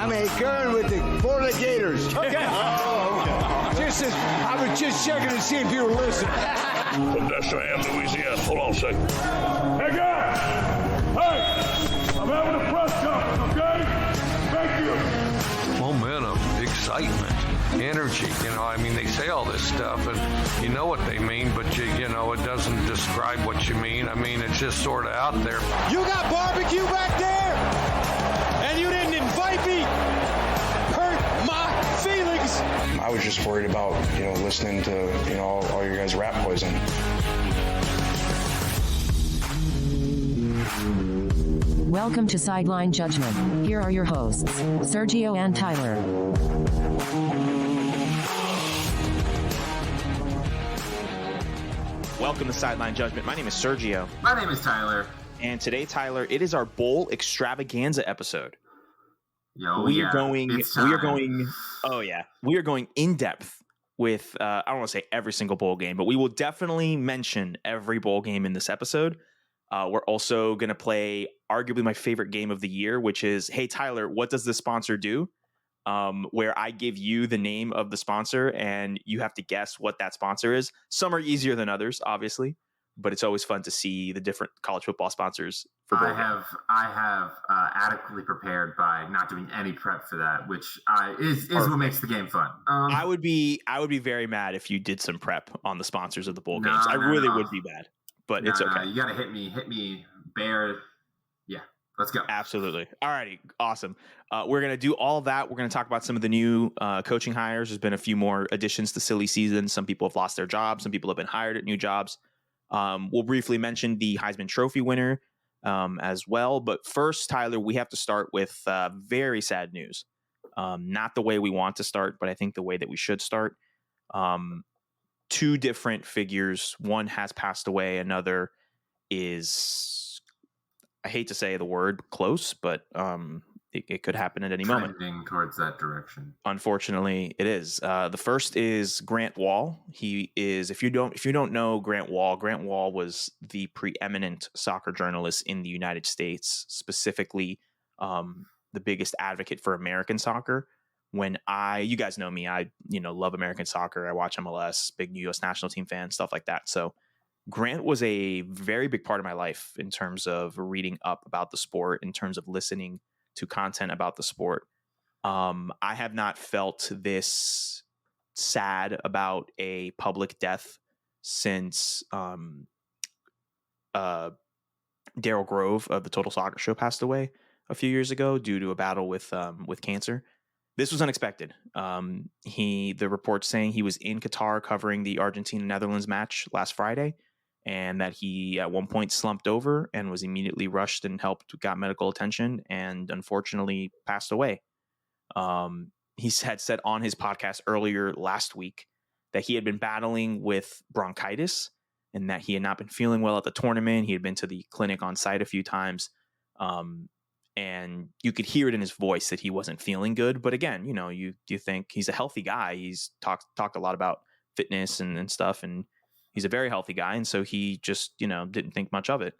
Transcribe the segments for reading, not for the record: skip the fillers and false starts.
I'm a girl with the Bowl Gators. Okay. Oh, okay. I was just checking to see if you were listening. From Cheyenne, Louisiana. Hold on a second. Hey, guys! Hey! I'm having a press conference, okay? Thank you. Momentum, excitement, energy. They say all this stuff, and you know what they mean, but it doesn't describe what you mean. It's just sort of out there. You got barbecue back there, and you didn't invite me. Hurt my feelings. I was just worried about, listening to, all your guys' rap poison. Welcome to Sideline Judgment. Here are your hosts, Sergio and Tyler. Welcome to Sideline Judgment. My name is Sergio. My name is Tyler. And today, Tyler, it is our Bowl Extravaganza episode. We are going in depth with, I don't want to say every single bowl game, but we will definitely mention every bowl game in this episode. We're also going to play arguably my favorite game of the year, which is, hey, Tyler, what does the sponsor do? Where I give you the name of the sponsor and you have to guess what that sponsor is. Some are easier than others, obviously, but it's always fun to see the different college football sponsors for bowl games. I have adequately prepared by not doing any prep for that, which is what makes the game fun. I would be very mad if you did some prep on the sponsors of the bowl games. I really would be mad. But it's okay. You got to hit me bare. Yeah, let's go. Absolutely. All righty. Awesome. We're going to do all of that. We're going to talk about some of the new coaching hires. There's been a few more additions to silly season. Some people have lost their jobs. Some people have been hired at new jobs. We'll briefly mention the Heisman Trophy winner as well. But first, Tyler, we have to start with very sad news. Not the way we want to start, but I think the way that we should start. Two different figures. One has passed away. Another is, I hate to say the word close, but it could happen at any moment. Trending towards that direction. Unfortunately, it is. The first is Grant Wahl. He is, if you don't know Grant Wahl was the preeminent soccer journalist in the United States, specifically the biggest advocate for American soccer. You guys know me, I love American soccer. I watch MLS, big U.S. national team fan, stuff like that. So Grant was a very big part of my life in terms of reading up about the sport, in terms of listening to content about the sport. I have not felt this sad about a public death since Daryl Grove of the Total Soccer Show passed away a few years ago due to a battle with cancer. This was unexpected. The reports saying he was in Qatar covering the Argentina-Netherlands match last Friday, and that he at one point slumped over and was immediately rushed and got medical attention, and unfortunately passed away. He had said on his podcast earlier last week that he had been battling with bronchitis and that he had not been feeling well at the tournament. He had been to the clinic on site a few times. And you could hear it in his voice that he wasn't feeling good. But again, you think he's a healthy guy. He's talked a lot about fitness and stuff, and he's a very healthy guy. And so he just, didn't think much of it.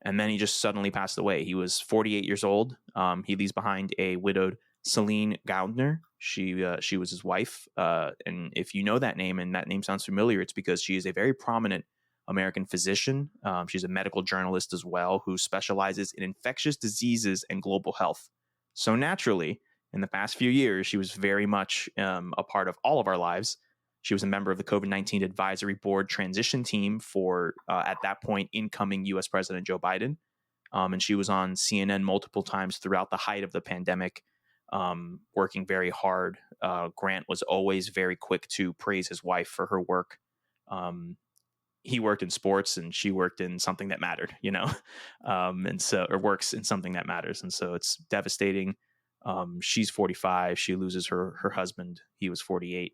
And then he just suddenly passed away. He was 48 years old. He leaves behind a widowed Celine Gaudner. She was his wife. And if you know that name and that name sounds familiar, it's because she is a very prominent American physician. She's a medical journalist as well who specializes in infectious diseases and global health. So naturally, in the past few years, she was very much a part of all of our lives. She was a member of the COVID-19 advisory board transition team for, at that point, incoming U.S. President Joe Biden. And she was on CNN multiple times throughout the height of the pandemic, working very hard. Grant was always very quick to praise his wife for her work. He worked in sports and she worked in something that mattered, or works in something that matters. And so it's devastating. She's 45. She loses her husband. He was 48.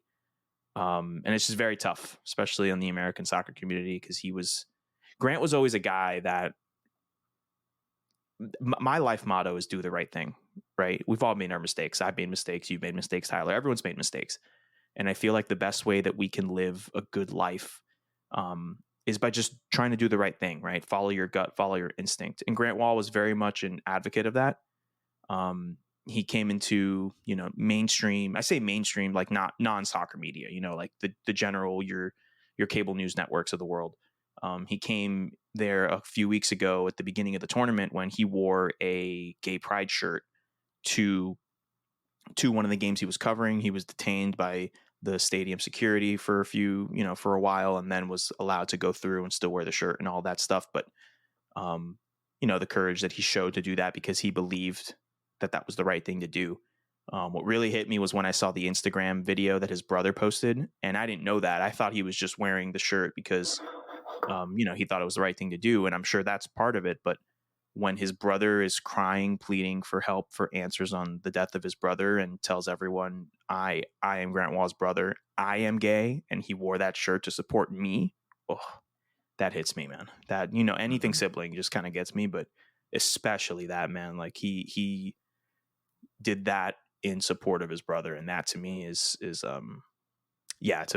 And it's just very tough, especially in the American soccer community, because Grant was always a guy that my life motto is do the right thing, right? We've all made our mistakes. I've made mistakes. You've made mistakes, Tyler. Everyone's made mistakes. And I feel like the best way that we can live a good life is by just trying to do the right thing, right? Follow your gut, follow your instinct. And Grant Wahl was very much an advocate of that. he came into, mainstream. I say mainstream, like not non-soccer media, like the general, your cable news networks of the world. He came there a few weeks ago at the beginning of the tournament when he wore a gay pride shirt to one of the games he was covering. He was detained by the stadium security for for a while, and then was allowed to go through and still wear the shirt and all that stuff. But, the courage that he showed to do that because he believed that was the right thing to do. What really hit me was when I saw the Instagram video that his brother posted, and I didn't know that. I thought he was just wearing the shirt because, he thought it was the right thing to do. And I'm sure that's part of it. But when his brother is crying, pleading for help, for answers on the death of his brother, and tells everyone, I am Grant Wahl's brother, I am gay, and he wore that shirt to support me. Oh, that hits me, man. That, anything sibling just kind of gets me, but especially that, man. Like he did that in support of his brother. And that to me is it's a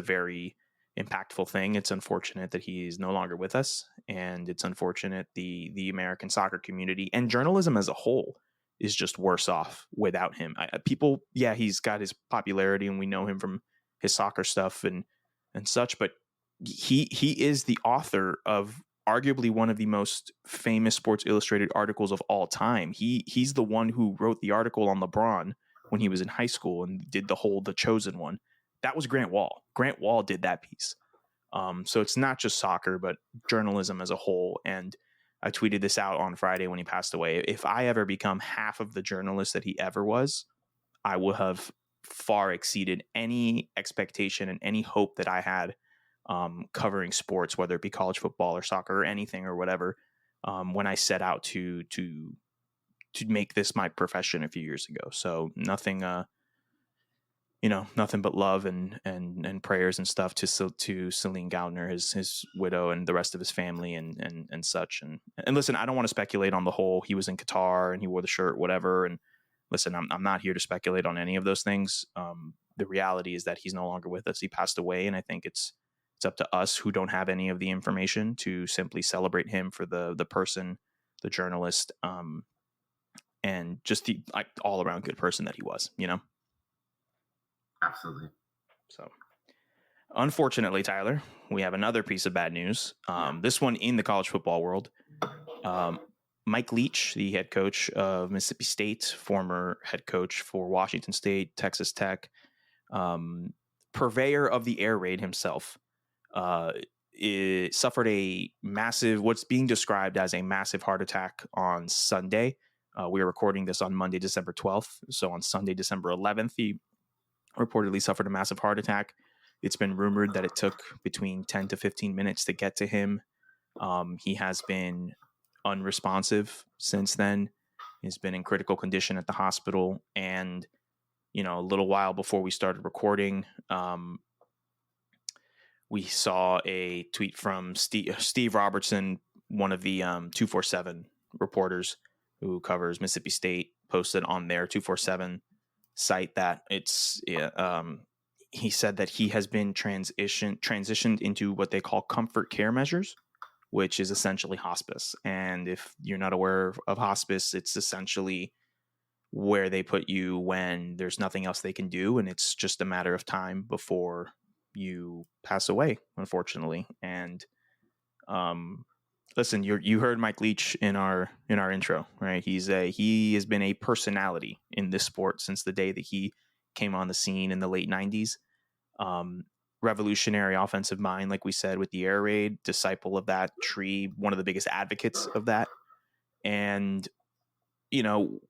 very impactful thing. It's unfortunate that he's no longer with us, and it's unfortunate the American soccer community and journalism as a whole is just worse off without him. He's got his popularity and we know him from his soccer stuff and such, but he is the author of arguably one of the most famous Sports Illustrated articles of all time. He's the one who wrote the article on LeBron when he was in high school and did the Chosen one. That was Grant Wahl. Grant Wahl did that piece. So it's not just soccer, but journalism as a whole. And I tweeted this out on Friday when he passed away. If I ever become half of the journalist that he ever was, I will have far exceeded any expectation and any hope that I had covering sports, whether it be college football or soccer or anything or whatever, when I set out to make this my profession a few years ago. So nothing but love and prayers and stuff to Celine Gaudner, his widow, and the rest of his family and such. And listen, I don't want to speculate on the whole, he was in Qatar and he wore the shirt, whatever. And listen, I'm not here to speculate on any of those things. The reality is that he's no longer with us. He passed away. And I think it's up to us who don't have any of the information to simply celebrate him for the person, the journalist, and just the all around good person that he was, Absolutely. So, unfortunately, Tyler, we have another piece of bad news. This one in the college football world. Mike Leach, the head coach of Mississippi State, former head coach for Washington State, Texas Tech, purveyor of the air raid himself, suffered a massive, what's being described as a massive heart attack on Sunday. We are recording this on Monday, December 12th. So on Sunday, December 11th, he reportedly suffered a massive heart attack. It's been rumored that it took between 10 to 15 minutes to get to him. He has been unresponsive since then. He's been in critical condition at the hospital. And, a little while before we started recording, we saw a tweet from Steve Robertson, one of the 247 reporters who covers Mississippi State, posted on their 247 site that he said that he has been transitioned into what they call comfort care measures, which is essentially hospice. And if you're not aware of hospice, it's essentially where they put you when there's nothing else they can do, and it's just a matter of time before you pass away, unfortunately. And listen, you heard Mike Leach in our intro, right? He has been a personality in this sport since the day that he came on the scene in the late 90s. Revolutionary offensive mind, like we said, with the air raid, disciple of that tree, one of the biggest advocates of that. And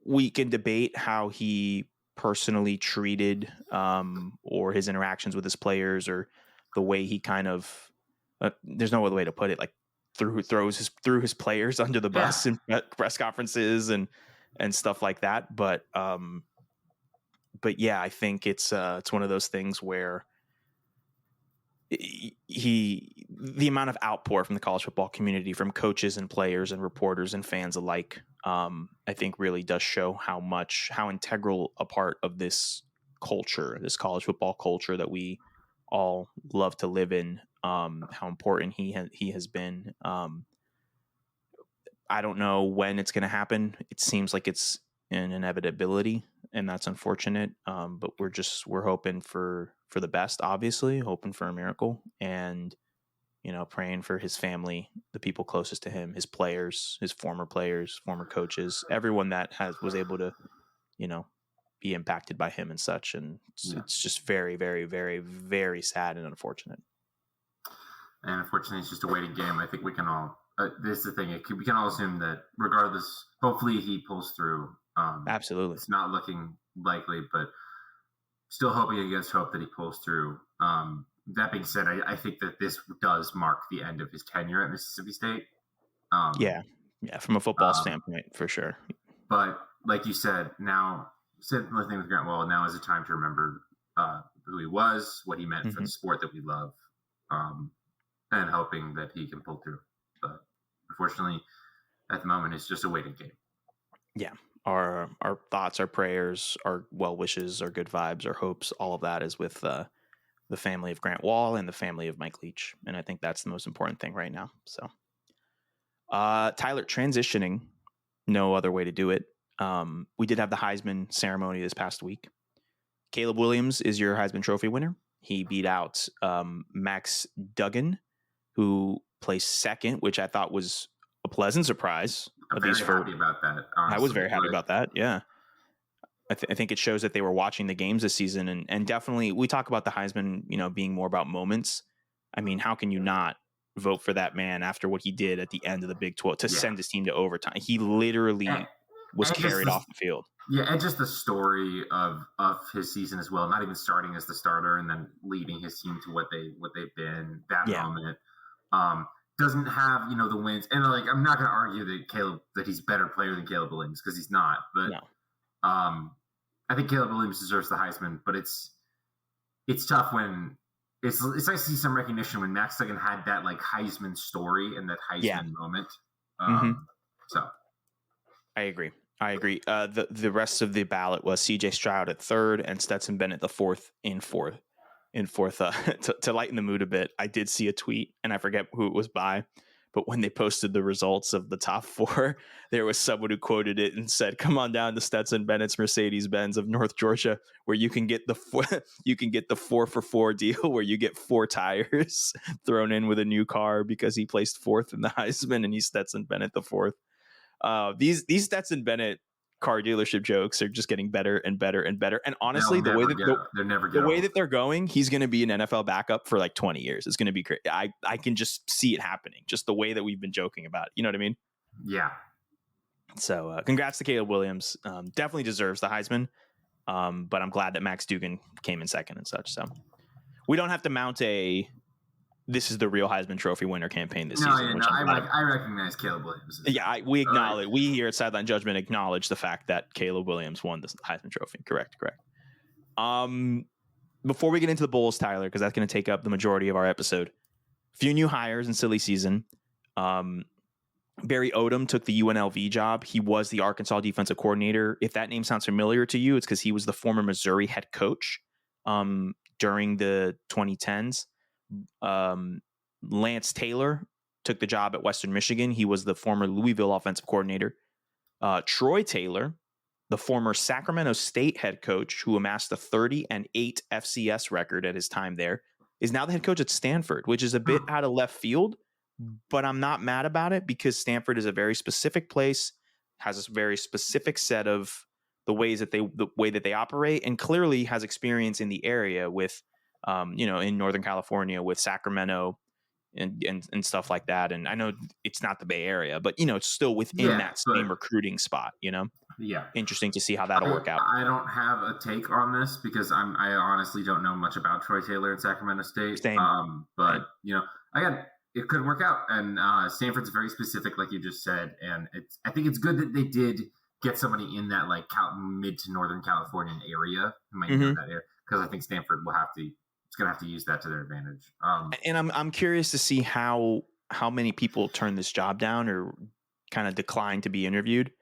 we can debate how he personally treated or his interactions with his players, or the way he kind of there's no other way to put it, like threw his players under the bus in press conferences and stuff like that. But yeah, I think it's one of those things where the amount of outpour from the college football community, from coaches and players and reporters and fans alike, I think really does show how integral a part of this culture, this college football culture that we all love to live in, how important he has been. I don't know when it's going to happen. It seems like it's an inevitability. and that's unfortunate. But we're hoping for the best, obviously, hoping for a miracle, and praying for his family, the people closest to him, his players, his former players, former coaches, everyone that was able to, be impacted by him and such. And it's just very, very, very, very sad and unfortunate. And unfortunately, it's just a waiting game. I think we can all. This is the thing. We can all assume that regardless, hopefully he pulls through. Absolutely. It's not looking likely, but still hoping against hope that he pulls through. That being said, I think that this does mark the end of his tenure at Mississippi State. Yeah, from a football standpoint, for sure. But like you said, now the thing with Grant Wahl, now is a time to remember who he was, what he meant for the sport that we love, and hoping that he can pull through. But unfortunately, at the moment, it's just a waiting game. Yeah. Our thoughts, our prayers, our well wishes, our good vibes, our hopes, all of that is with the family of Grant Wahl and the family of Mike Leach. And I think that's the most important thing right now. So, Tyler, transitioning, no other way to do it. We did have the Heisman ceremony this past week. Caleb Williams is your Heisman Trophy winner. He beat out Max Duggan, who placed second, which I thought was a pleasant surprise. I'm very happy about that. Honestly. I was very happy about that. Yeah. I think it shows that they were watching the games this season, and definitely we talk about the Heisman, being more about moments. I mean, how can you not vote for that man after what he did at the end of the Big 12 to send his team to overtime? He literally was carried off the field. Yeah, and just the story of his season as well. Not even starting as the starter and then leading his team to what they've been. That moment doesn't have the wins. And I'm not going to argue that he's a better player than Caleb Williams because he's not. But I think Caleb Williams deserves the Heisman. But it's tough when it's nice to see some recognition when Max Duggan had that Heisman story and that Heisman moment. So I agree. The rest of the ballot was C.J. Stroud at third and Stetson Bennett the fourth. To lighten the mood a bit, I did see a tweet, and I forget who it was by, but when they posted the results of the top four, there was someone who quoted it and said, "Come on down to Stetson Bennett's Mercedes-Benz of North Georgia, where you can get the 4-for-4 deal, where you get 4 tires thrown in with a new car because he placed fourth in the Heisman, and he's Stetson Bennett the fourth." These Stetson Bennett car dealership jokes are just getting better and better and better. And honestly, the way that they're going, he's going to be an NFL backup for 20 years. It's going to be great. I can just see it happening, just the way that we've been joking about it. You know what I mean? Yeah. So congrats to Caleb Williams. Definitely deserves the Heisman. But I'm glad that Max Duggan came in second and such. So we don't have to mount this is the real Heisman Trophy winner campaign this season. I recognize Caleb Williams. Yeah, we acknowledge. We here at Sideline Judgment acknowledge the fact that Caleb Williams won the Heisman Trophy. Correct. Before we get into the Bulls, Tyler, because that's going to take up the majority of our episode. Few new hires in silly season. Barry Odom took the UNLV job. He was the Arkansas defensive coordinator. If that name sounds familiar to you, it's because he was the former Missouri head coach during the 2010s. Lance Taylor took the job at Western Michigan. He was the former Louisville offensive coordinator. Troy Taylor, the former Sacramento State head coach who amassed a 30-8 FCS record at his time there, is now the head coach at Stanford, which is a bit out of left field, but I'm not mad about it because Stanford is a very specific place, has a very specific set of the way that they operate, and clearly has experience in the area with in Northern California with Sacramento and stuff like that. And I know it's not the Bay Area, but it's still within that same recruiting spot, Yeah. Interesting to see how that'll work out. I don't have a take on this because I honestly don't know much about Troy Taylor at Sacramento State. Same. But it could work out. And Stanford's very specific, like you just said. And I think it's good that they did get somebody in that mid to Northern Californian area who might know that area, because I think Stanford will have to. It's going to have to use that to their advantage. And I'm curious to see how many people turn this job down or kind of decline to be interviewed.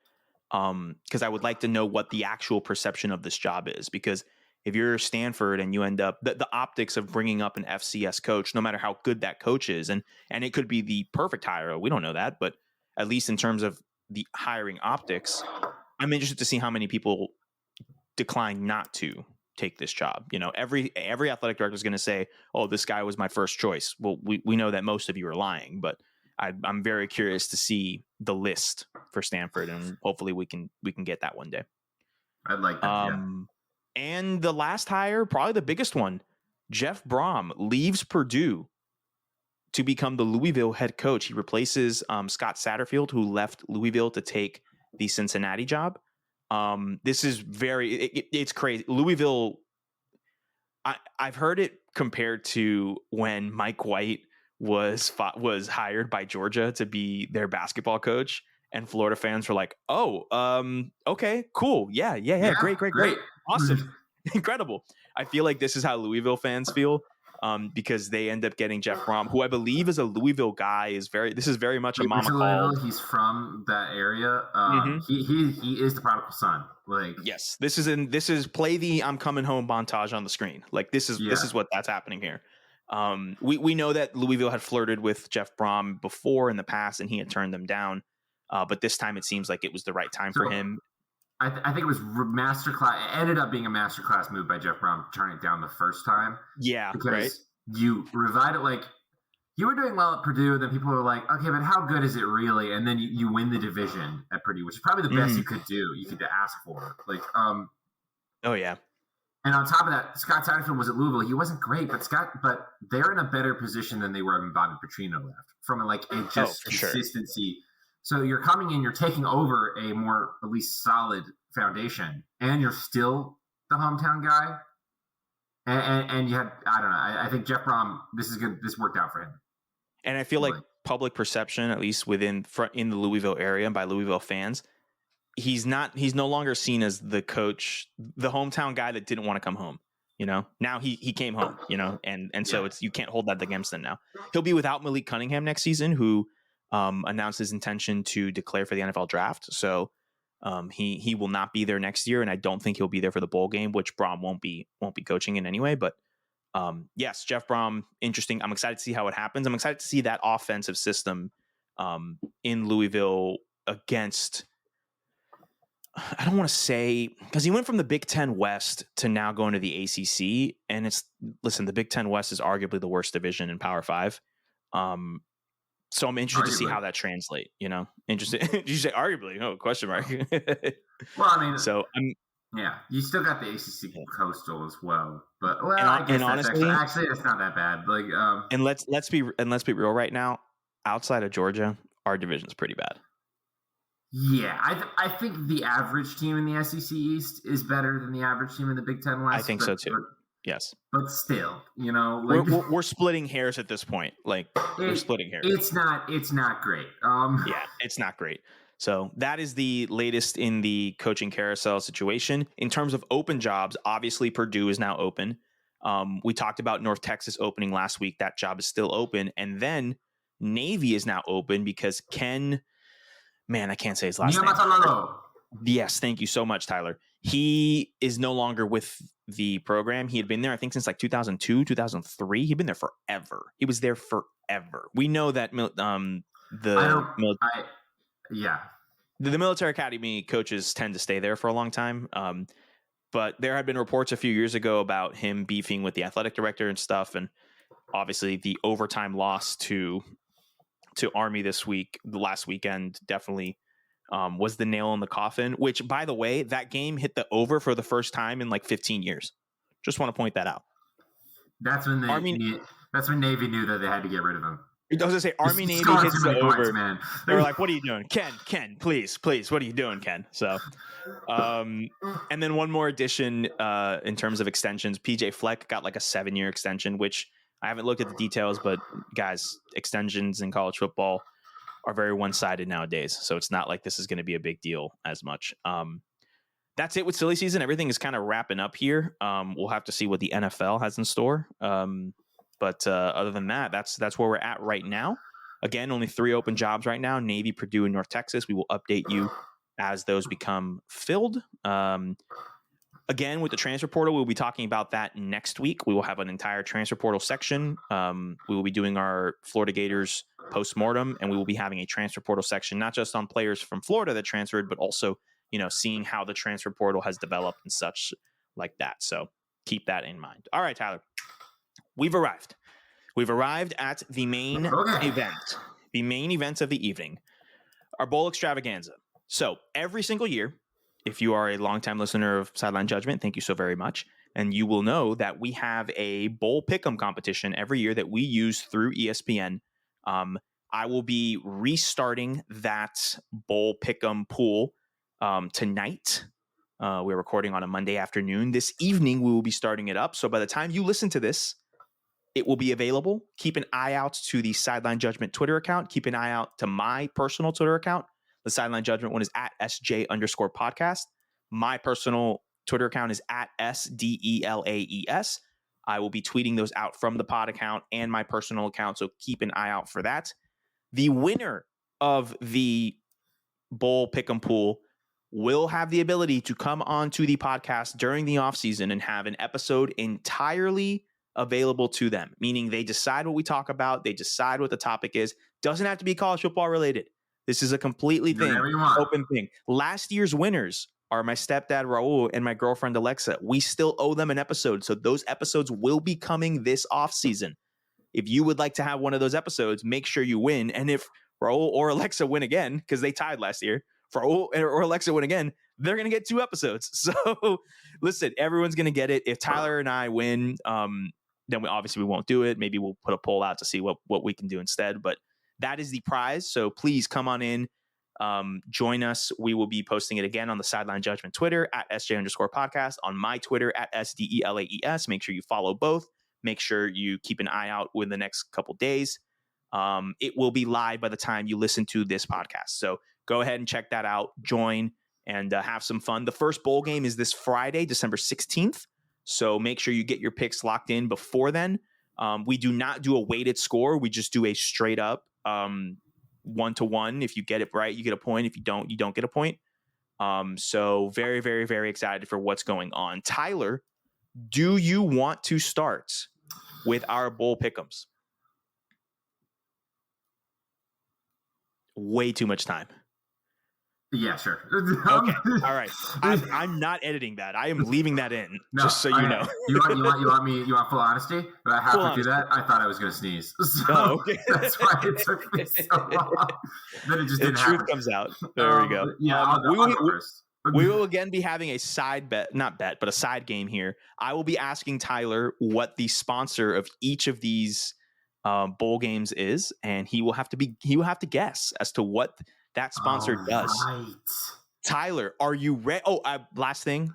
Because I would like to know what the actual perception of this job is. Because if you're Stanford and you end up the optics of bringing up an FCS coach, no matter how good that coach is, and it could be the perfect hire. We don't know that, but at least in terms of the hiring optics, I'm interested to see how many people declined not to take this job. You know, every athletic director is going to say, "Oh, this guy was my first choice." Well, we know that most of you are lying, but I'm very curious to see the list for Stanford, and hopefully we can get that one day. I'd like that. And the last hire, probably the biggest one, Jeff Brom leaves Purdue to become the Louisville head coach. He replaces Scott Satterfield, who left Louisville to take the Cincinnati job. This is it's crazy. Louisville, I've heard it compared to when Mike White was hired by Georgia to be their basketball coach, and Florida fans were like, "Oh, okay, cool, yeah, great, awesome, incredible." I feel like this is how Louisville fans feel, because they end up getting Jeff Brom, who I believe is a Louisville guy. This is very much a mama call. He's from that area. He is the prodigal son. Like, yes, this is play the "I'm coming home" montage on the screen. Like this is what that's happening here. We know that Louisville had flirted with Jeff Brom before in the past, and he had turned them down. But this time it seems like it was the right time for him. I think it was masterclass. It ended up being a masterclass move by Jeff Brom, turning it down the first time. Yeah, because right. You revived it. Like, you were doing well at Purdue, then people were like, "Okay, but how good is it really?" And then you win the division at Purdue, which is probably the best you could do. You could ask for. Like, oh yeah. And on top of that, Scott Satterfield was at Louisville. He wasn't great, but they're in a better position than they were when Bobby Petrino left, from a consistency. Sure. So you're coming in, you're taking over a more at least solid foundation, and you're still the hometown guy. And you had, I don't know, I think Jeff Brom, this is good. This worked out for him. And I feel like public perception, at least in the Louisville area and by Louisville fans, he's no longer seen as the coach, the hometown guy that didn't want to come home. You know, now he came home, you know, and so you can't hold that against him now. He'll be without Malik Cunningham next season, who announced his intention to declare for the NFL draft. So he will not be there next year, and I don't think he'll be there for the bowl game, which Brom won't be coaching in anyway. But yes, Jeff Brom, interesting. I'm excited to see how it happens. I'm excited to see that offensive system in Louisville against, I don't want to say, because he went from the Big Ten West to now going to the ACC, and the Big Ten West is arguably the worst division in Power 5. So I'm interested to see how that translates. You know, interested. Did you say arguably? Oh, question mark. Well, I mean, so you still got the ACC Coastal as well, but I guess honestly, actually, it's not that bad. Like, and let's be real right now. Outside of Georgia, our division's pretty bad. Yeah, I think the average team in the SEC East is better than the average team in the Big Ten West. I think so too. Yes, but still, you know, like, we're splitting hairs at this point. Like, we're splitting hairs. It's not great. Yeah, it's not great. So that is the latest in the coaching carousel situation. In terms of open jobs, obviously Purdue is now open. We talked about North Texas opening last week. That job is still open, and then Navy is now open because Ken. Man, I can't say his last name. Yes, thank you so much, Tyler. He is no longer with the program. He had been there, I think, since like 2002, 2003. He'd been there forever. He was there forever. We know that the military academy coaches tend to stay there for a long time. But there had been reports a few years ago about him beefing with the athletic director and stuff. And obviously the overtime loss to Army last weekend, definitely was the nail in the coffin, which, by the way, that game hit the over for the first time in like 15 years. Just want to point that out. That's when Navy knew that they had to get rid of him. I was going to say, Army Navy hits the over. Man. They were like, what are you doing? Ken, please, what are you doing, Ken? So, and then one more addition in terms of extensions. PJ Fleck got like a 7-year extension, which I haven't looked at the details, but guys, extensions in college football are very one-sided nowadays. So it's not like this is going to be a big deal as much. That's it with silly season. Everything is kind of wrapping up here. We'll have to see what the NFL has in store. But other than that, that's where we're at right now. Again, only 3 open jobs right now: Navy, Purdue, and North Texas. We will update you as those become filled. Again, with the transfer portal, we'll be talking about that next week. We will have an entire transfer portal section. We will be doing our Florida Gators postmortem, and we will be having a transfer portal section, not just on players from Florida that transferred, but also seeing how the transfer portal has developed and such like that. So keep that in mind. All right, Tyler, we've arrived. We've arrived at the main event, the main event of the evening, our Bowl Extravaganza. So every single year, if you are a longtime listener of Sideline Judgment, thank you so very much. And you will know that we have a bowl pick'em competition every year that we use through ESPN. I will be restarting that bowl pick'em pool tonight. We're recording on a Monday afternoon. This evening, we will be starting it up. So by the time you listen to this, it will be available. Keep an eye out to the Sideline Judgment Twitter account. Keep an eye out to my personal Twitter account. The Sideline Judgment one is at SJ_podcast. My personal Twitter account is at SDELAES. I will be tweeting those out from the pod account and my personal account, so keep an eye out for that. The winner of the Bowl Pick'em Pool will have the ability to come onto the podcast during the offseason and have an episode entirely available to them, meaning they decide what we talk about, they decide what the topic is. Doesn't have to be college football related. This is a completely open thing. Last year's winners are my stepdad Raul and my girlfriend Alexa. We still owe them an episode, so those episodes will be coming this offseason. If you would like to have one of those episodes, make sure you win. And if Raul or Alexa win again, because they tied last year, if Raul or Alexa win again, they're going to get 2 episodes. So listen, everyone's going to get it. If Tyler and I win, then we won't do it. Maybe we'll put a poll out to see what we can do instead. But that is the prize. So please come on in. Join us. We will be posting it again on the Sideline Judgment Twitter at SJ_podcast, on my Twitter at SDELAES. Make sure you follow both. Make sure you keep an eye out within the next couple days. It will be live by the time you listen to this podcast. So go ahead and check that out. Join and have some fun. The first bowl game is this Friday, December 16th. So make sure you get your picks locked in before then. We do not do a weighted score. We just do a straight up 1-to-1. If you get it right, you get a point. If you don't get a point. So very, very, very excited for what's going on. Tyler, do you want to start with our bowl pick'ems? Way too much time. Yeah, sure. Okay. All right. I'm not editing that. I am leaving that in, just so you know. You want full honesty? But I have to do that. I thought I was going to sneeze. So okay. That's why it took me so long. Then it just didn't happen. The truth comes out. There we go. Yeah, I'll go first. We will again be having a side a side game here. I will be asking Tyler what the sponsor of each of these bowl games is, and he will have to guess as to what that sponsor does. Right. Tyler, are you ready? Oh, last thing.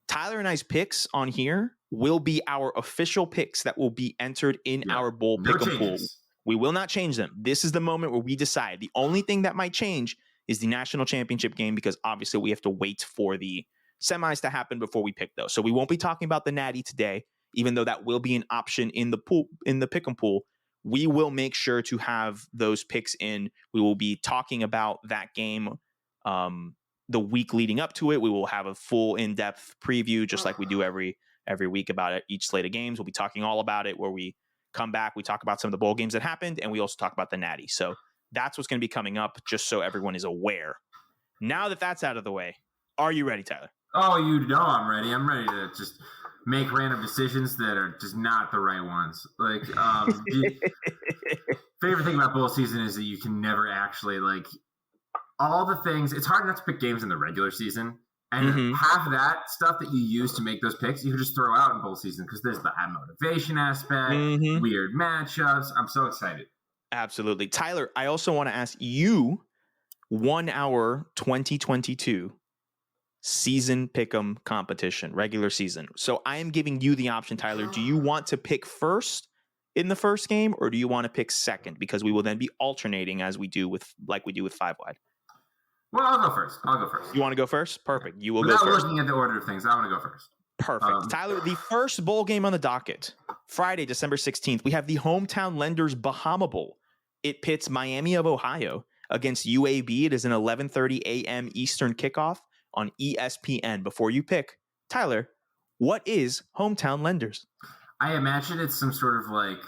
Tyler and I's picks on here will be our official picks that will be entered in our bowl pick'em pool. We will not change them. This is the moment where we decide. The only thing that might change is the national championship game, because obviously we have to wait for the semis to happen before we pick those. So we won't be talking about the Natty today, even though that will be an option in the pool, in the pick'em pool. We will make sure to have those picks in. We will be talking about that game the week leading up to it. We will have a full in-depth preview, just like we do every week about each slate of games. We'll be talking all about it, where we come back, we talk about some of the bowl games that happened, and we also talk about the Natty. So that's what's going to be coming up, just so everyone is aware. Now that that's out of the way, are you ready, Tyler? Oh, you know I'm ready. I'm ready to just make random decisions that are just not the right ones. Like, favorite thing about bowl season is that you can never actually, like, all the things. It's hard enough to pick games in the regular season, and half that stuff that you use to make those picks, you can just throw out in bowl season, because there's the motivation aspect, weird matchups. I'm so excited. Absolutely. Tyler, I also want to ask you, 1 hour 2022 season pick'em competition, regular season. So I am giving you the option, Tyler. Do you want to pick first in the first game, or do you want to pick second? Because we will then be alternating as we do with 5-wide. Well, I'll go first. You want to go first? Perfect. You will go Without first. looking at the order of things, I want to go first. Perfect. Tyler, the first bowl game on the docket, Friday, December 16th, we have the Hometown Lenders Bahama Bowl. It pits Miami of Ohio against UAB. It is an 11:30 a.m. Eastern kickoff on ESPN. Before you pick, Tyler, what is Hometown Lenders? I imagine it's some sort of like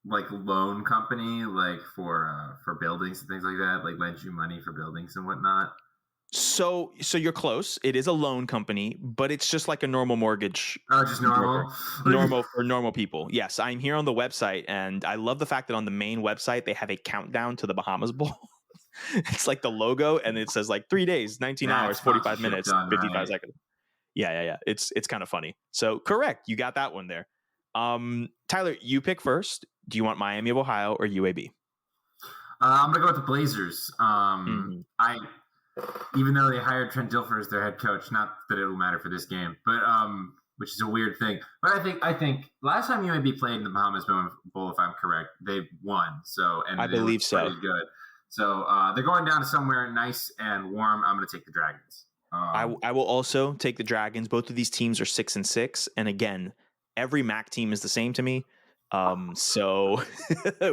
loan company, like for buildings and things like that, like lends you money for buildings and whatnot? So you're close. It is a loan company, but it's just like a normal mortgage. Oh, just normal? Normal for normal people. Yes, I'm here on the website, and I love the fact that on the main website they have a countdown to the Bahamas Bowl. It's like the logo, and it says like 3 days, 19 hours, 45 minutes, 55 seconds. Yeah. It's kind of funny. So correct, you got that one there. Tyler, you pick first. Do you want Miami of Ohio or UAB? I'm gonna go with the Blazers. Even though they hired Trent Dilfer as their head coach, not that it will matter for this game, but which is a weird thing. But I think last time UAB played in the Bahamas Bowl, if I'm correct, they won. So and I believe so. Pretty good. So they're going down to somewhere nice and warm. I'm going to take the Dragons. I will also take the Dragons. Both of these teams are 6-6, and again, every MAC team is the same to me. So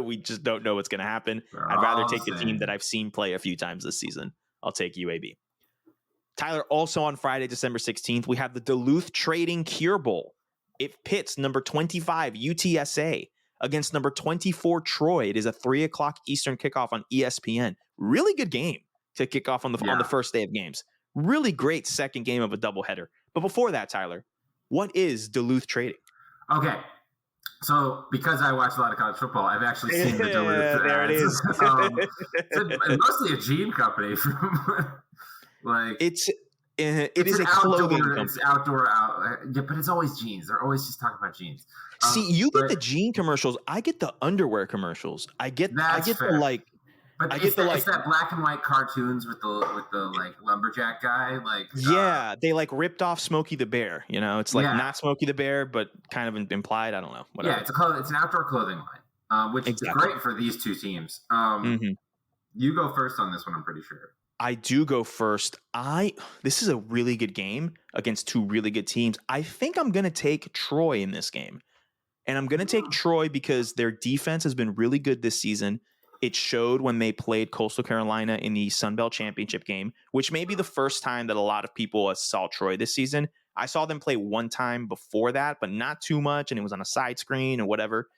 we just don't know what's going to happen. I'd rather take the team that I've seen play a few times this season. I'll take UAB. Tyler, also on Friday, December 16th, we have the Duluth Trading Cure Bowl. It pits number 25 UTSA against number 24 Troy. It is a 3:00 Eastern kickoff on ESPN. Really good game to kick off on the first day of games. Really great second game of a doubleheader. But before that, Tyler, what is Duluth Trading? Okay. So, because I watch a lot of college football, I've actually seen the Duluth. There it is. It's mostly a jean company. It is a clothing company. It's outdoor, but it's always jeans. They're always just talking about jeans. See, you get the jean commercials. I get the underwear commercials. I get the But it's that black and white cartoons with the like lumberjack guy, they like ripped off Smokey the Bear. You know, it's like not Smokey the Bear, but kind of implied. I don't know. Whatever. Yeah, it's an outdoor clothing line, which is great for these two teams. You go first on this one. I'm pretty sure. I do go first. This is a really good game against two really good teams. I think I'm going to take Troy in this game, and I'm going to take Troy because their defense has been really good this season. It showed when they played Coastal Carolina in the Sun Belt Championship game, which may be the first time that a lot of people saw Troy this season. I saw them play one time before that, but not too much, and it was on a side screen or whatever.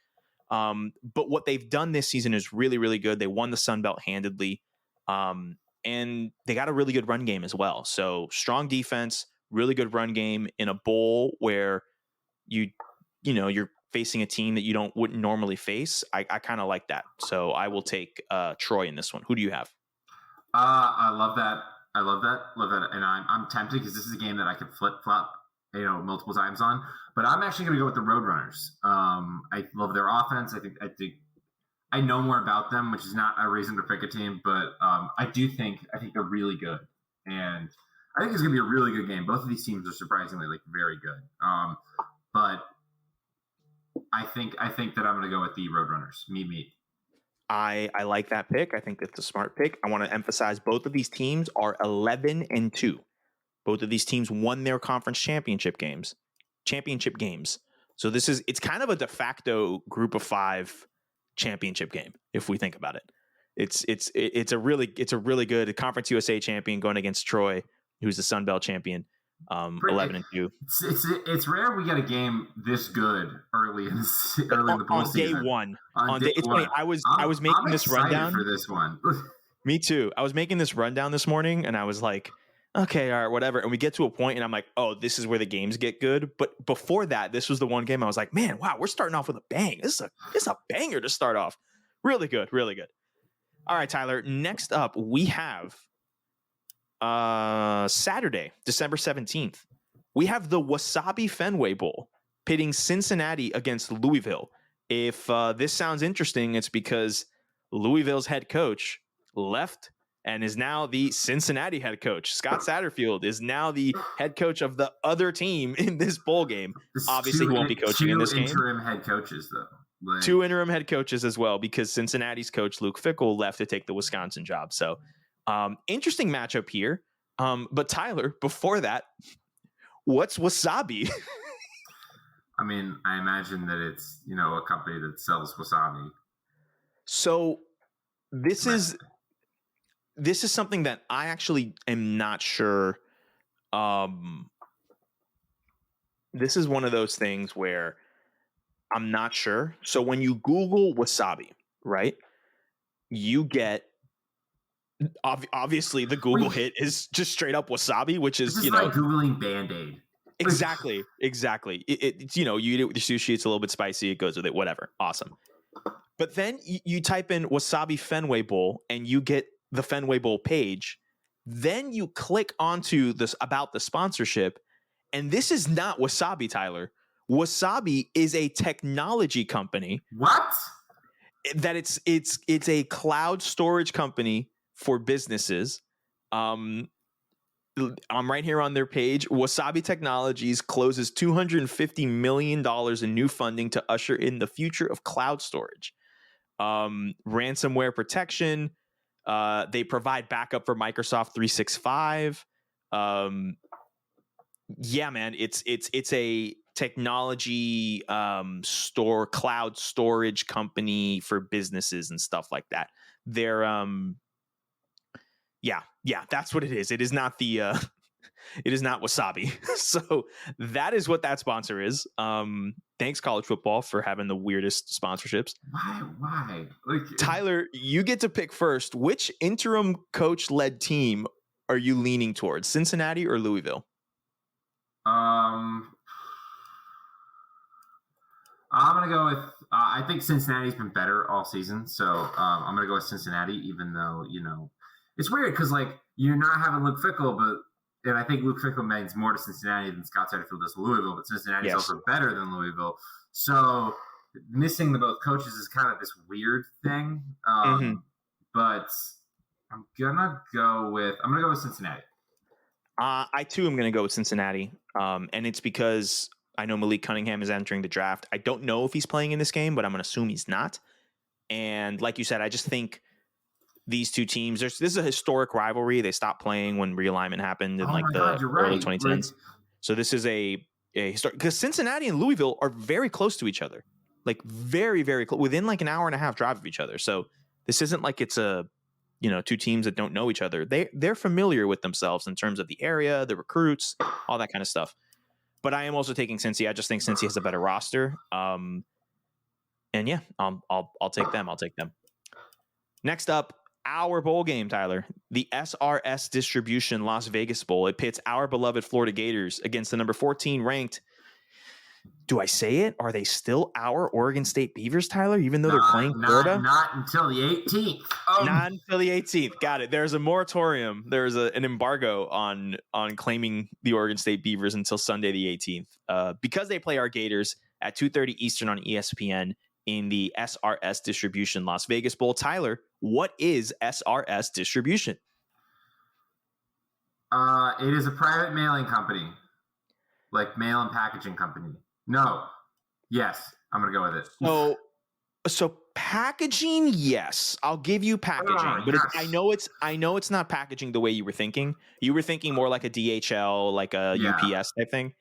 But what they've done this season is really, really good. They won the Sun Belt handedly, and they got a really good run game as well. So strong defense, really good run game in a bowl where you're facing a team that you wouldn't normally face. I kind of like that. So I will take Troy in this one. Who do you have? I love that. And I'm tempted because this is a game that I could flip flop, multiple times on. But I'm actually going to go with the Roadrunners. I love their offense. I think I know more about them, which is not a reason to pick a team, but I think they're really good, and I think it's going to be a really good game. Both of these teams are surprisingly very good. But I think that I'm going to go with the Roadrunners. Meet. I like that pick. I think that's a smart pick. I want to emphasize both of these teams are 11-2. Both of these teams won their conference championship games. So it's kind of a de facto group of 5 championship game if we think about it. It's a really good Conference USA champion going against Troy, who's the Sun Belt champion. 11-2. It's rare we get a game this good early in the postseason. Day one. It's funny. I was making this rundown for this one. Me too. I was making this rundown this morning, and I was like, okay, all right, whatever. And we get to a point, and I'm like, oh, this is where the games get good. But before that, this was the one game I was like, man, wow, we're starting off with a bang. This is a banger to start off. Really good, really good. All right, Tyler. Next up, we have Saturday, December 17th. We have the Wasabi Fenway Bowl pitting Cincinnati against Louisville. If this sounds interesting, it's because Louisville's head coach left and is now the Cincinnati head coach. Scott Satterfield is now the head coach of the other team in this bowl game. Obviously, he won't be coaching in this game. 2 interim head coaches, though. 2 interim head coaches as well, because Cincinnati's coach, Luke Fickell, left to take the Wisconsin job. So interesting matchup here. But Tyler, before that, what's Wasabi? I mean, I imagine that it's, a company that sells wasabi. So this is something that I actually am not sure. This is one of those things where I'm not sure. So when you Google wasabi, right, you get obviously the Google hit is just straight up wasabi, which is, It's like Googling Band-Aid. Exactly. It's, you eat it with your sushi. It's a little bit spicy. It goes with it. Whatever. Awesome. But then you type in wasabi Fenway Bowl and you get the Fenway Bowl page. Then you click onto this about the sponsorship. And this is not Wasabi, Tyler. Wasabi is a technology company. What? That it's a cloud storage company for businesses. I'm right here on their page. Wasabi Technologies closes $250 million in new funding to usher in the future of cloud storage. Ransomware protection. They provide backup for Microsoft 365. Yeah, man, it's a technology cloud storage company for businesses and stuff like that. They're yeah, that's what it is. It is not the it is not Wasabi. So that is what that sponsor is. Thanks, college football, for having the weirdest sponsorships. Why? Tyler, you get to pick first. Which interim coach led team are you leaning towards, Cincinnati or Louisville? I'm gonna go with. I think Cincinnati's been better all season, so I'm gonna go with Cincinnati. Even though it's weird because you're not having Luke Fickell, and I think Luke Fickell means more to Cincinnati than Scott Satterfield does to Louisville. But Cincinnati's also better than Louisville, so missing the both coaches is kind of this weird thing. But I'm gonna go with Cincinnati. I too am going to go with Cincinnati, and it's because I know Malik Cunningham is entering the draft. I don't know if he's playing in this game, but I'm going to assume he's not. And like you said, I just think these two teams, this is a historic rivalry. They stopped playing when realignment happened in early 2010s. So this is a historic, because Cincinnati and Louisville are very close to each other, like very, very close, within like an hour and a half drive of each other. So this isn't like it's two teams that don't know each other. They're familiar with themselves in terms of the area, the recruits, all that kind of stuff. But I am also taking Cincy. I just think Cincy has a better roster. And yeah, I'll take them. Next up, our bowl game, Tyler, the SRS Distribution Las Vegas Bowl. It pits our beloved Florida Gators against the number 14 ranked. Do I say it? Are they still our Oregon State Beavers, Tyler, even though they're playing Florida? Not until the 18th. Not until the 18th. Got it. There's a moratorium. There's an embargo on claiming the Oregon State Beavers until Sunday the 18th because they play our Gators at 2:30 Eastern on ESPN in the SRS Distribution Las Vegas Bowl. Tyler, what is SRS Distribution? It is a private mailing company, like mail and packaging company. No. Yes, I'm going to go with it. So packaging, yes, I'll give you packaging, but yes. I know it's not packaging the way you were thinking. You were thinking more like a DHL, like a UPS type thing.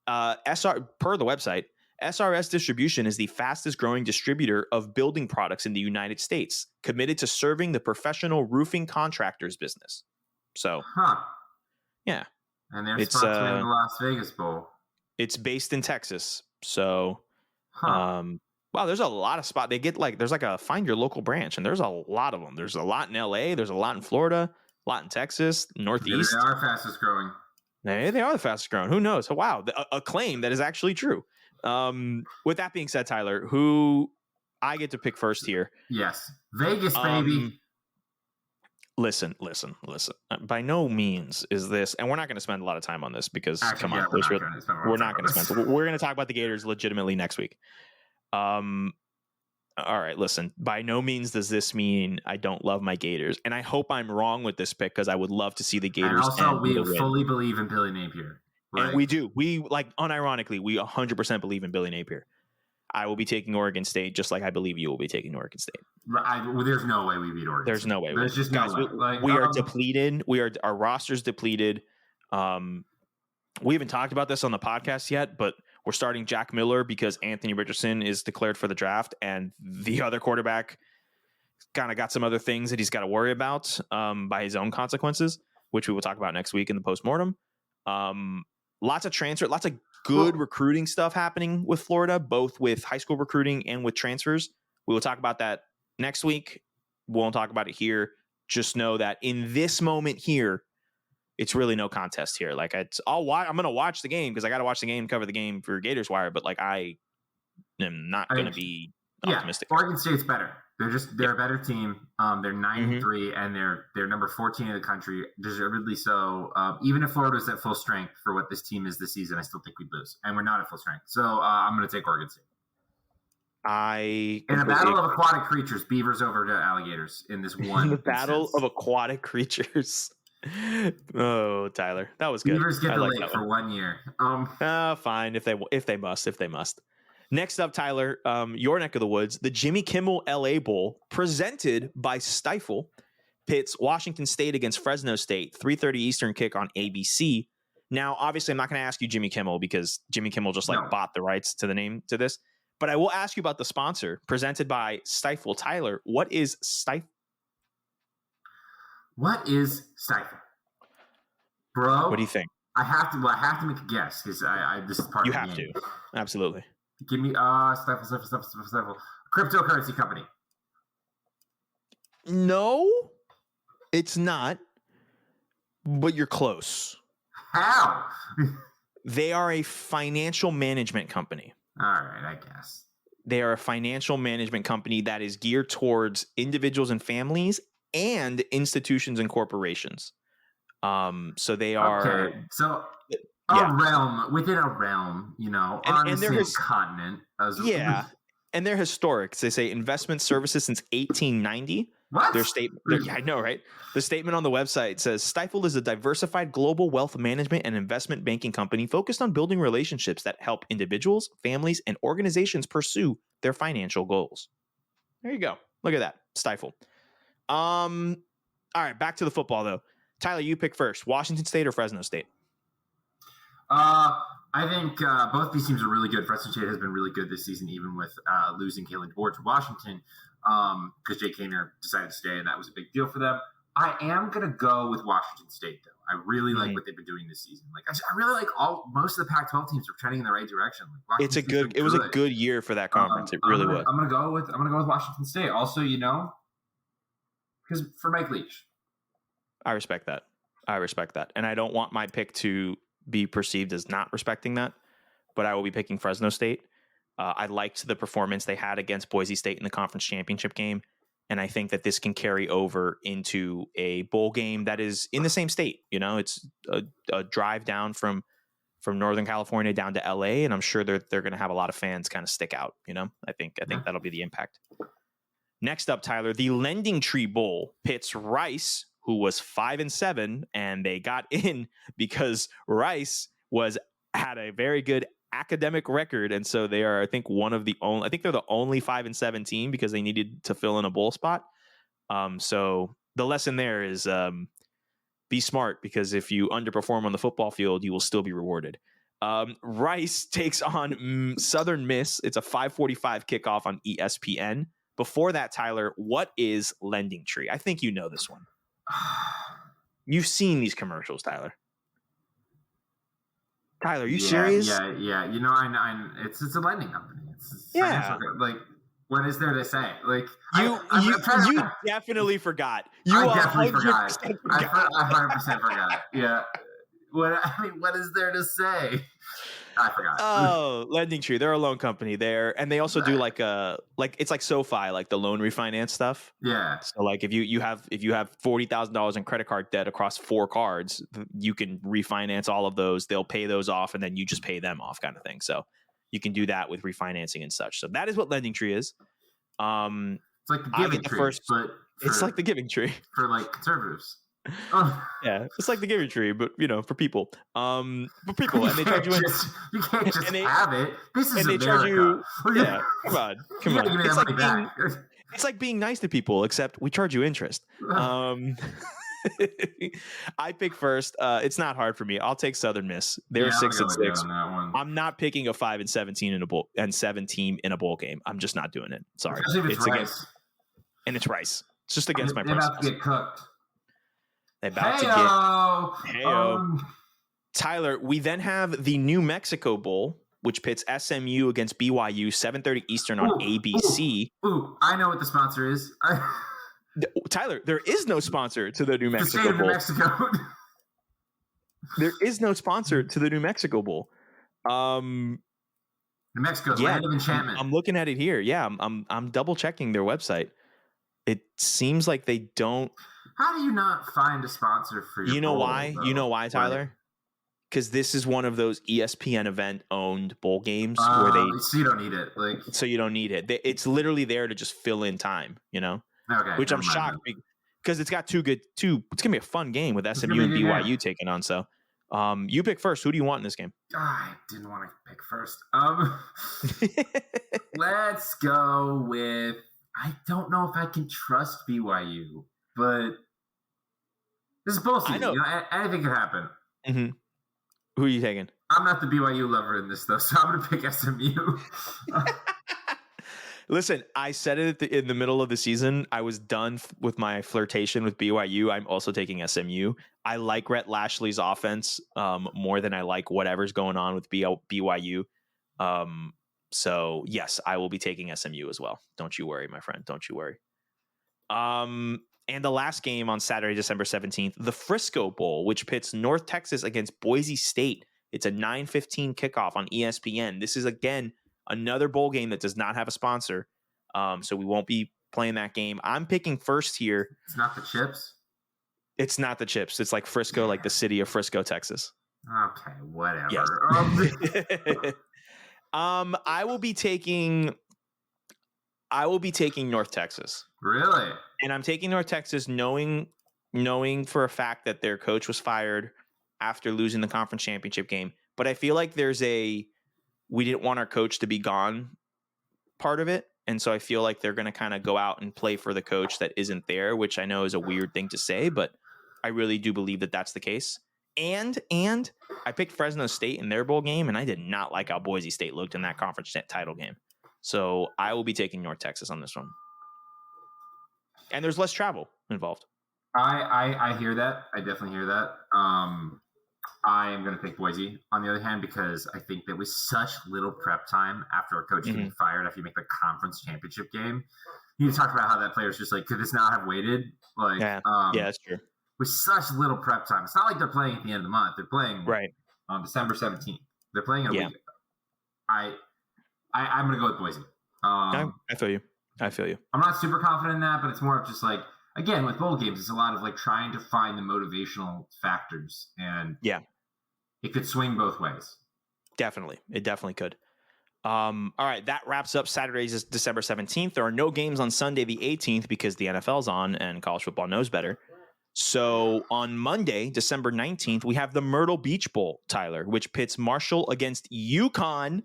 Per the website, SRS Distribution is the fastest growing distributor of building products in the United States, committed to serving the professional roofing contractors business. So, yeah, and they're sponsoring the Las Vegas Bowl. It's based in Texas, so wow, there's a lot of spot. They get there's like a find your local branch, and there's a lot of them. There's a lot in LA, there's a lot in Florida, a lot in Texas, Northeast. They are fastest growing. They are the fastest growing. Who knows? Wow, a claim that is actually true. With that being said, Tyler, who I get to pick first here? Yes, Vegas, baby. Listen. By no means is this, and we're not going to spend a lot of time on this because, come on, we're not going to spend. We're going to talk about the Gators legitimately next week. All right, listen. By no means does this mean I don't love my Gators, and I hope I'm wrong with this pick because I would love to see the Gators. And also, we fully believe in Billy Napier, and we do. We unironically, we 100% believe in Billy Napier. I will be taking Oregon State just like I believe you will be taking Oregon State. There's no way we beat Oregon. There's no way. There's just guys, no way. We are depleted. Our roster's depleted. We haven't talked about this on the podcast yet, but we're starting Jack Miller because Anthony Richardson is declared for the draft, and the other quarterback kind of got some other things that he's got to worry about by his own consequences, which we will talk about next week in the postmortem. Lots of good recruiting stuff happening with Florida, both with high school recruiting and with transfers. We will talk about that next week. We won't talk about it here. Just know that in this moment here, it's really no contest here. Like I'm going to watch the game because I got to watch the game, cover the game for Gators Wire. But like I am not going to be optimistic. Oregon State's better. They're a better team. They're 9-3 and they're number 14 in the country, deservedly so. Even if Florida was at full strength for what this team is this season, I still think we'd lose, and we're not at full strength. So I'm going to take Oregon State. In a battle of aquatic creatures, beavers over to alligators in this one. The battle of aquatic creatures. Oh, Tyler, that was good. Beavers get the lake for 1 year. Fine if they must. Next up, Tyler, your neck of the woods, the Jimmy Kimmel LA Bowl, presented by Stifel, pits Washington State against Fresno State, 3:30 Eastern kick on ABC. Now, obviously, I'm not going to ask you Jimmy Kimmel because Jimmy Kimmel just bought the rights to the name to this. But I will ask you about the sponsor, presented by Stifel. Tyler, what is Stifel? What is Stifel? Bro, what do you think? I have to make a guess because this is part you of the have game. to. Absolutely. Give me Stifel. Cryptocurrency company. No, it's not. But you're close. How? They are a financial management company. All right, I guess. They are a financial management company that is geared towards individuals and families and institutions and corporations. So they are. Okay. So within a realm, on the same continent. And they're historic. They say investment services since 1890. What? I know, right? The statement on the website says Stifel is a diversified global wealth management and investment banking company focused on building relationships that help individuals, families, and organizations pursue their financial goals. There you go. Look at that. Stifel. All right, back to the football though. Tyler, you pick first. Washington State or Fresno State? I think both these teams are really good. Fresno State has been really good this season, even with losing Kalen DeBoer to Washington, because Jake Kaner decided to stay, and that was a big deal for them. I am going to go with Washington State, though. I really like what they've been doing this season. Like I really like most of the Pac-12 teams are trending in the right direction. Like, it was a good year for that conference. It really was. I'm going to go with Washington State. Also, because for Mike Leach. I respect that. And I don't want my pick to be perceived as not respecting that, but I will be picking Fresno State. I liked the performance they had against Boise State in the conference championship game, and I think that this can carry over into a bowl game that is in the same state. It's a drive down from Northern California down to LA, and I'm sure they're going to have a lot of fans kind of stick out. I think that'll be the impact. Next up, Tyler, the Lending Tree Bowl pits Rice, who was 5-7, and they got in because Rice had a very good academic record, and so they are, I think, they're the only 5-7 team because they needed to fill in a bowl spot. So the lesson there is be smart, because if you underperform on the football field, you will still be rewarded. Rice takes on Southern Miss. It's a 5:45 kickoff on ESPN. Before that, Tyler, what is Lending Tree? I think you know this one. You've seen these commercials, Tyler. Tyler, are you serious? Yeah. I it's a lending company. It's like, what is there to say? Like, you definitely forgot. I definitely forgot. I 100% forgot. Yeah. What is there to say? I forgot. Oh, Lending Tree. They're a loan company there, and they also do it's like SoFi, like the loan refinance stuff. Yeah. So like if you have $40,000 in credit card debt across 4 cards, you can refinance all of those. They'll pay those off, and then you just pay them off, kind of thing. So you can do that with refinancing and such. So that is what Lending Tree is. It's like the Giving Tree, but it's like the Giving Tree for like conservatives. Yeah, it's like the Giving Tree, but for people. And they charge you. You can't just have it. This is America. Charge you. Yeah, come on. It's like being nice to people, except we charge you interest. I pick first. It's not hard for me. I'll take Southern Miss. They're 6-6. I'm not picking a 5-17 in a bowl and 7 team in a bowl game. I'm just not doing it. Sorry. It's Rice. It's Rice. It's just against my principles. They're about to get cooked. They're about to get. Tyler, we then have the New Mexico Bowl, which pits SMU against BYU, 7:30 Eastern on ABC. I know what the sponsor is. Tyler, there is no sponsor to the New The Mexico state of New Bowl. Mexico. There is no sponsor to the New Mexico Bowl. New Mexico, land of enchantment. I'm looking at it here. Yeah, I'm double checking their website. It seems like they don't. How do you not find a sponsor for your You know bowl, why? though? You know why, Tyler? Because this is one of those ESPN event owned bowl games where they. So you don't need it. So you don't need it. It's literally there to just fill in time. Okay. Which I'm shocked because it's got two. It's gonna be a fun game with SMU and BYU taking on. So, you pick first. Who do you want in this game? I didn't want to pick first. Let's go with. I don't know if I can trust BYU, but this is bullshit. I know. Anything could happen. Mm-hmm. Who are you taking? I'm not the BYU lover in this, though, so I'm going to pick SMU. Listen, I said it in the middle of the season. I was done with my flirtation with BYU. I'm also taking SMU. I like Rhett Lashley's offense more than I like whatever's going on with BYU. So, yes, I will be taking SMU as well. Don't you worry, my friend. Don't you worry. And the last game on Saturday, December 17th, the Frisco Bowl, which pits North Texas against Boise State. It's a 9:15 kickoff on ESPN. This is, again, another bowl game that does not have a sponsor. So we won't be playing that game. I'm picking first here. It's not the Chips? It's not the Chips. It's like Frisco, like the city of Frisco, Texas. Okay, whatever. Yes. I will be taking North Texas. Really? And I'm taking North Texas knowing for a fact that their coach was fired after losing the conference championship game. But I feel like there's we didn't want our coach to be gone part of it. And so I feel like they're going to kind of go out and play for the coach that isn't there, which I know is a weird thing to say, but I really do believe that that's the case. And I picked Fresno State in their bowl game, and I did not like how Boise State looked in that conference title game. So I will be taking North Texas on this one. And there's less travel involved. I hear that. I definitely hear that. I am going to pick Boise, on the other hand, because I think that with such little prep time after a coach getting fired after you make the conference championship game, you talk about how that player's just like, could this not have waited? Yeah, that's true. With such little prep time. It's not like they're playing at the end of the month. They're playing on December 17th. They're playing in a week. I'm going to go with Boise. I feel you. I'm not super confident in that, but it's more of just like, again, with bowl games, it's a lot of like trying to find the motivational factors, and it could swing both ways. Definitely. It definitely could. All right. That wraps up Saturday's December 17th. There are no games on Sunday, the 18th, because the NFL's on and college football knows better. So on Monday, December 19th, we have the Myrtle Beach Bowl, Tyler, which pits Marshall against UConn.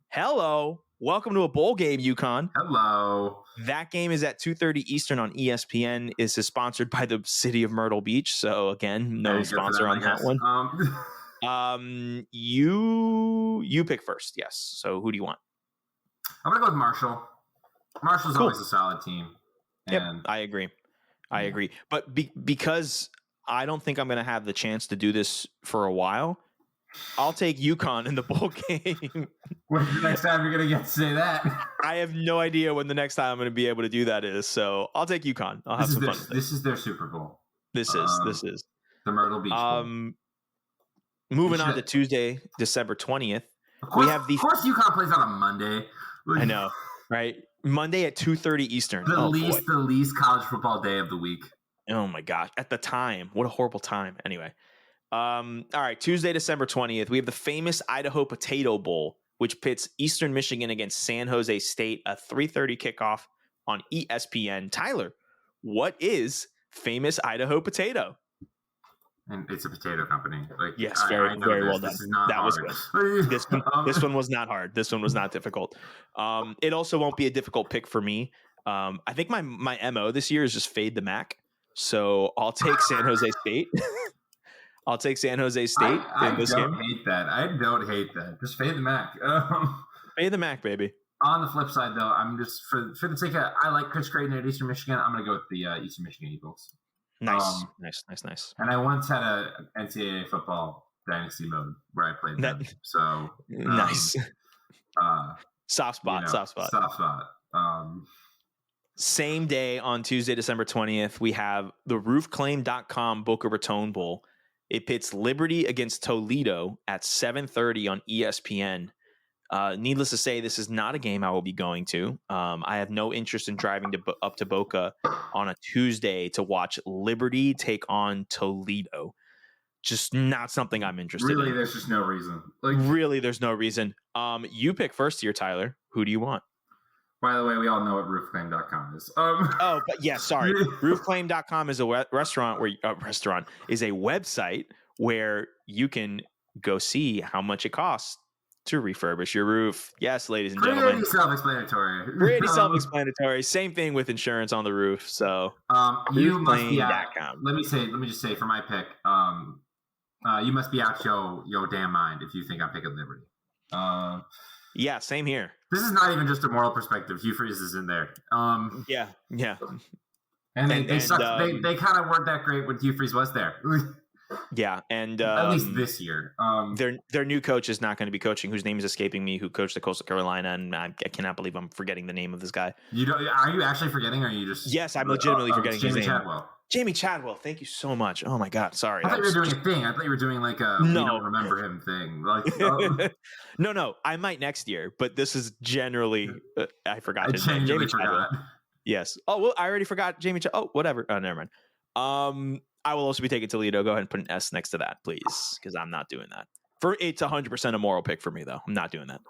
Hello. Welcome to a bowl game, UConn. Hello. That game is at 2:30 Eastern on ESPN. This is sponsored by the city of Myrtle Beach. So again, no sponsor on that one. You pick first. Yes. So who do you want? I'm going to go with Marshall. Marshall's always a solid team. Yep. I agree. But because I don't think I'm going to have the chance to do this for a while, I'll take UConn in the bowl game. When's the next time you're going to get to say that? I have no idea when the next time I'm going to be able to do that is. So I'll take UConn. I'll have some fun with it. This is their Super Bowl. This is the Myrtle Beach Bowl. Moving on to Tuesday, December 20th. Of course UConn plays on a Monday. I know, right? Monday at 2:30 Eastern. The least college football day of the week. Oh my gosh. At the time. What a horrible time. Anyway. All right. Tuesday, December 20th. We have the famous Idaho Potato Bowl, which pits Eastern Michigan against San Jose State, a 3:30 kickoff on ESPN. Tyler, what is famous Idaho Potato? And it's a potato company. Yes, very well done. That was good. This one was not hard. This one was not difficult. It also won't be a difficult pick for me. I think my MO this year is just fade the MAC. So I'll take San Jose State. I'll take San Jose State in this game. I don't hate that. Just fade the MAC. Fade the MAC, baby. On the flip side, though, I'm just for the sake of I like Chris Creighton at Eastern Michigan. I'm going to go with the Eastern Michigan Eagles. Nice. And I once had a NCAA football Dynasty mode where I played That- them. So Nice. Soft spot. Soft spot. Same day on Tuesday, December 20th, we have the roofclaim.com Boca Raton Bowl. It pits Liberty against Toledo at 7:30 on ESPN. Needless to say, this is not a game I will be going to. I have no interest in driving up to Boca on a Tuesday to watch Liberty take on Toledo. Just not something I'm interested in. Really, there's just no reason. Really, there's no reason. You pick first here, Tyler. Who do you want? By the way, we all know what roofclaim.com is. Oh, but yeah, sorry. Roofclaim.com is a restaurant is a website where you can go see how much it costs to refurbish your roof. Yes, ladies and gentlemen. Pretty self-explanatory. Pretty self-explanatory. Same thing with insurance on the roof. So you must be out. roofclaim.com. Let me just say for my pick, you must be out your damn mind if you think I'm picking Liberty. Yeah, same here. This is not even just a moral perspective. Hugh Freeze is in there. Yeah. And they sucked. They kind of weren't that great when Hugh Freeze was there. Yeah, and at least this year. Their new coach is not going to be coaching, whose name is escaping me, who coached at Coastal Carolina, and I cannot believe I'm forgetting the name of this guy. Are you actually forgetting, or are you just? Yes, I'm legitimately forgetting his name. Chadwell. Jamie Chadwell. Thank you so much. Oh my God, sorry. I thought you were doing a thing. I thought you were doing like a we don't remember him thing. Like, No, I might next year, but this is generally I forgot his name. Jamie Chadwell. Yes. Oh well, I already forgot Jamie. Oh, whatever. Oh, never mind. I will also be taking Toledo. Go ahead and put an S next to that, please, because I'm not doing that. It's 100% a moral pick for me, though. I'm not doing that.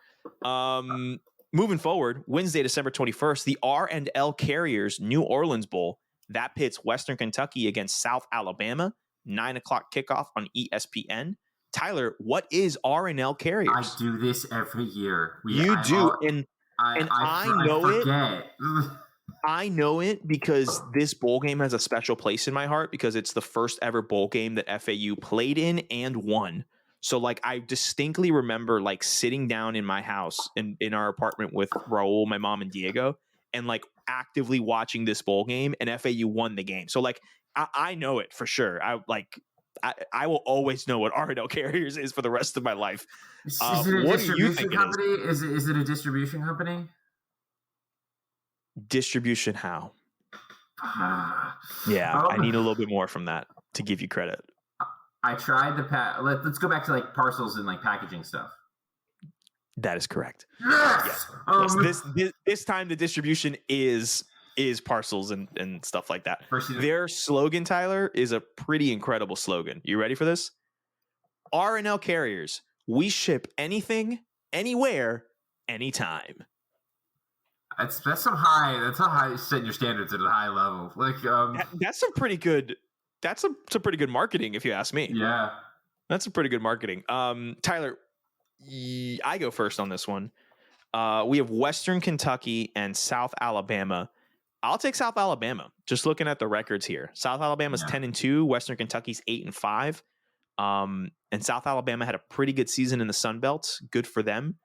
Moving forward, Wednesday, December 21st, the R&L Carriers New Orleans Bowl. That pits Western Kentucky against South Alabama. 9 o'clock kickoff on ESPN. Tyler, what is R&L Carriers? I do this every year. I know it. I know it because this bowl game has a special place in my heart because it's the first ever bowl game that FAU played in and won. So like I distinctly remember like sitting down in my house in our apartment with Raul, my mom, and Diego, and like actively watching this bowl game, and FAU won the game. So like I know it for sure. I will always know what R&L Carriers is for the rest of my life. Is it a what do you think company? it is? Is it a distribution company? Distribution how? Yeah, I need a little bit more from that to give you credit. I tried the let's go back to like parcels and like packaging stuff. That is correct. Yes. Yes. This time the distribution is parcels and stuff like that. Their slogan, Tyler, is a pretty incredible slogan. You ready for this? R&L Carriers. We ship anything, anywhere, anytime. That's how high you set your standards at a high level. Like that's some pretty good. That's some pretty good marketing, if you ask me. Yeah, that's some pretty good marketing. Tyler, I go first on this one. We have Western Kentucky and South Alabama. I'll take South Alabama. Just looking at the records here, South Alabama's 10-2, Western Kentucky's 8-5. And South Alabama had a pretty good season in the Sun Belt. Good for them.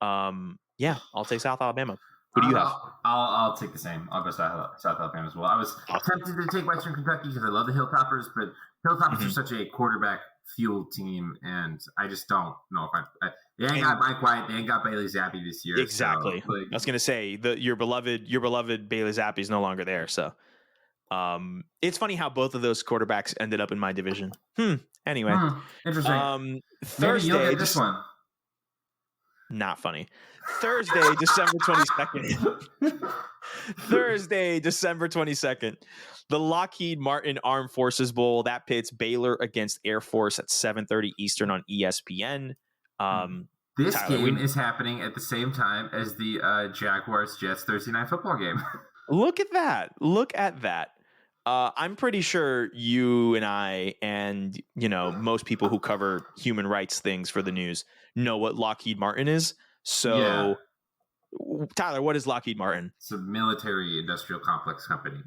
Yeah, I'll take South Alabama. Who do you have? I'll take the same. I'll go South Alabama as well. I was tempted to take Western Kentucky because I love the Hilltoppers, but Hilltoppers are such a quarterback-fueled team, and I just don't know if they ain't got Mike White, they ain't got Bailey Zappi this year. Exactly. So, like, I was going to say your beloved Bailey Zappi is no longer there. So, it's funny how both of those quarterbacks ended up in my division. Anyway, interesting. Thursday, Maybe you'll get this one. Not funny. Thursday, December 22nd. Thursday, December 22nd. The Lockheed Martin Armed Forces Bowl. That pits Baylor against Air Force at 7:30 Eastern on ESPN. This game is happening at the same time as the Jaguars-Jets Thursday Night Football game. Look at that. I'm pretty sure you and I and, most people who cover human rights things for the news know what Lockheed Martin is. So, Tyler, what is Lockheed Martin? It's a military industrial complex company.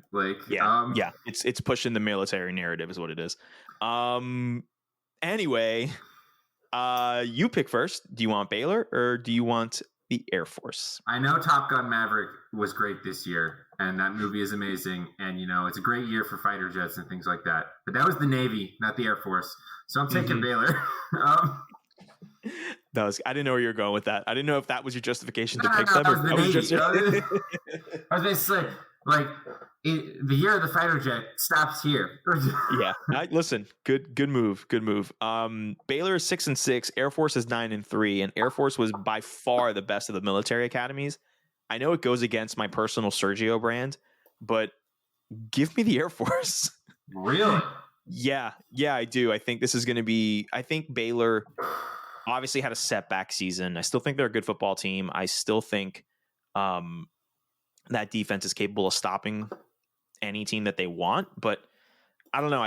It's pushing the military narrative is what it is. Anyway, you pick first. Do you want Baylor or do you want the Air Force? I know Top Gun Maverick was great this year. and that movie is amazing. And it's a great year for fighter jets and things like that. But that was the Navy, not the Air Force. So I'm taking Baylor. I didn't know where you were going with that. I didn't know if that was your justification to pick No, them. that was the Navy. Just... I was basically like the year of the fighter jet stops here. Yeah. Listen, good move. Baylor is 6-6. Air Force is 9-3, and Air Force was by far the best of the military academies. I know it goes against my personal Sergio brand, but give me the Air Force. Really? Yeah, I do. I think this is going to be. I think Baylor obviously had a setback season. I still think they're a good football team. I still think that defense is capable of stopping any team that they want. But I don't know.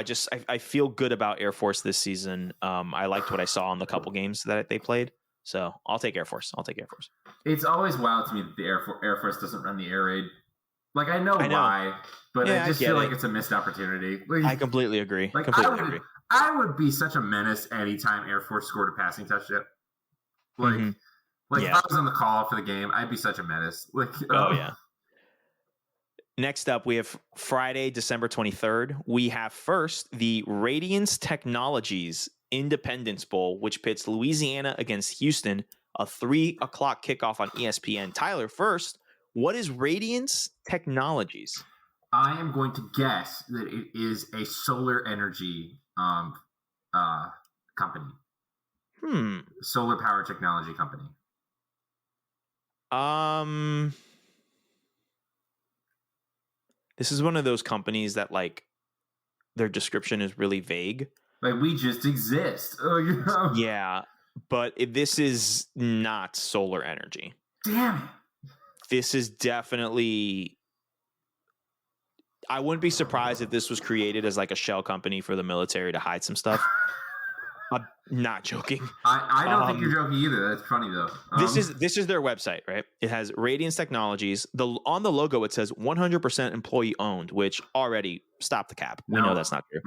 I feel good about Air Force this season. I liked what I saw in the couple games that they played. So I'll take Air Force. It's always wild to me that the Air Force doesn't run the air raid. Like I know why, but I just feel like it's a missed opportunity. Like, I completely agree. Like I would be such a menace anytime Air Force scored a passing touchdown. If I was on the call for the game, I'd be such a menace. Yeah. Next up, we have Friday, December 23rd. We have first the Radiance Technologies Independence Bowl, which pits Louisiana against Houston, a 3:00 kickoff on ESPN. Tyler, first, what is Radiance Technologies? I am going to guess that it is a solar energy company. Solar power technology company. This is one of those companies that their description is really vague. Like we just exist. Yeah, but this is not solar energy. Damn it. This is definitely. I wouldn't be surprised if this was created as a shell company for the military to hide some stuff. I'm not joking. I don't think you're joking either. That's funny though. This is their website, right? It has Radiance Technologies. On the logo it says 100% employee owned, which already stop the cap. We know that's not true.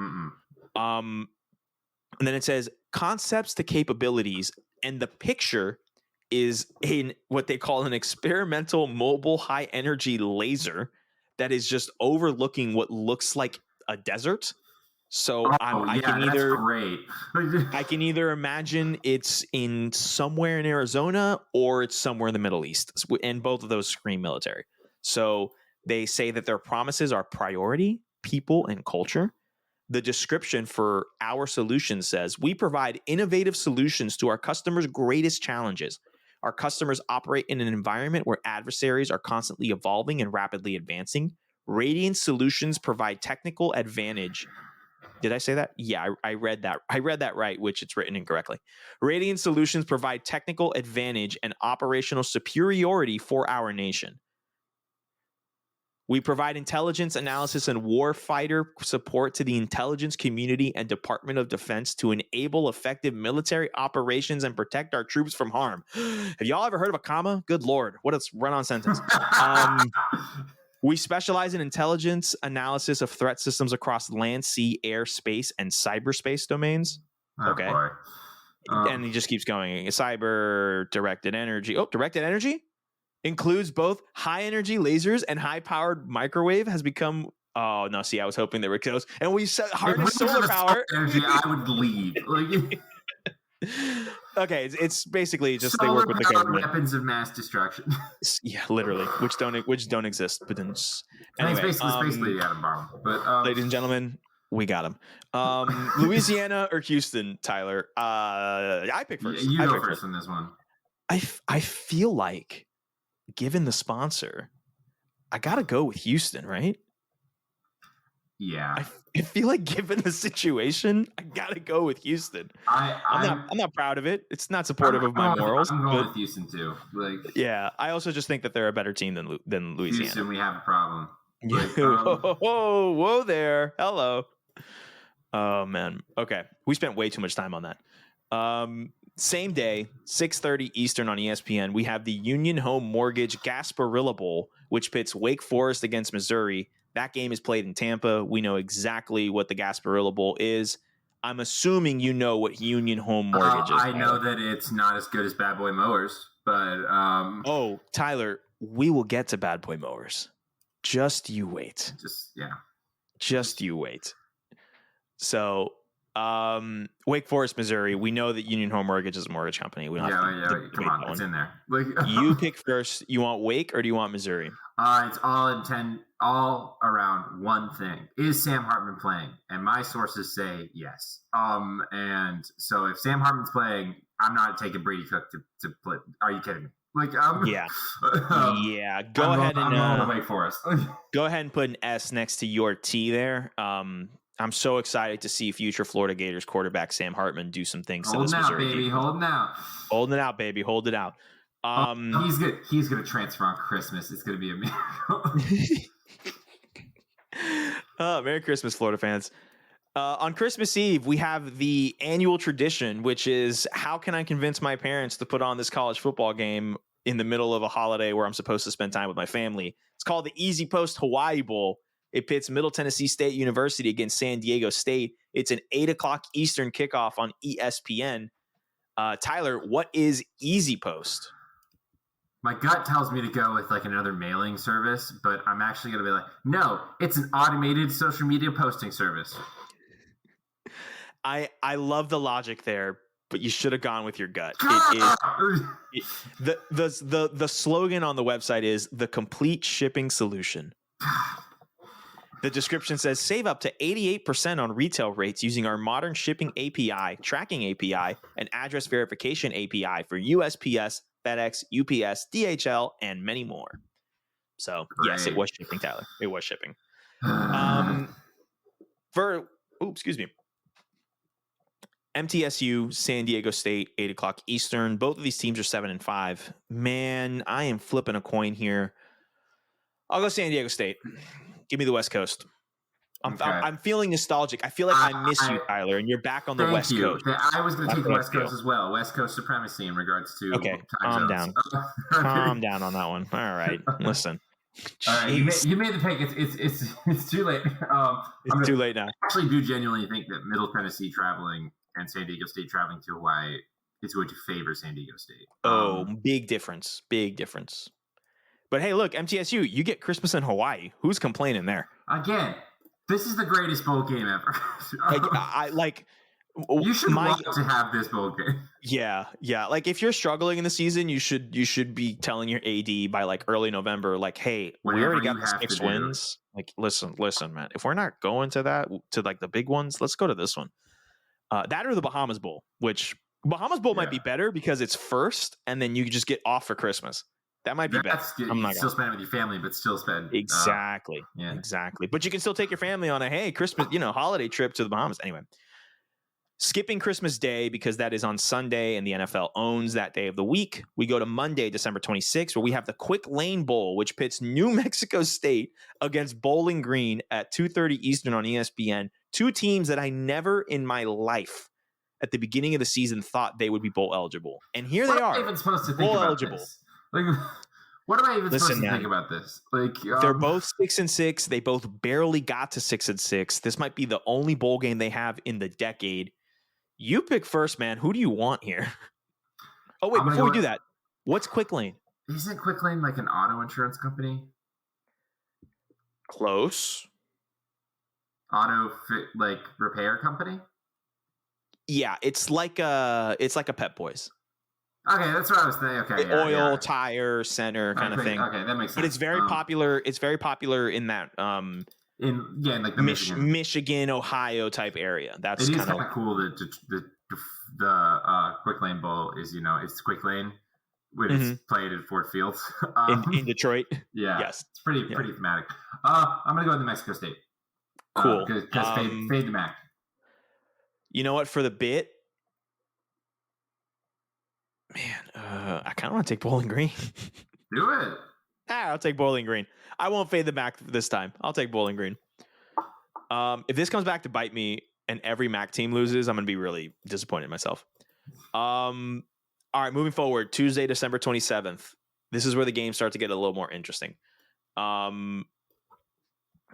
And then it says concepts to capabilities, and the picture is in what they call an experimental mobile high energy laser that is just overlooking what looks like a desert. So I can either imagine it's in somewhere in Arizona or it's somewhere in the Middle East, and both of those scream military. So they say that their promises are priority, people, and culture. The description for our solution says, we provide innovative solutions to our customers' greatest challenges. Our customers operate in an environment where adversaries are constantly evolving and rapidly advancing. Radiant solutions provide technical advantage. Did I say that? Yeah, I read that. I read that right, which it's written incorrectly. Radiant solutions provide technical advantage and operational superiority for our nation. We provide intelligence analysis and warfighter support to the intelligence community and Department of Defense to enable effective military operations and protect our troops from harm. Have y'all ever heard of a comma? Good Lord. What a run-on sentence. We specialize in intelligence analysis of threat systems across land, sea, air, space, and cyberspace domains. Okay. And he just keeps going. Cyber, directed energy. Oh, directed energy? Includes both high energy lasers and high powered microwave has become. Oh no! See, I was hoping they were close. And we said harness solar power. Energy, I would leave. Okay, it's basically just solar they work with the government. Weapons of mass destruction. Yeah, literally, which don't exist. But then, anyway, it's basically the atom bomb. But ladies and gentlemen, we got him. Louisiana or Houston, Tyler? I pick first. You go first on this one. I feel like, given the sponsor, I gotta go with Houston, right? Yeah. I feel like, given the situation, I gotta go with Houston. I'm not proud of it. It's not supportive of my morals. I'm going with Houston too. Yeah, I also just think that they're a better team than Louisiana. Houston, we have a problem. Whoa there. Hello. Oh man. Okay, we spent way too much time on that. Same day, 6:30 Eastern on ESPN, we have the Union Home Mortgage Gasparilla Bowl, which pits Wake Forest against Missouri. That game is played in Tampa. We know exactly what the Gasparilla Bowl is. I'm assuming you know what Union Home Mortgage is. I know that it's not as good as Bad Boy Mowers, but Oh, Tyler, we will get to Bad Boy Mowers. Just you wait. Just you wait. So, Wake Forest, Missouri. We know that Union Home Mortgage is a mortgage company. We don't come on, it's in there. Like, you pick first. You want Wake or do you want Missouri? It's all around one thing. Is Sam Hartman playing? And my sources say yes. And so if Sam Hartman's playing, I'm not taking Brady Cook to play. Are you kidding me? Like, yeah. Go ahead and Wake Forest. Go ahead and put an S next to your T there. I'm so excited to see future Florida Gators quarterback Sam Hartman do some things to this Missouri team. Holding out, baby. Hold it out. He's gonna transfer on Christmas. It's gonna be a miracle. Merry Christmas, Florida fans. On Christmas Eve, we have the annual tradition, which is how can I convince my parents to put on this college football game in the middle of a holiday where I'm supposed to spend time with my family. It's called the Easy Post Hawaii Bowl. It pits Middle Tennessee State University against San Diego State. It's an 8:00 Eastern kickoff on ESPN. Tyler, what is Easy Post? My gut tells me to go with like another mailing service, but I'm actually going to be like, no, it's an automated social media posting service. I love the logic there, but you should have gone with your gut. The slogan on the website is the complete shipping solution. The description says save up to 88% on retail rates using our modern shipping API, tracking API, and address verification API for USPS, FedEx, UPS, DHL, and many more. So, yes, it was shipping, Tyler. It was shipping. MTSU, San Diego State, 8:00 Eastern. Both of these teams are 7-5. Man, I am flipping a coin here. I'll go San Diego State. Give me the West Coast. I'm feeling nostalgic. I feel like I miss you, Tyler, and you're back on the West Coast. I was going to take the West Coast as well. West Coast supremacy in regards to time zones. Calm down on that one. All right, listen. All right, you made the pick. It's too late. It's too late now. I actually do genuinely think that Middle Tennessee traveling and San Diego State traveling to Hawaii is going to favor San Diego State. Big difference. Big difference. But hey, look, MTSU, you get Christmas in Hawaii. Who's complaining there? Again, this is the greatest bowl game ever. You should want to have this bowl game. Yeah. Like if you're struggling in the season, you should be telling your AD by like early November, like, hey, we already got the 6 wins. Like, listen, man. If we're not going to like the big ones, let's go to this one. That or the Bahamas Bowl, which Bahamas Bowl might be better because it's first, and then you just get off for Christmas. That might be better. I'm not still spend it with your family, but still spend exactly. But you can still take your family on a Christmas, holiday trip to the Bahamas. Anyway, skipping Christmas Day because that is on Sunday, and the NFL owns that day of the week. We go to Monday, December 26th, where we have the Quick Lane Bowl, which pits New Mexico State against Bowling Green at 2:30 Eastern on ESPN. Two teams that I never in my life at the beginning of the season thought they would be bowl eligible, and here they are. What am I even supposed to think about this? Like, what am I even supposed to think about this? Like, they're both 6-6. They both barely got to 6-6. This might be the only bowl game they have in the decade. You pick first, man. Who do you want here? Oh, wait, before we do that, what's Quick Lane? Isn't Quick Lane like an auto insurance company? Close. Auto repair company? Yeah, it's like a Pep Boys. Okay, that's what I was thinking. Okay, oil, tire, center kind of thing. Okay, that makes sense. But it's very popular. It's very popular in that in like the Michigan, Ohio type area. That's kind of cool. The Quick Lane Bowl is it's Quick Lane when it's played at Ford Field in Detroit. Yeah, yes, it's pretty thematic. I'm gonna go with New Mexico State. Cool. Because fade the Mac. You know what? For the bit. Man, I kind of want to take Bowling Green. Do it. I'll take Bowling Green. I won't fade the Mac this time. I'll take Bowling Green. If this comes back to bite me and every Mac team loses, I'm going to be really disappointed in myself. All right, moving forward, Tuesday, December 27th. This is where the games start to get a little more interesting.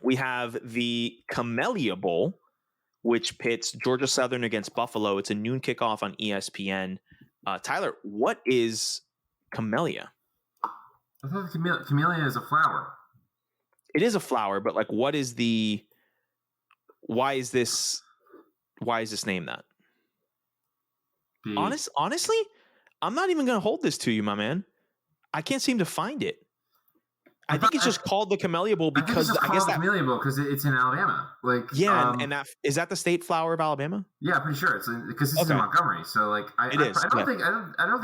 We have the Camellia Bowl, which pits Georgia Southern against Buffalo. It's a noon kickoff on ESPN. Tyler, what is camellia? I thought camellia is a flower. It is a flower, but like, why is this named that? Honestly, I'm not even going to hold this to you, my man. I can't seem to find it. I think it's just called the Camellia Bowl because I guess the Camellia Bowl because it's in Alabama. Like, yeah, and that is that the state flower of Alabama? Yeah, I'm pretty sure it's because this is in Montgomery. So like, I don't think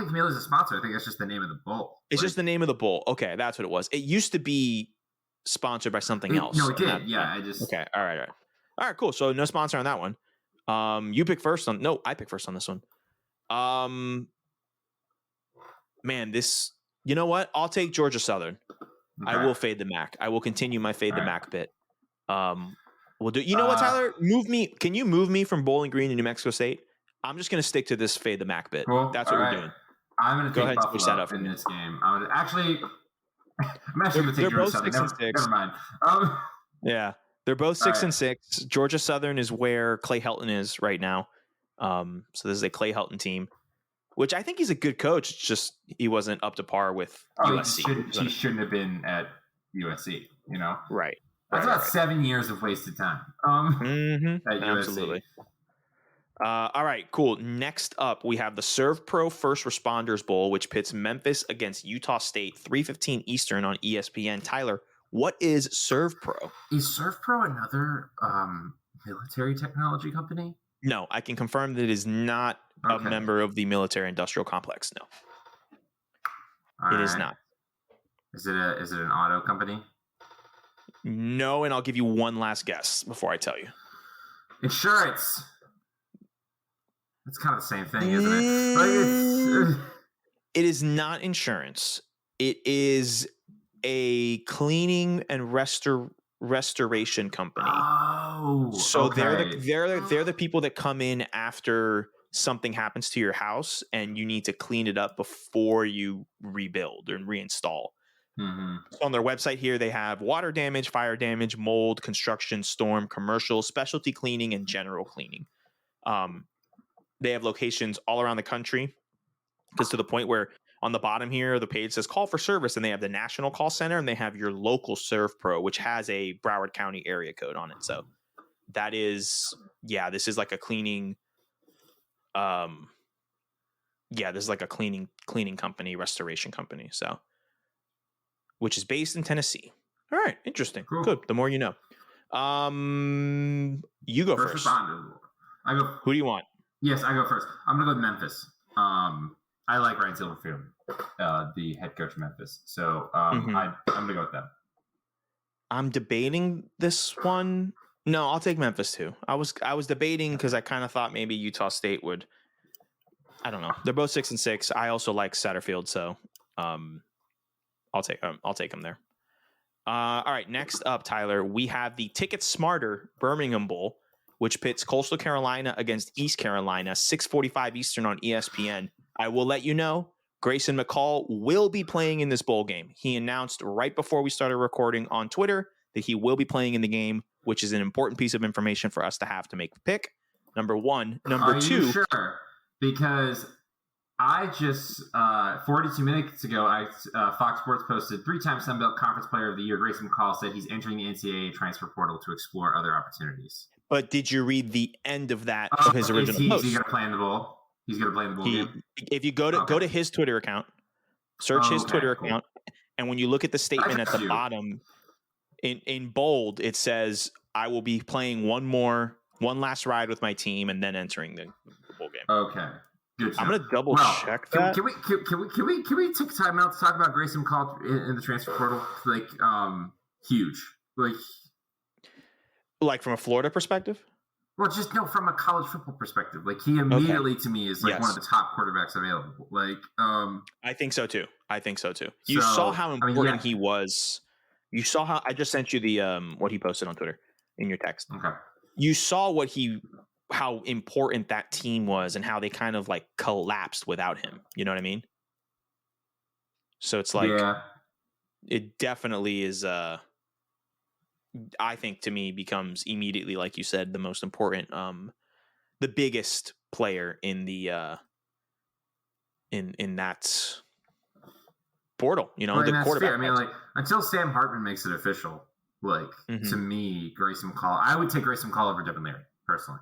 Camellia is a sponsor. I think it's just the name of the bowl. It's just the name of the bowl. Okay, that's what it was. It used to be sponsored by something else. No, it did. Yeah, okay. All right, cool. So no sponsor on that one. You pick first on. No, I pick first on this one. Man, this. You know what? I'll take Georgia Southern. Okay. I will fade the Mac. I will continue my fade the Mac bit. We'll do. You know what, Tyler? Move me. Can you move me from Bowling Green to New Mexico State? I'm just going to stick to this fade the Mac bit. Cool. That's what we're doing. I'm going to take Buffalo in this game. I'm actually going to take Georgia Southern. Never mind. Yeah, they're both 6-6. Georgia Southern is where Clay Helton is right now. So this is a Clay Helton team, which I think he's a good coach. It's just he wasn't up to par with USC. He shouldn't have been at USC. You know, right? That's about 7 years of wasted time. At USC. Absolutely. All right, cool. Next up, we have the Serve Pro First Responders Bowl, which pits Memphis against Utah State, 3:15 Eastern on ESPN. Tyler, what is Serve Pro? Is Serve Pro another military technology company? No, I can confirm that it is not a member of the military industrial complex. No, it is not. Is it an auto company? No, and I'll give you one last guess before I tell you. Insurance. It's kind of the same thing, isn't it? Like it is not insurance. It is a cleaning and restoration company. Oh, so they're the people that come in after something happens to your house and you need to clean it up before you rebuild and reinstall. Mm-hmm. So on their website here, they have water damage, fire damage, mold, construction, storm, commercial, specialty cleaning, and general cleaning. They have locations all around the country, because to the point where on the bottom here, the page says call for service, and they have the national call center, and they have your local Serve Pro, which has a Broward County area code on it. So that is, this is like a cleaning. This is like a cleaning company, restoration company. So, which is based in Tennessee. All right, interesting. Cool. Good. The more you know. You go first. I go. Who do you want? Yes, I go first. I'm gonna go with Memphis. I like Ryan Silverfield, the head coach of Memphis. So I'm gonna go with them. I'm debating this one. No, I'll take Memphis too. I was debating because I kind of thought maybe Utah State would. I don't know. They're both 6-6. I also like Satterfield, so I'll take them there. All right, next up, Tyler, we have the Ticket Smarter Birmingham Bowl, which pits Coastal Carolina against East Carolina, 6:45 Eastern on ESPN. I will let you know, Grayson McCall will be playing in this bowl game. He announced right before we started recording on Twitter that he will be playing in the game, which is an important piece of information for us to have to make the pick. Number one. Number two. Are you sure? Because I just 42 minutes ago, Fox Sports posted 3-time Sun Belt Conference Player of the Year. Grayson McCall said he's entering the NCAA transfer portal to explore other opportunities. But did you read the end of that of his original post? Is he going to play in the bowl? He's going to play in the bowl game? If you go to his Twitter account, search his Twitter account, and when you look at the statement at the bottom, in bold, it says, I will be playing one last ride with my team and then entering the bowl game. Okay. Good. I'm going to double check that. Can we take time out to talk about Grayson McCall in the transfer portal? Like, huge. Like from a Florida perspective? Well, just no, from a college football perspective. Like, he immediately to me is like one of the top quarterbacks available. Like, I think so too. You saw how important he was. You saw how I just sent you the what he posted on Twitter in your text. Okay. You saw how important that team was and how they kind of like collapsed without him. You know what I mean? So it's like it definitely is I think to me becomes immediately, like you said, the most important, the biggest player in the in that portal. You know, the quarterback. Fair. I mean, like until Sam Hartman makes it official, Like to me, Grayson McCall, I would take Grayson McCall over Devin Leary personally.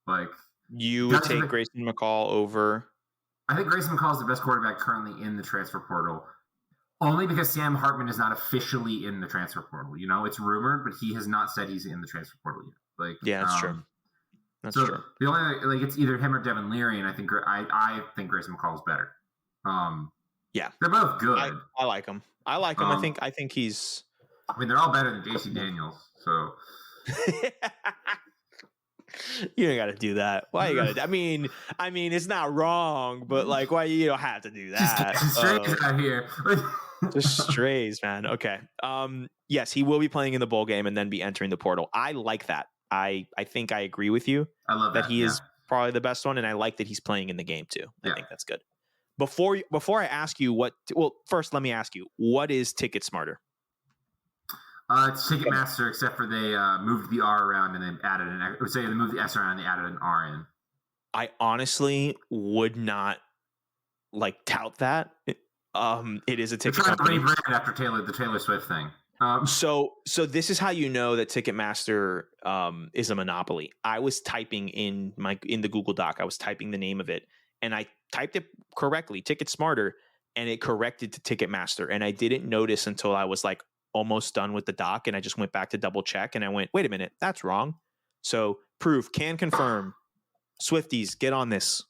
Like you would take Grayson McCall over. I think Grayson McCall is the best quarterback currently in the transfer portal, only because Sam Hartman is not officially in the transfer portal. You know, it's rumored, but he has not said he's in the transfer portal yet. Like, yeah, that's true. That's true. The only like it's either him or Devin Leary, and I think Grayson McCall is better. Yeah, they're both good. I like him. I think he's. I mean, they're all better than JC Daniels. So. You don't got to do that. Why you got to? I mean, it's not wrong, but like, why you don't have to do that? Just strays out here. Just strays, man. Okay. Yes, he will be playing in the bowl game and then be entering the portal. I like that. I think I agree with you. I love that he is probably the best one, and I like that he's playing in the game too. I think that's good. Before I ask you first let me ask you, what is Ticket Smarter? It's Ticketmaster, except for they moved the R around and they added they moved the S around and they added an R in. I honestly would not tout that. It is a ticket company. They're trying to rebrand after the Taylor Swift thing. So this is how you know that Ticketmaster is a monopoly. I was typing in the Google Doc. I was typing the name of it, and I typed it correctly, Ticket Smarter, and it corrected to Ticketmaster. And I didn't notice until I was like almost done with the doc, and I just went back to double check, and I went, wait a minute, that's wrong. So can confirm. Swifties, get on this.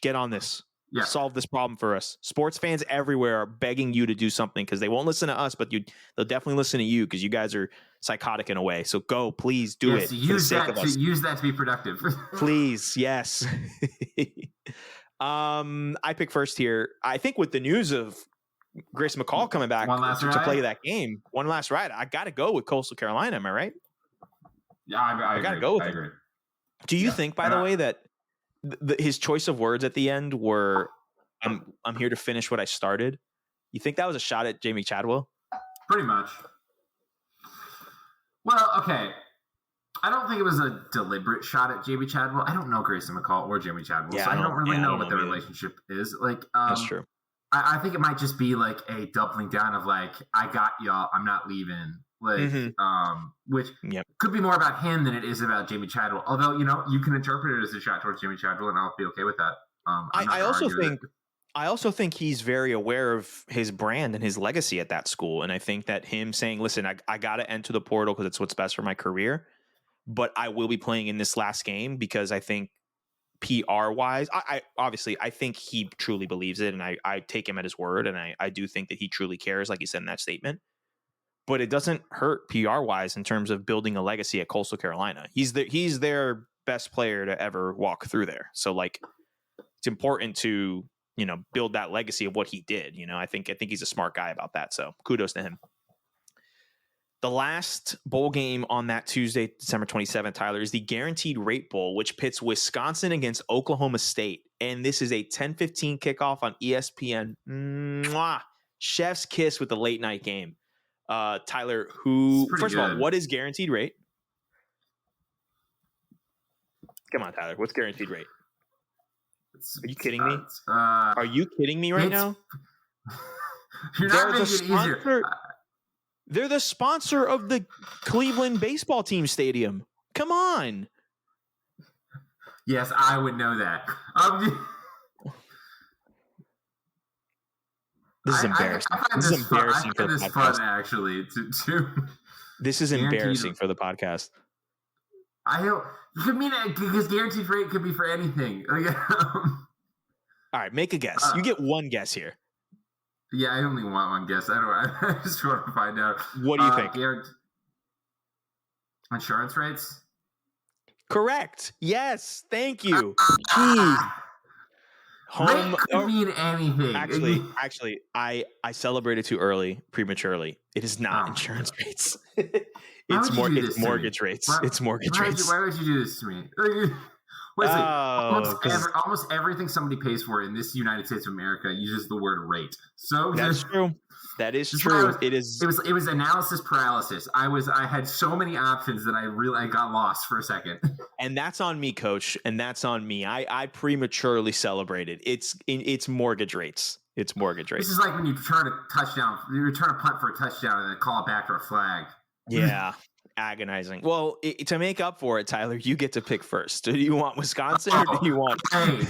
Yeah. Solve this problem for us. Sports fans everywhere are begging you to do something because they won't listen to us, but they'll definitely listen to you because you guys are psychotic in a way. So please do it. Use that to be productive. Please, yes. I pick first here. I think with the news of Grayson McCall coming back to play that game, one last ride, I got to go with Coastal Carolina. Am I right? Yeah, I got to go with him. Do you think, by the way, that his choice of words at the end were, I'm here to finish what I started? You think that was a shot at Jamie Chadwell? Pretty much. Well, okay. I don't think it was a deliberate shot at Jamie Chadwell. I don't know Grayson McCall or Jamie Chadwell, so I don't really know what their relationship is. Like, that's true. I think it might just be like a doubling down of like, I got y'all, I'm not leaving. Like, which could be more about him than it is about Jamie Chadwell. Although, you can interpret it as a shot towards Jamie Chadwell, and I'll be okay with that. I also think he's very aware of his brand and his legacy at that school. And I think that him saying, listen, I got to enter the portal because it's what's best for my career, but I will be playing in this last game because I think PR wise, I think he truly believes it. And I take him at his word. And I do think that he truly cares, like he said in that statement. But it doesn't hurt PR wise in terms of building a legacy at Coastal Carolina. He's their best player to ever walk through there. So like, it's important to, build that legacy of what he did. I think he's a smart guy about that. So kudos to him. The last bowl game on that Tuesday, December 27th, Tyler, is the Guaranteed Rate Bowl, which pits Wisconsin against Oklahoma State. And this is a 10:15 kickoff on ESPN. Mwah! Chef's kiss with the late night game. Tyler, first of all, what is Guaranteed Rate? Come on, Tyler. What's Guaranteed Rate? Are you kidding me? Are you kidding me right now? You're not making it easier. They're the sponsor of the Cleveland baseball team stadium. Come on. Yes, I would know that. This is embarrassing. This is embarrassing for the podcast. Fun, actually, This is embarrassing for the podcast. You could mean it because Guaranteed Rate could be for anything. All right, make a guess. You get one guess here. Yeah, I only want one guess. I just want to find out. What do you think? Insurance rates? Correct. Yes. Thank you. Jeez. Rate could mean anything. Actually, I celebrated too early, prematurely. It is not insurance rates. It's mortgage rates. It's mortgage rates. Why would you do this to me? Almost everything somebody pays for in this United States of America uses the word rate. So that's true. That is true. It was analysis paralysis. I had so many options that I got lost for a second. And that's on me, coach. And that's on me. I prematurely celebrated. It's mortgage rates. It's mortgage rates. This is like when you return a punt for a touchdown and then call it back for a flag. Yeah, agonizing. Well, to make up for it, Tyler, you get to pick first. Do you want Wisconsin or do you want Oklahoma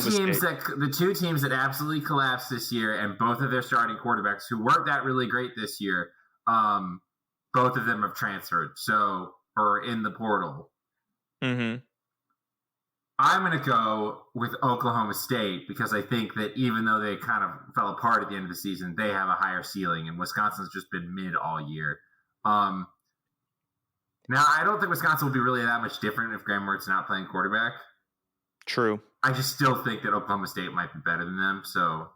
State? The two teams that absolutely collapsed this year, and both of their starting quarterbacks who weren't that really great this year, both of them have transferred, or in the portal. Mm-hmm. I'm going to go with Oklahoma State because I think that even though they kind of fell apart at the end of the season, they have a higher ceiling, and Wisconsin's just been mid all year. Now, I don't think Wisconsin will be really that much different if Graham Mertz not playing quarterback. True. I just still think that Oklahoma State might be better than them. So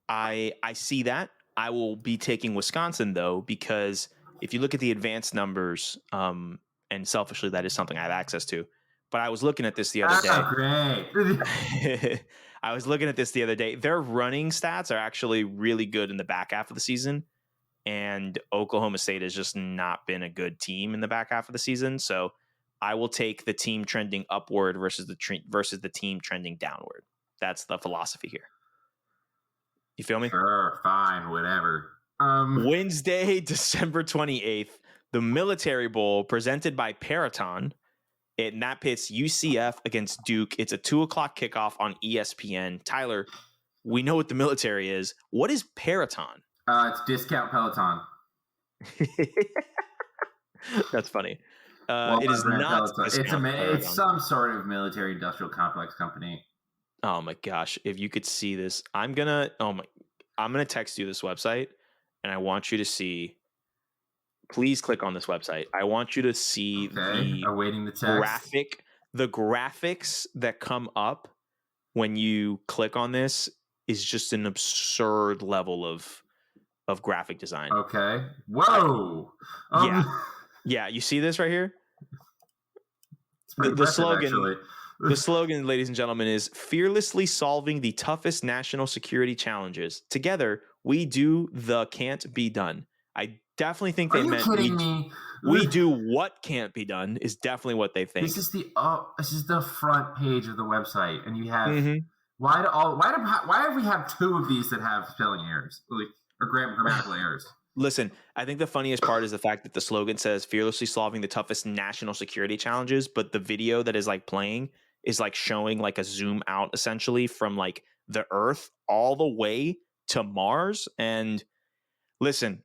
I see that. I will be taking Wisconsin, though, because if you look at the advanced numbers, and selfishly, that is something I have access to. But I was looking at this the other day. Great. I was looking at this the other day. Their running stats are actually really good in the back half of the season. And Oklahoma State has just not been a good team in the back half of the season. So I will take the team trending upward versus the team trending downward. That's the philosophy here. You feel me? Sure, fine, whatever. Wednesday, December 28th, the Military Bowl presented by Peraton. And that pits UCF against Duke. It's a 2:00 kickoff on ESPN. Tyler, we know what the military is. What is Peraton? It's Discount Peloton. That's funny. It is not. It's some sort of military industrial complex company. Oh my gosh! If you could see this, I'm gonna text you this website, and I want you to see. Please click on this website. I want you to see awaiting the text. The graphics that come up when you click on this is just an absurd level of graphic design. Okay. Whoa. Yeah. You see this right here? The slogan, actually. The slogan, ladies and gentlemen, is fearlessly solving the toughest national security challenges. Together, we do the can't be done. I definitely think they meant we do what can't be done is definitely what they think. This is the front page of the website, and you have why do we have two of these that have spelling errors or grammatical errors? Listen, I think the funniest part is the fact that the slogan says fearlessly solving the toughest national security challenges, but the video that is playing is showing a zoom out essentially from the Earth all the way to Mars. And listen,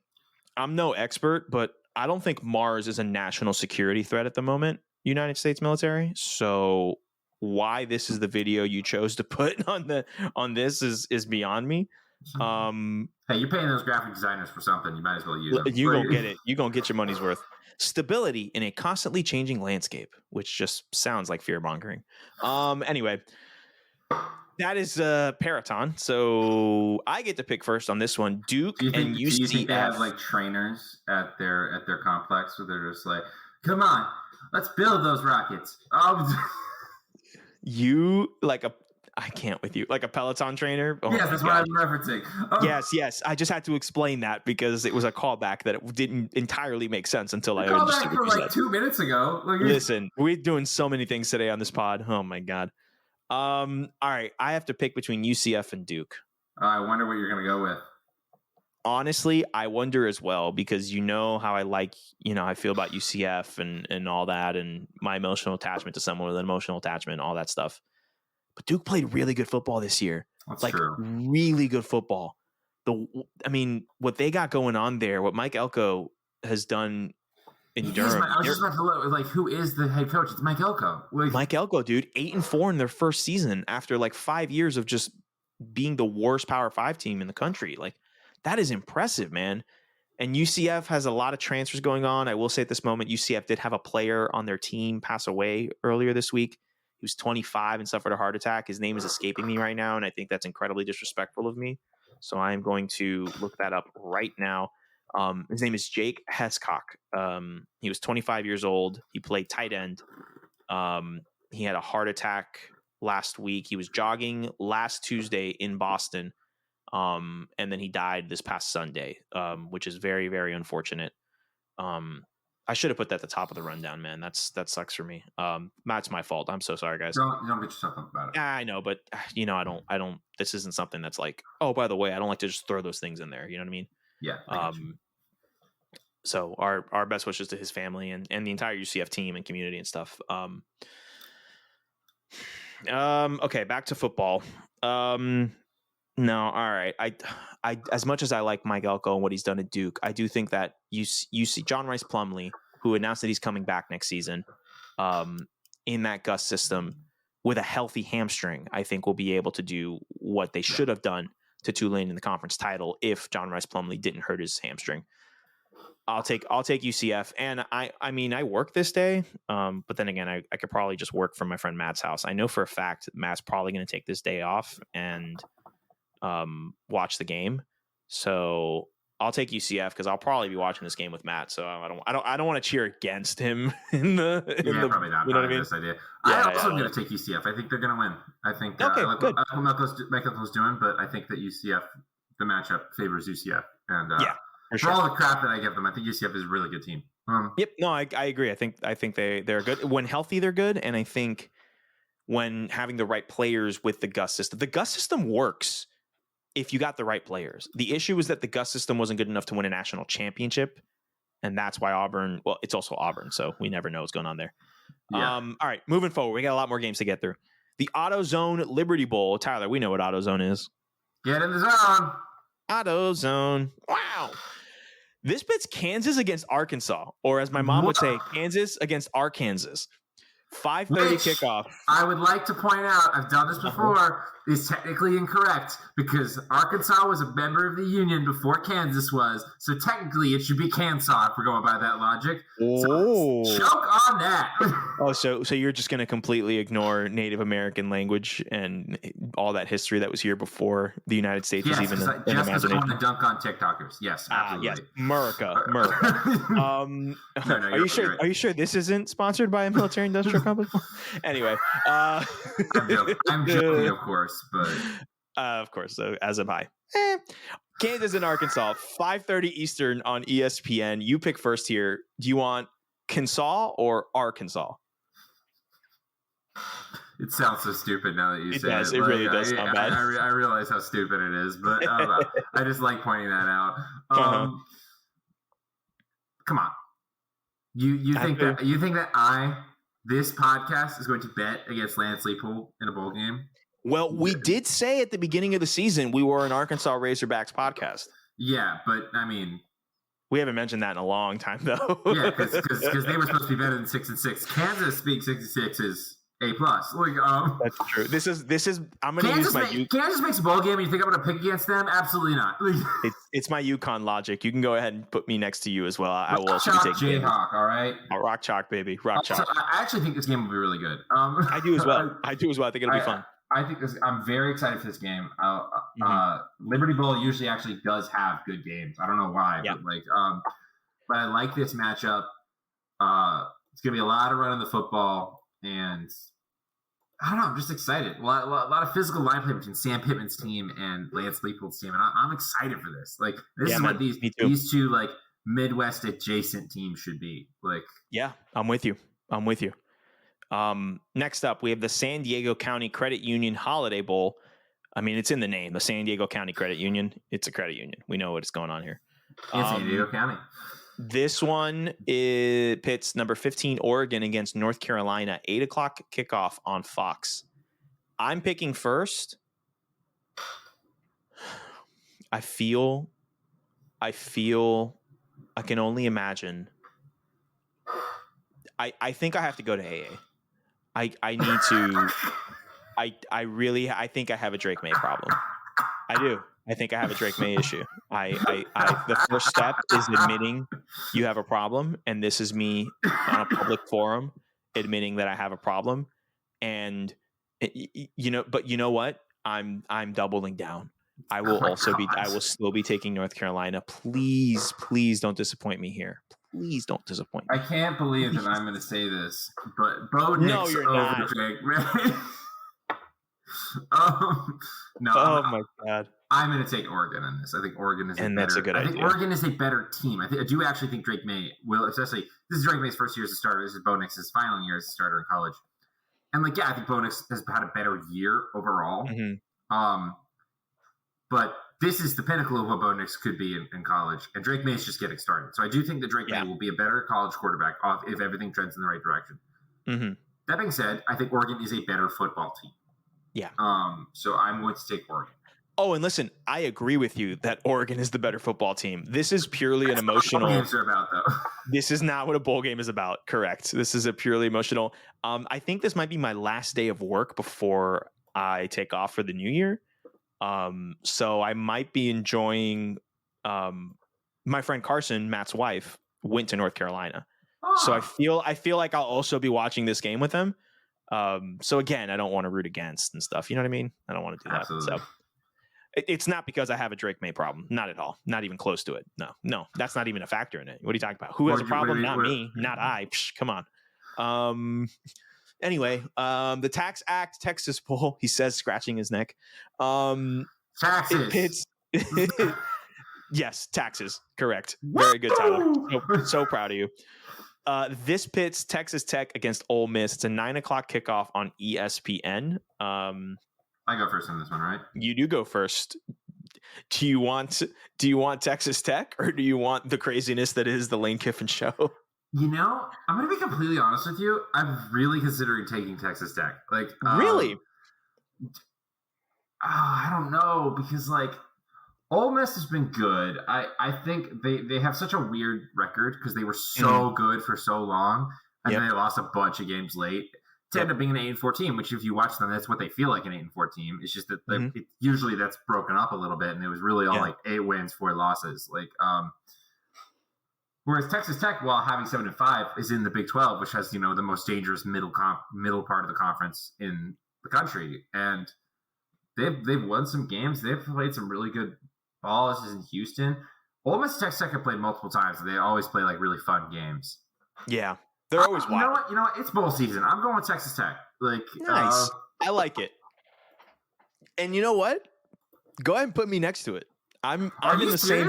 I'm no expert, but I don't think Mars is a national security threat at the moment, United States military. So why this is the video you chose to put on this is beyond me. Hey, you're paying those graphic designers for something. You might as well use them. You're going to get it. You're going to get your money's worth. Stability in a constantly changing landscape, which just sounds like fear-mongering. Anyway, that is Peraton. So I get to pick first on this one. Duke and UCF. Do you think they have trainers at their complex where they're just come on, let's build those rockets. I can't with you. A Peloton trainer? Oh, yes, that's what I'm referencing. Yes. I just had to explain that because it was a callback that it didn't entirely make sense until I understood what you said. 2 minutes ago. Listen, we're doing so many things today on this pod. Oh, my God. All right. I have to pick between UCF and Duke. I wonder what you're going to go with. Honestly, I wonder as well because how I I feel about UCF and all that and my emotional attachment to someone with an emotional attachment, all that stuff. But Duke played really good football this year. That's true. Really good football. What they got going on there, what Mike Elko has done in Durham. I was just about to look, who is the head coach? It's Mike Elko. Mike Elko, dude, 8-4 in their first season after 5 years of just being the worst Power 5 team in the country. That is impressive, man. And UCF has a lot of transfers going on. I will say at this moment, UCF did have a player on their team pass away earlier this week. He was 25 and suffered a heart attack. His name is escaping me right now, and I think that's incredibly disrespectful of me. So I'm going to look that up right now. His name is Jake Hescock. He was 25 years old. He played tight end. He had a heart attack last week. He was jogging last Tuesday in Boston, and then he died this past Sunday, which is very, very unfortunate. I should have put that at the top of the rundown, man. That sucks for me. That's my fault. I'm so sorry, guys. Don't get yourself up about it. I know, but I don't. This isn't something that's oh, by the way, I don't like to just throw those things in there. You know what I mean? Yeah. So our best wishes to his family and the entire UCF team and community and stuff. Okay, back to football. No, all right. I as much as I like Mike Elko and what he's done at Duke, I do think that you see John Rice Plumlee, who announced that he's coming back next season, in that Gus system with a healthy hamstring, I think will be able to do what they should have done to Tulane in the conference title if John Rice Plumlee didn't hurt his hamstring. I'll take UCF, and I mean I work this day, but then again I could probably just work from my friend Matt's house. I know for a fact Matt's probably going to take this day off and watch the game, so I'll take UCF because I'll probably be watching this game with Matt. So I don't want to cheer against him in the probably not. You know what I mean? This idea. Yeah, I'm also going to take UCF. I think they're going to win. I think Okay, I like good. what Mike Leach was doing, but I think that UCF, the matchup favors UCF, and for for sure. all the crap that I give them, I think UCF is a really good team. Yep. No, I agree. I think they're good. When healthy, they're good. And I think when having the right players with the Gus system works if you got the right players. The issue is that the Gus system wasn't good enough to win a national championship. And that's why Auburn, well, it's also Auburn, so we never know what's going on there. Yeah. All right, moving forward. We got a lot more games to get through. The AutoZone Liberty Bowl. Tyler, we know what AutoZone is. Get in the zone. AutoZone. Wow. This pits Kansas against Arkansas, or as my mom would say, Kansas against Arkansas. 5:30 Which, kickoff. I would like to point out, I've done this before, is technically incorrect because Arkansas was a member of the Union before Kansas was. So technically it should be Kansas if we're going by that logic. Oh. So choke on that. Oh, so you're just going to completely ignore Native American language and all that history that was here before the United States was even an Jessica's imagination. going to dunk on TikTokers. Yes, absolutely. Yes, America. No, Are you sure? right. Are you sure this isn't sponsored by a military-industrial complex? Anyway, I'm joking, of course, but of course. So as am I. Kansas and Arkansas, 5:30 Eastern on ESPN. You pick first here. Do you want Kansas or Arkansas? it sounds so stupid now that you say does. it. It really does sound bad. I realize how stupid it is, but I just like pointing that out. Come on, you think that this podcast is going to bet against Lance Leipold in a bowl game? Well, we did say at the beginning of the season we were an Arkansas Razorbacks podcast. Yeah, but I mean, we haven't mentioned that in a long time, though. Yeah, because they were supposed to be better than 6-6. Kansas being 6-6 is A+. That's true. This is. I'm going to use my. Kansas makes a bowl game, and you think I'm going to pick against them? Absolutely not. It's my UConn logic. You can go ahead and put me next to you as well. I will also be taking Jayhawk. All right. Rock chalk, baby. Rock chalk. I actually think this game will be really good. I do as well. I think it'll be fun. I think I'm very excited for this game. Liberty Bowl usually actually does have good games. I don't know why, but I like this matchup. It's gonna be a lot of running the football, and I don't know. I'm just excited. A lot of physical line play between Sam Pittman's team and Lance Leipold's team, and I'm excited for this. Like this is what these two like Midwest adjacent teams should be. Like, yeah, I'm with you. Next up, we have the San Diego County Credit Union Holiday Bowl. I mean, it's in the name, the San Diego County Credit Union. It's a credit union. We know what's going on here. San Diego County. This one pits number 15 Oregon against North Carolina, 8:00 kickoff on Fox. I'm picking first. I feel I can only imagine. I think I have to go to AA. I need to. I think I have a Drake May problem. I do. I think I have a Drake May issue. The first step is admitting you have a problem, and this is me on a public forum admitting that I have a problem. And but you know what? I'm doubling down. I will still be taking North Carolina. Please don't disappoint me here. Please don't disappoint me. I can't believe that I'm going to say this, but Bo Nix over Drake May. No. Oh my God. I'm going to take Oregon in this. I think Oregon is that's a good idea. I think Oregon is a better team. I do actually think Drake May will, especially this is Drake May's first year as a starter. This is Bo Nix's final year as a starter in college. And I think Bo Nix has had a better year overall. Mm-hmm. But this is the pinnacle of what Bo Nix could be in college, and Drake May is just getting started. So I do think that Drake May will be a better college quarterback if everything trends in the right direction. Mm-hmm. That being said, I think Oregon is a better football team. Yeah. So I'm going to take Oregon. Oh, and listen, I agree with you that Oregon is the better football team. This is purely an emotional. What games are about, though. This is not what a bowl game is about. Correct. This is a purely emotional. I think this might be my last day of work before I take off for the new year. So I might be enjoying. My friend Carson, Matt's wife, went to North Carolina, so I feel like I'll also be watching this game with them. So again, I don't want to root against and stuff. You know what I mean? I don't want to do Absolutely. that. So. It's not because I have a Drake May problem. Not at all. Not even close to it. No, that's not even a factor in it. What are you talking about? Who has a problem? Not me. Not I. Psh, come on. Anyway, the Tax Act Texas Bowl, he says, scratching his neck. Taxes. Yes, taxes. Correct. Very good, Tyler. So proud of you. This pits Texas Tech against Ole Miss. It's a 9:00 kickoff on ESPN. I go first on this one, right? You do go first. Do you want Texas Tech, or do you want the craziness that is the Lane Kiffin show? You know, I'm going to be completely honest with you. I'm really considering taking Texas Tech. Like, really? I don't know, because like Ole Miss has been good. I think they have such a weird record because they were so good for so long, and then they lost a bunch of games late. To end up being an 8-4 team, which if you watch them, that's what they feel like, an 8-4 team. It's just that usually that's broken up a little bit, and it was really all like 8 wins, 4 losses. Like, whereas Texas Tech, while having 7-5, is in the Big 12, which has the most dangerous middle part of the conference in the country, and they've won some games. They've played some really good ball. This is in Houston. Ole Miss and Texas Tech have played multiple times, and they always play like really fun games. Yeah. They're always wild. You know what? It's bowl season. I'm going with Texas Tech. Like, nice. I like it. And you know what? Go ahead and put me next to it. I'm in the same.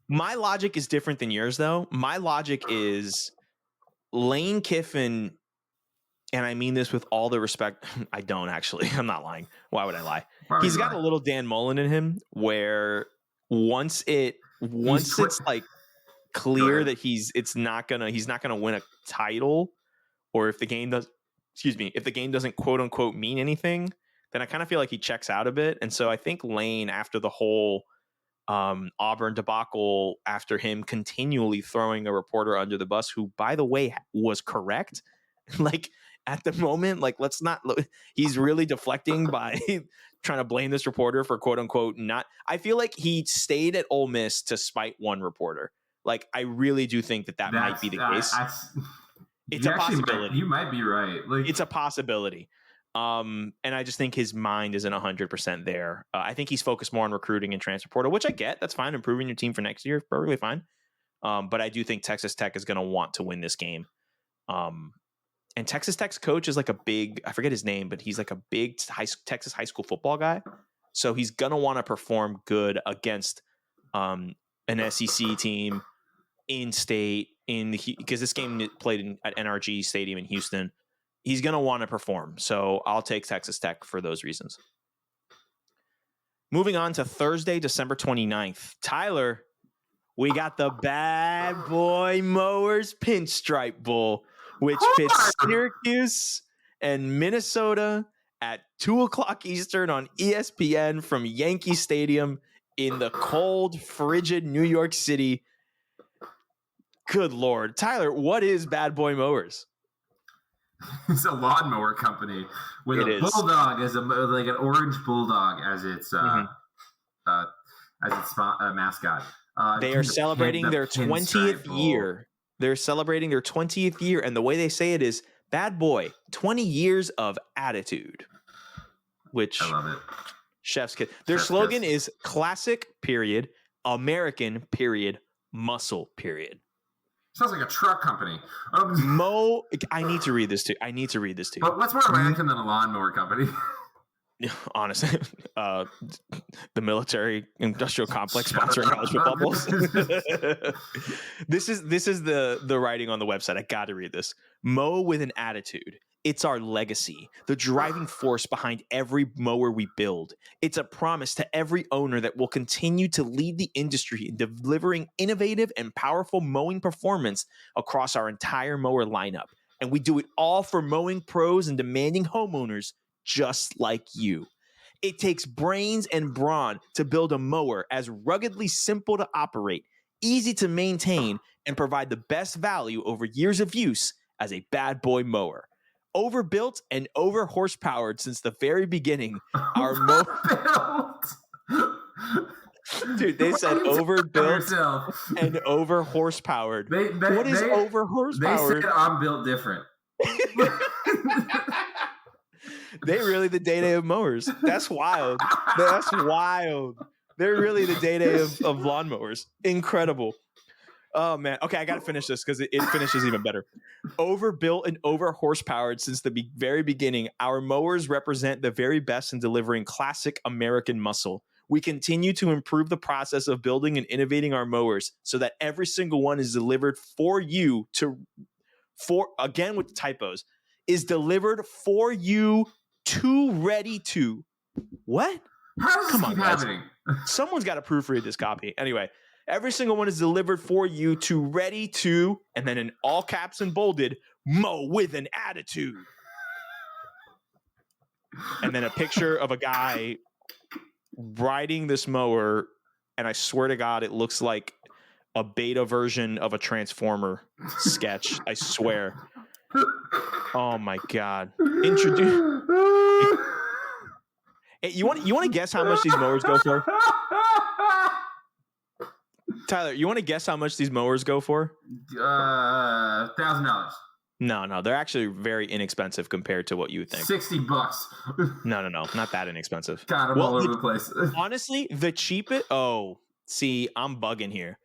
My logic is different than yours, though. My logic is Lane Kiffin, and I mean this with all the respect. I don't actually. I'm not lying. Why would I lie? He's got a little Dan Mullen in him, where once it's like clear that he's not gonna win a title, or if the game doesn't quote unquote mean anything, then I kind of feel like he checks out a bit. And so I think Lane, after the whole Auburn debacle, after him continually throwing a reporter under the bus, who by the way was correct, like at the moment, like he's really deflecting by trying to blame this reporter for quote unquote not. I feel like he stayed at Ole Miss to spite one reporter. Like, I really do think that might be the case. It's a possibility. You might be right. Like, it's a possibility. And I just think his mind isn't 100% there. I think he's focused more on recruiting and transfer portal, which I get. That's fine. Improving your team for next year, perfectly fine. But I do think Texas Tech is going to want to win this game. And Texas Tech's coach is like I forget his name, but he's like a big Texas high school football guy. So he's going to want to perform good against an SEC team in state, because this game played at NRG Stadium in Houston. He's going to want to perform. So I'll take Texas Tech for those reasons. Moving on to Thursday, December 29th. Tyler, we got the Bad Boy Mowers Pinstripe Bowl, which pits Syracuse and Minnesota at 2:00 Eastern on ESPN from Yankee Stadium in the cold, frigid New York City. Good Lord. Tyler, what is Bad Boy Mowers? It's a lawnmower company with bulldog like an orange bulldog as its mascot. They are celebrating their 20th year. They're celebrating their 20th year, and the way they say it is Bad Boy, 20 years of attitude. Which I love it. Chef's kiss. Their slogan is classic, period, American, period, muscle, period. Sounds like a truck company. I need to read this to you. But what's more American than a lawnmower company? Honestly, the military industrial complex sponsoring college football bowls. This is the writing on the website. I got to read this. Mo with an attitude. It's our legacy, the driving force behind every mower we build. It's a promise to every owner that we'll continue to lead the industry in delivering innovative and powerful mowing performance across our entire mower lineup. And we do it all for mowing pros and demanding homeowners just like you. It takes brains and brawn to build a mower as ruggedly simple to operate, easy to maintain, and provide the best value over years of use as a bad boy mower. Overbuilt and over horsepowered since the very beginning. Our Dude, they said overbuilt and over horsepowered. What is over horsepowered? They said I'm built different. They really the day of mowers. That's wild. That's wild. They're really the day of lawnmowers. Incredible. Oh, man. Okay, I got to finish this because it finishes even better. Overbuilt and over horsepowered since the very beginning, our mowers represent the very best in delivering classic American muscle. We continue to improve the process of building and innovating our mowers so that every single one is delivered for you again with the typos, is delivered for you to ready to. What? How does this keep happening? Someone's got to proofread this copy. Anyway. Every single one is delivered for you to ready to, and then in all caps and bolded, mow with an attitude. And then a picture of a guy riding this mower, and I swear to God, it looks like a beta version of a Transformer sketch. I swear. Oh my God. Introduce. Hey, you want to guess how much these mowers go for? Tyler, you want to guess how much these mowers go for? $1,000. No, they're actually very inexpensive compared to what you would think. $60. No, not that inexpensive. God, I'm all over the place. Honestly, the cheapest. Oh, see, I'm bugging here.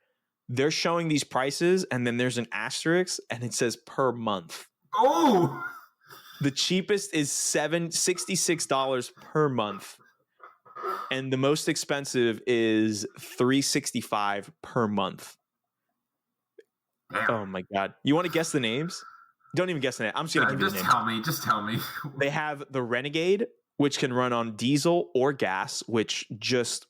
They're showing these prices, and then there's an asterisk, and it says per month. Oh, the cheapest is $66 per month. And the most expensive is $365 per month. Damn. Oh my God! You want to guess the names? Don't even guess the name. I'm just gonna give you the names. Just tell me. They have the Renegade, which can run on diesel or gas, which just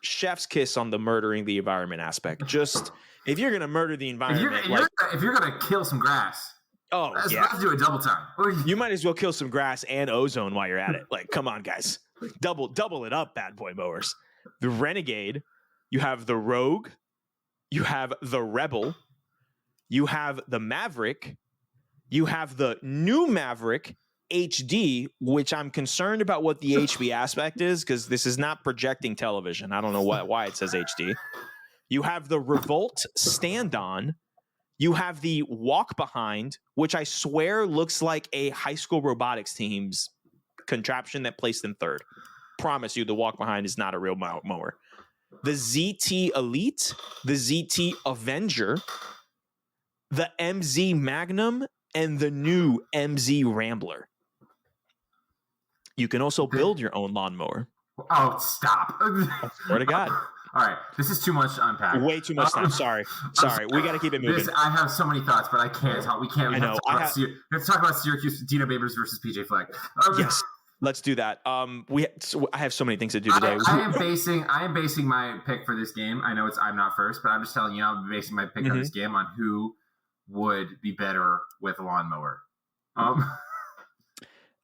chef's kiss on the murdering the environment aspect. Just if you're gonna murder the environment, if you're gonna kill some grass. Oh, yeah. Let's do a double time. You might as well kill some grass and ozone while you're at it. Like, come on, guys. Double it up, bad boy mowers. The Renegade, you have the Rogue, you have the Rebel, you have the Maverick, you have the new Maverick HD, which I'm concerned about what the HB aspect is because this is not projecting television. I don't know why it says HD. You have the Revolt Stand-On. You have the Walk Behind, which I swear looks like a high school robotics team's contraption that placed in third. Promise you, the Walk Behind is not a real mower. The ZT Elite, the ZT Avenger, the MZ Magnum, and the new MZ Rambler. You can also build your own lawnmower. Oh, stop. I swear to God. All right, this is too much to unpack. Way too much time. Sorry. We got to keep it moving. I have so many thoughts, but I can't talk. We can't. We have to talk about Syracuse, Dino Babers versus PJ Fleck. Yes, let's do that. I have so many things to do today. I am basing my pick for this game. I know I'm not first, but I'm just telling you, I'm basing my pick on this game on who would be better with a lawnmower.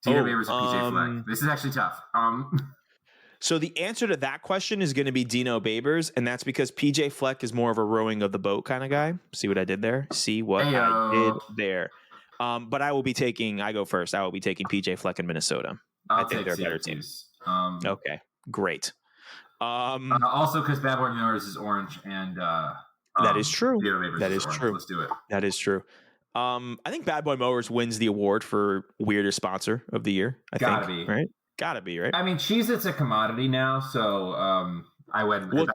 Dino Babers or PJ Fleck. This is actually tough. So the answer to that question is going to be Dino Babers, and that's because PJ Fleck is more of a rowing of the boat kind of guy. See what I did there? See what I did there? But I go first. I will be taking PJ Fleck in Minnesota. I think they're a better team. Okay, great. Also, because Bad Boy Mowers is orange, and that is true. That is true. Let's do it. That is true. I think Bad Boy Mowers wins the award for weirdest sponsor of the year. Gotta be, right? I mean, Cheez-It's a commodity now, so I went. Well,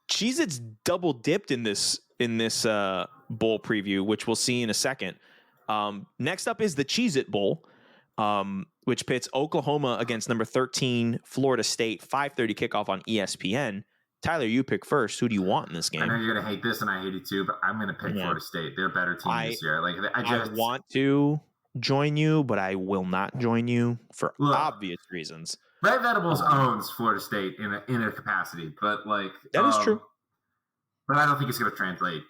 Cheez-It's double dipped in this bowl preview, which we'll see in a second. Next up is the Cheez-It Bowl, which pits Oklahoma against number 13 Florida State. 5:30 kickoff on ESPN. Tyler, you pick first. Who do you want in this game? I know you're gonna hate this, and I hate it too, but I'm gonna pick Florida State. They're a better team this year. Like I want to. join you, but I will not join you for Look, obvious reasons. Brad Venables owns Florida State in a capacity, but like that is true. But I don't think it's going to translate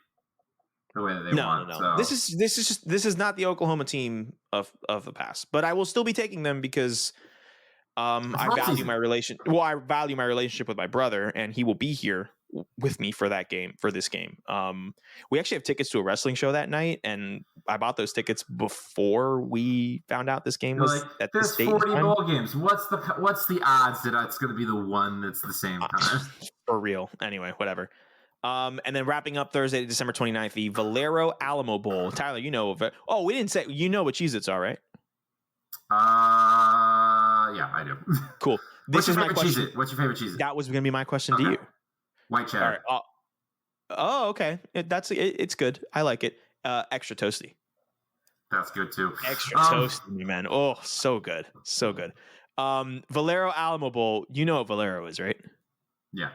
the way that they want. No. So. This is not the Oklahoma team of the past, but I will still be taking them because I value my relationship with my brother, and he will be here with me for this game. We actually have tickets to a wrestling show that night, and I bought those tickets before we found out this game was at this date. There's 40 bowl games. What's the odds that it's going to be the one that's the same time? For real. Anyway, whatever. And then wrapping up Thursday, December 29th, the Valero Alamo Bowl. Tyler, we didn't say, what Cheez-Its are, right? Yeah, I do. Cool. What's your favorite Cheez-It? That was going to be my question to you. White cheddar. All right. Okay. It's good. I like it. Extra toasty. That's good too. Extra toasty, man. Oh, so good. So good. Valero Alamo Bowl. You know what Valero is, right? Yeah.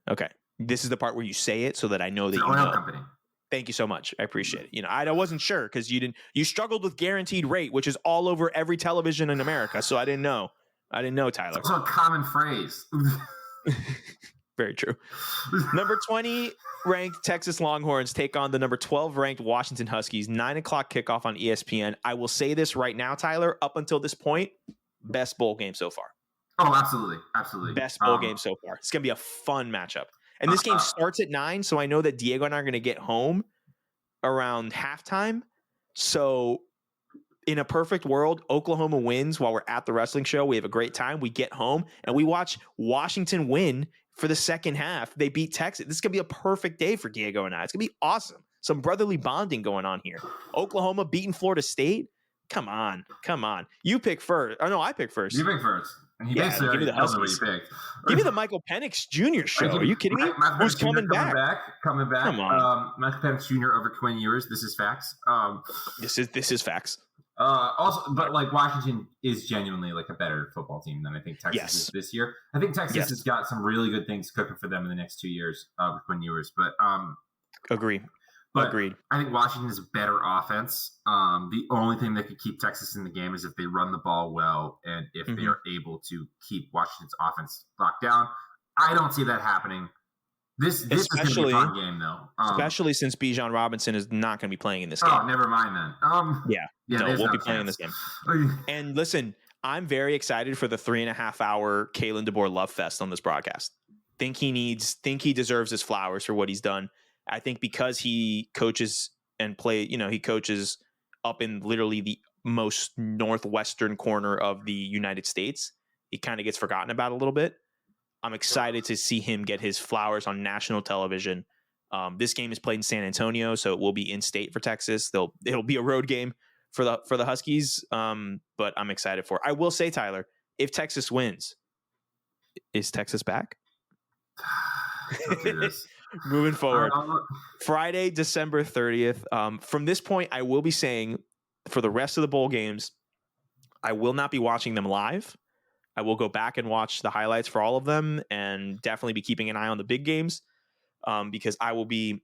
Okay. This is the part where you say it so that I know that you know. Oil company. Thank you so much. I appreciate it. I wasn't sure because you struggled with guaranteed rate, which is all over every television in America. So I didn't know. Tyler. It's also a common phrase. Very true. Number 20 ranked Texas Longhorns take on the number 12 ranked Washington Huskies. 9:00 kickoff on ESPN. I will say this right now, Tyler. Up until this point, best bowl game so far. Oh, absolutely, absolutely. Best bowl game so far. It's gonna be a fun matchup. And this game starts at 9, so I know that Diego and I are going to get home around halftime. So in a perfect world, Oklahoma wins while we're at the wrestling show. We have a great time. We get home, and we watch Washington win for the second half. They beat Texas. This is going to be a perfect day for Diego and I. It's going to be awesome. Some brotherly bonding going on here. Oklahoma beating Florida State. Come on. You pick first. Oh, no, I pick first. You pick first. And he give me the Huskies. Give me the Michael Penix Jr. show. Are you kidding me? Who's coming back? Coming back. Come on. Michael Penix Jr. over 20 years. This is facts. This is facts. Also, but like Washington is genuinely like a better football team than I think Texas is this year. I think Texas has got some really good things cooking for them in the next 2 years with Quinn Ewers. But Agreed. I think Washington is a better offense. The only thing that could keep Texas in the game is if they run the ball well and if they are able to keep Washington's offense locked down. I don't see that happening. This is going to be a fun game, though. Especially since Bijan Robinson is not going to be playing in this game. Oh, never mind then. Won't be playing in this game. And listen, I'm very excited for the 3.5 hour Kalen DeBoer love fest on this broadcast. Think he deserves his flowers for what he's done. I think because he coaches and he coaches up in literally the most northwestern corner of the United States, he kind of gets forgotten about a little bit. I'm excited to see him get his flowers on national television. This game is played in San Antonio, so it will be in state for Texas. It'll be a road game for the Huskies, but I'm excited for it. I will say, Tyler, if Texas wins, is Texas back? Don't do this. Moving forward, Friday, December 30th. From this point, I will be saying for the rest of the bowl games, I will not be watching them live. I will go back and watch the highlights for all of them and definitely be keeping an eye on the big games because I will be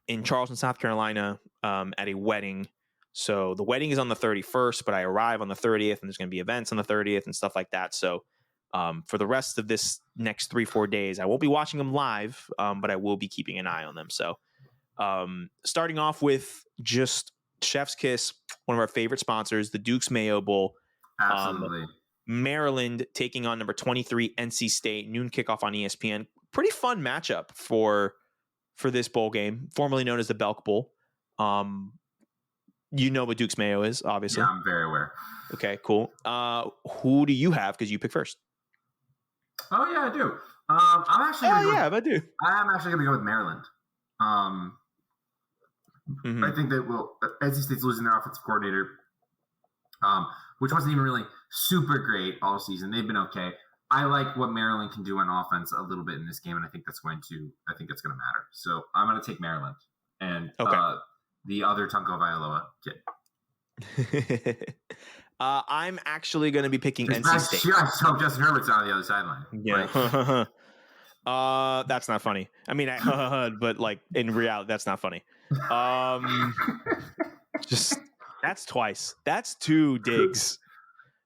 in Charleston, South Carolina at a wedding. So the wedding is on the 31st, but I arrive on the 30th and there's going to be events on the 30th and stuff like that. So for the rest of this next 3-4 days, I won't be watching them live, but I will be keeping an eye on them. So starting off with just Chef's Kiss, one of our favorite sponsors, the Duke's Mayo Bowl. Absolutely. Maryland taking on number 23 NC State, noon kickoff on ESPN. Pretty fun matchup for this bowl game, formerly known as the Belk Bowl. You know what Duke's Mayo is, obviously. Yeah, I'm very aware. Okay, cool. Who do you have? Because you pick first. Oh yeah, I do. I'm actually. I do. I'm actually going to go with Maryland. I think that NC State's losing their offensive coordinator, which wasn't even really super great all season. They've been okay. I like what Maryland can do on offense a little bit in this game, and I think that's going to matter. So I'm going to take Maryland and the other Tunco Vailoa kid. I'm actually going to be picking NC State. I just hope Justin Herbert's on the other sideline. Yeah. That's not funny. I mean, but like in reality, that's not funny. Just That's twice. That's 2 digs.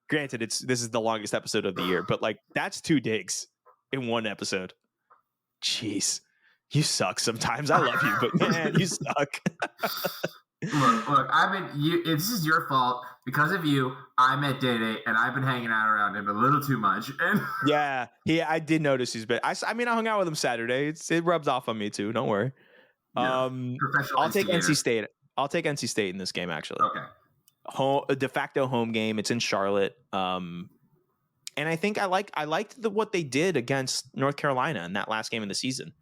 Granted, this is the longest episode of the year, but like that's 2 digs in one episode. Jeez, you suck sometimes. I love you, but man, you suck. Look, this is your fault. Because of you, I met Day-Day, and I've been hanging out around him a little too much. And yeah, I did notice he's been. I hung out with him Saturday. It rubs off on me too. Don't worry. Yeah, I'll take NC State. I'll take NC State in this game, actually. Okay. A de facto home game. It's in Charlotte. And I think I liked what they did against North Carolina in that last game of the season.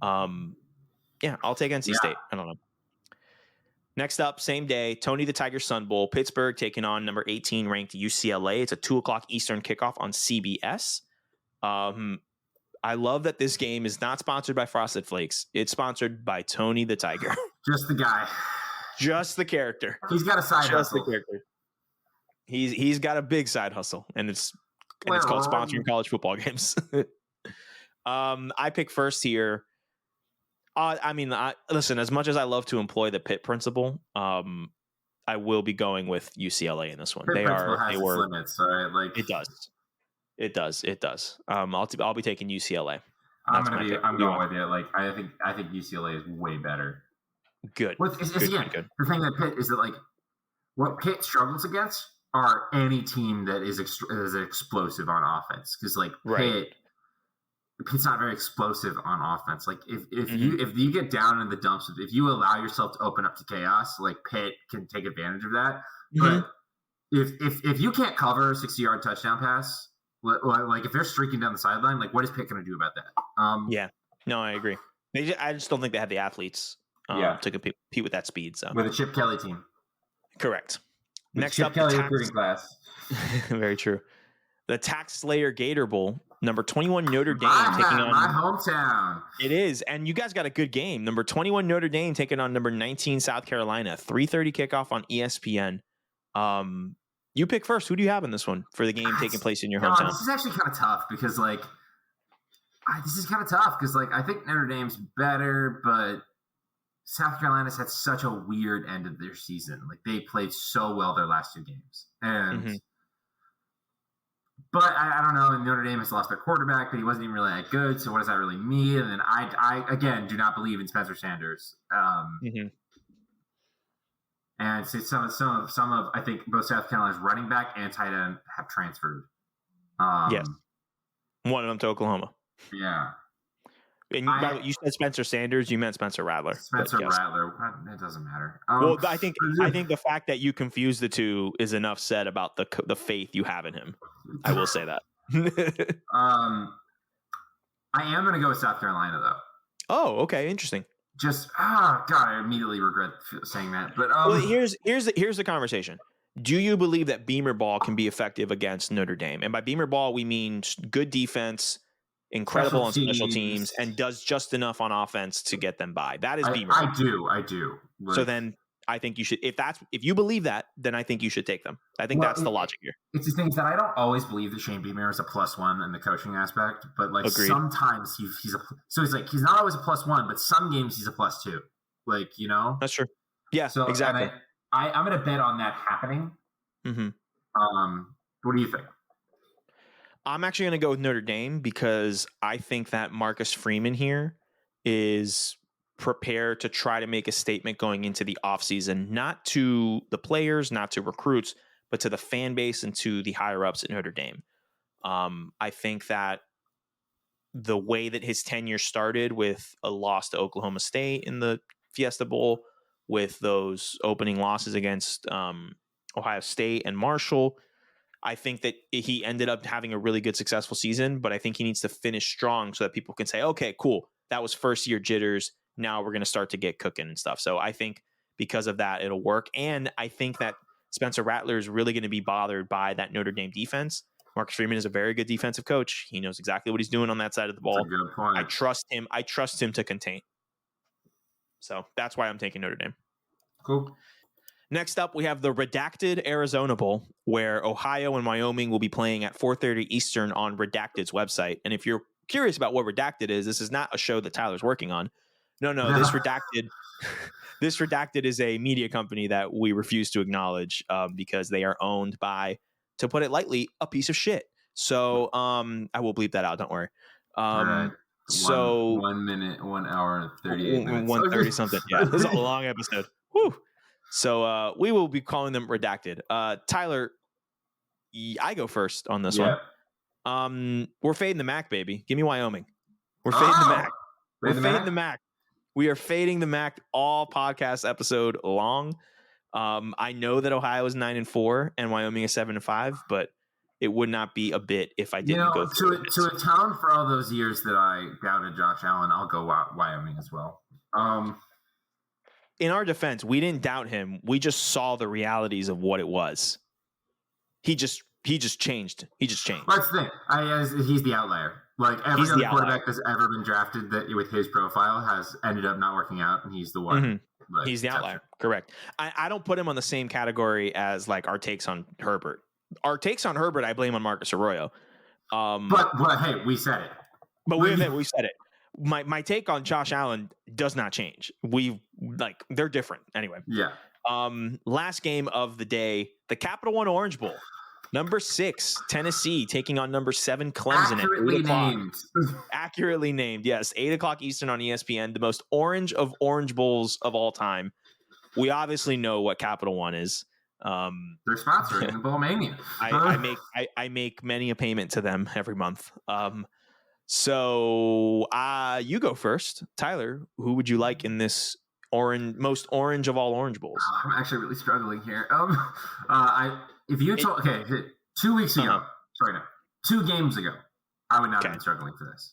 Yeah, I'll take NC State. I don't know. Next up, same day, Tony the Tiger Sun Bowl, Pittsburgh taking on number 18 ranked UCLA. It's a 2:00 Eastern kickoff on CBS. I love that this game is not sponsored by Frosted Flakes. It's sponsored by Tony the Tiger. Just the guy. Just the character. He's got a side hustle. The character. He's got a big side hustle, and it's called sponsoring college football games. I pick first here. Listen, as much as I love to employ the Pitt principle, I will be going with UCLA in this one. Pitt has its limits, right? Like it does. I'll be taking UCLA. I'm going with you. Like I think UCLA is way better. Good. Good. The thing that Pitt is that like what Pitt struggles against are any team that is explosive on offense, because like Pitt's not very explosive on offense. Like if you get down in the dumps, if you allow yourself to open up to chaos, like Pitt can take advantage of that. But if you can't cover a 60-yard touchdown pass, like if they're streaking down the sideline, like what is Pitt going to do about that? No, I agree. I just don't think they have the athletes to compete with that speed. So with a Chip Kelly team, correct. With Next Chip up, Kelly recruiting class. Very true. The Tax Slayer Gator Bowl, number 21 Notre Dame taking on my hometown. It is, and you guys got a good game. Number 21 Notre Dame taking on number 19 South Carolina. 3:30 kickoff on ESPN. You pick first. Who do you have in this one for the game taking place in your hometown? This is actually kind of tough because I think Notre Dame's better, but South Carolina's had such a weird end of their season. Like they played so well their last 2 games, and. But I don't know. Notre Dame has lost their quarterback, but he wasn't even really that good. So what does that really mean? And then I again do not believe in Spencer Sanders. And so some of I think both South Carolina's running back and tight end have transferred. Yes, one of them to Oklahoma. Yeah. And you said Spencer Sanders. You meant Spencer Rattler. Rattler. It doesn't matter. I think the fact that you confuse the two is enough said about the faith you have in him. I will say that. I am going to go with South Carolina though. Oh, okay, interesting. Just God, I immediately regret saying that. But well, here's the conversation. Do you believe that Beamer ball can be effective against Notre Dame? And by Beamer ball, we mean good defense. Incredible on special teams and does just enough on offense to get them by. That is Beamer. I do. Like, so then I think you should, if you believe that, then I think you should take them. I think that's the logic here. It's the thing is that I don't always believe that Shane Beamer is a +1 in the coaching aspect, but like Agreed. Sometimes he's he's not always a +1, but some games he's a +2. Like, you know? That's true. Yeah, so exactly. I'm going to bet on that happening. Mm-hmm. What do you think? I'm actually going to go with Notre Dame because I think that Marcus Freeman here is prepared to try to make a statement going into the offseason, not to the players, not to recruits, but to the fan base and to the higher ups at Notre Dame. I think that the way that his tenure started with a loss to Oklahoma State in the Fiesta Bowl, with those opening losses against Ohio State and Marshall, I think that he ended up having a really good, successful season, but I think he needs to finish strong so that people can say, okay, cool. That was first year jitters. Now we're going to start to get cooking and stuff. So I think because of that, it'll work. And I think that Spencer Rattler is really going to be bothered by that Notre Dame defense. Marcus Freeman is a very good defensive coach. He knows exactly what he's doing on that side of the ball. That's a good point. I trust him to contain. So that's why I'm taking Notre Dame. Cool. Next up, we have the Redacted Arizona Bowl, where Ohio and Wyoming will be playing at 4:30 Eastern on Redacted's website. And if you're curious about what Redacted is, this is not a show that Tyler's working on. No, this This Redacted is a media company that we refuse to acknowledge because they are owned by, to put it lightly, a piece of shit. So I will bleep that out. Don't worry. All right. So 1 minute, 1 hour and 38 minutes. 1:30 something. Yeah, this is a long episode. Whew. So we will be calling them Redacted. Tyler, I go first on this one. We're fading the Mac, baby. Give me Wyoming. We're fading the Mac. We're fading the Mac. We are fading the Mac all podcast episode long. I know that Ohio is 9-4 and Wyoming is 7-5, but it would not be a bit if I didn't go through it. To atone for all those years that I doubted Josh Allen, I'll go Wyoming as well. In our defense, we didn't doubt him. We just saw the realities of what it was. He just changed. He just changed. That's the thing. He's the outlier. Like every other quarterback that's ever been drafted that with his profile has ended up not working out, and he's the one. Mm-hmm. Like, he's the outlier. Correct. I don't put him on the same category as like our takes on Herbert. Our takes on Herbert, I blame on Marcus Arroyo. But hey, we said it. But we said it. My take on Josh Allen does not change. They're different anyway. Yeah. Last game of the day, the Capital One Orange Bowl. Number 6, Tennessee taking on number 7, Clemson at 8 o'clock. Accurately named, yes. 8 o'clock Eastern on ESPN, the most orange of Orange Bowls of all time. We obviously know what Capital One is. They're sponsoring the Bowl Mania. I make many a payment to them every month. So you go first, Tyler. Who would you like in this most orange of all Orange Bowls? I'm actually really struggling here. If you told 2 weeks ago, 2 games ago, I would not have been struggling for this.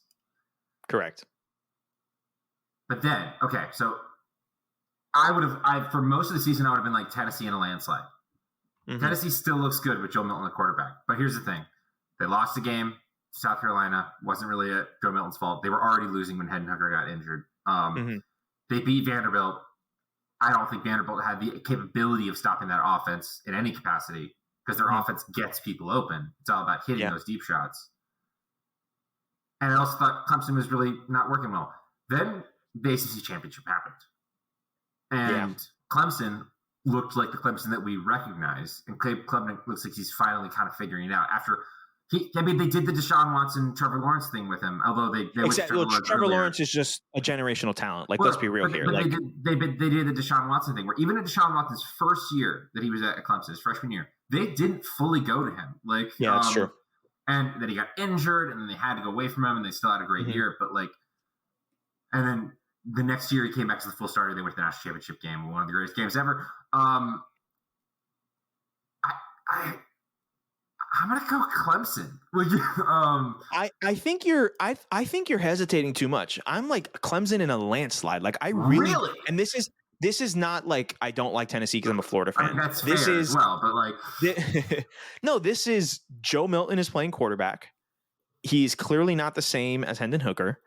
Correct. But then, so I for most of the season, I would have been like Tennessee in a landslide. Mm-hmm. Tennessee still looks good with Joe Milton, the quarterback. But here's the thing. They lost a game. South Carolina wasn't really Joe Milton's fault. They were already losing when Hendon Hooker got injured. They beat Vanderbilt. I don't think Vanderbilt had the capability of stopping that offense in any capacity because their offense gets people open. It's all about hitting those deep shots. And I also thought Clemson was really not working well. Then the ACC championship happened. And Clemson looked like the Clemson that we recognize. And Clemson looks like he's finally kind of figuring it out. After they did the Deshaun Watson, Trevor Lawrence thing with him, although they Trevor Lawrence is just a generational talent. Let's be real here. But they did the Deshaun Watson thing, where even in Deshaun Watson's first year that he was at Clemson, his freshman year, they didn't fully go to him. That's true. And then he got injured, and then they had to go away from him, and they still had a great year. But and then the next year he came back to the full starter. They went to the national championship game, one of the greatest games ever. I'm gonna go Clemson. I think you're hesitating too much. I'm like Clemson in a landslide. I really and this is not like I don't like Tennessee because I'm a Florida fan. That's fair as well, but no, this is Joe Milton is playing quarterback. He's clearly not the same as Hendon Hooker.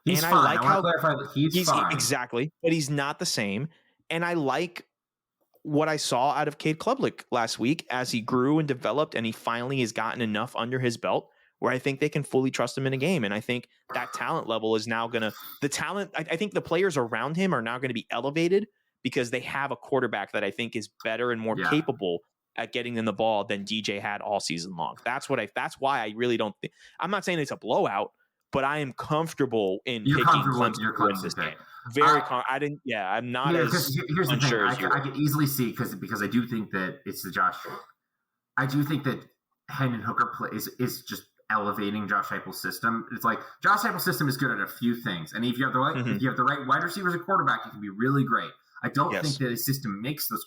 He's fine. I want to clarify that he's fine. Exactly, but he's not the same. And I like what I saw out of Cade Klubnik last week as he grew and developed, and he finally has gotten enough under his belt where I think they can fully trust him in a game. And I think that talent level is now I think the players around him are now going to be elevated because they have a quarterback that I think is better and more capable at getting them the ball than DJ had all season long. That's why I really don't think, I'm not saying it's a blowout, but I am comfortable in picking Clemson to win this game. I'm not as unsure as you are. I can easily see because I do think that it's the Josh. I do think that Hendon Hooker is just elevating Josh Heupel's system. It's like Josh Heupel's system is good at a few things, and if you have the right wide receivers and quarterback, it can be really great. I don't think that his system makes those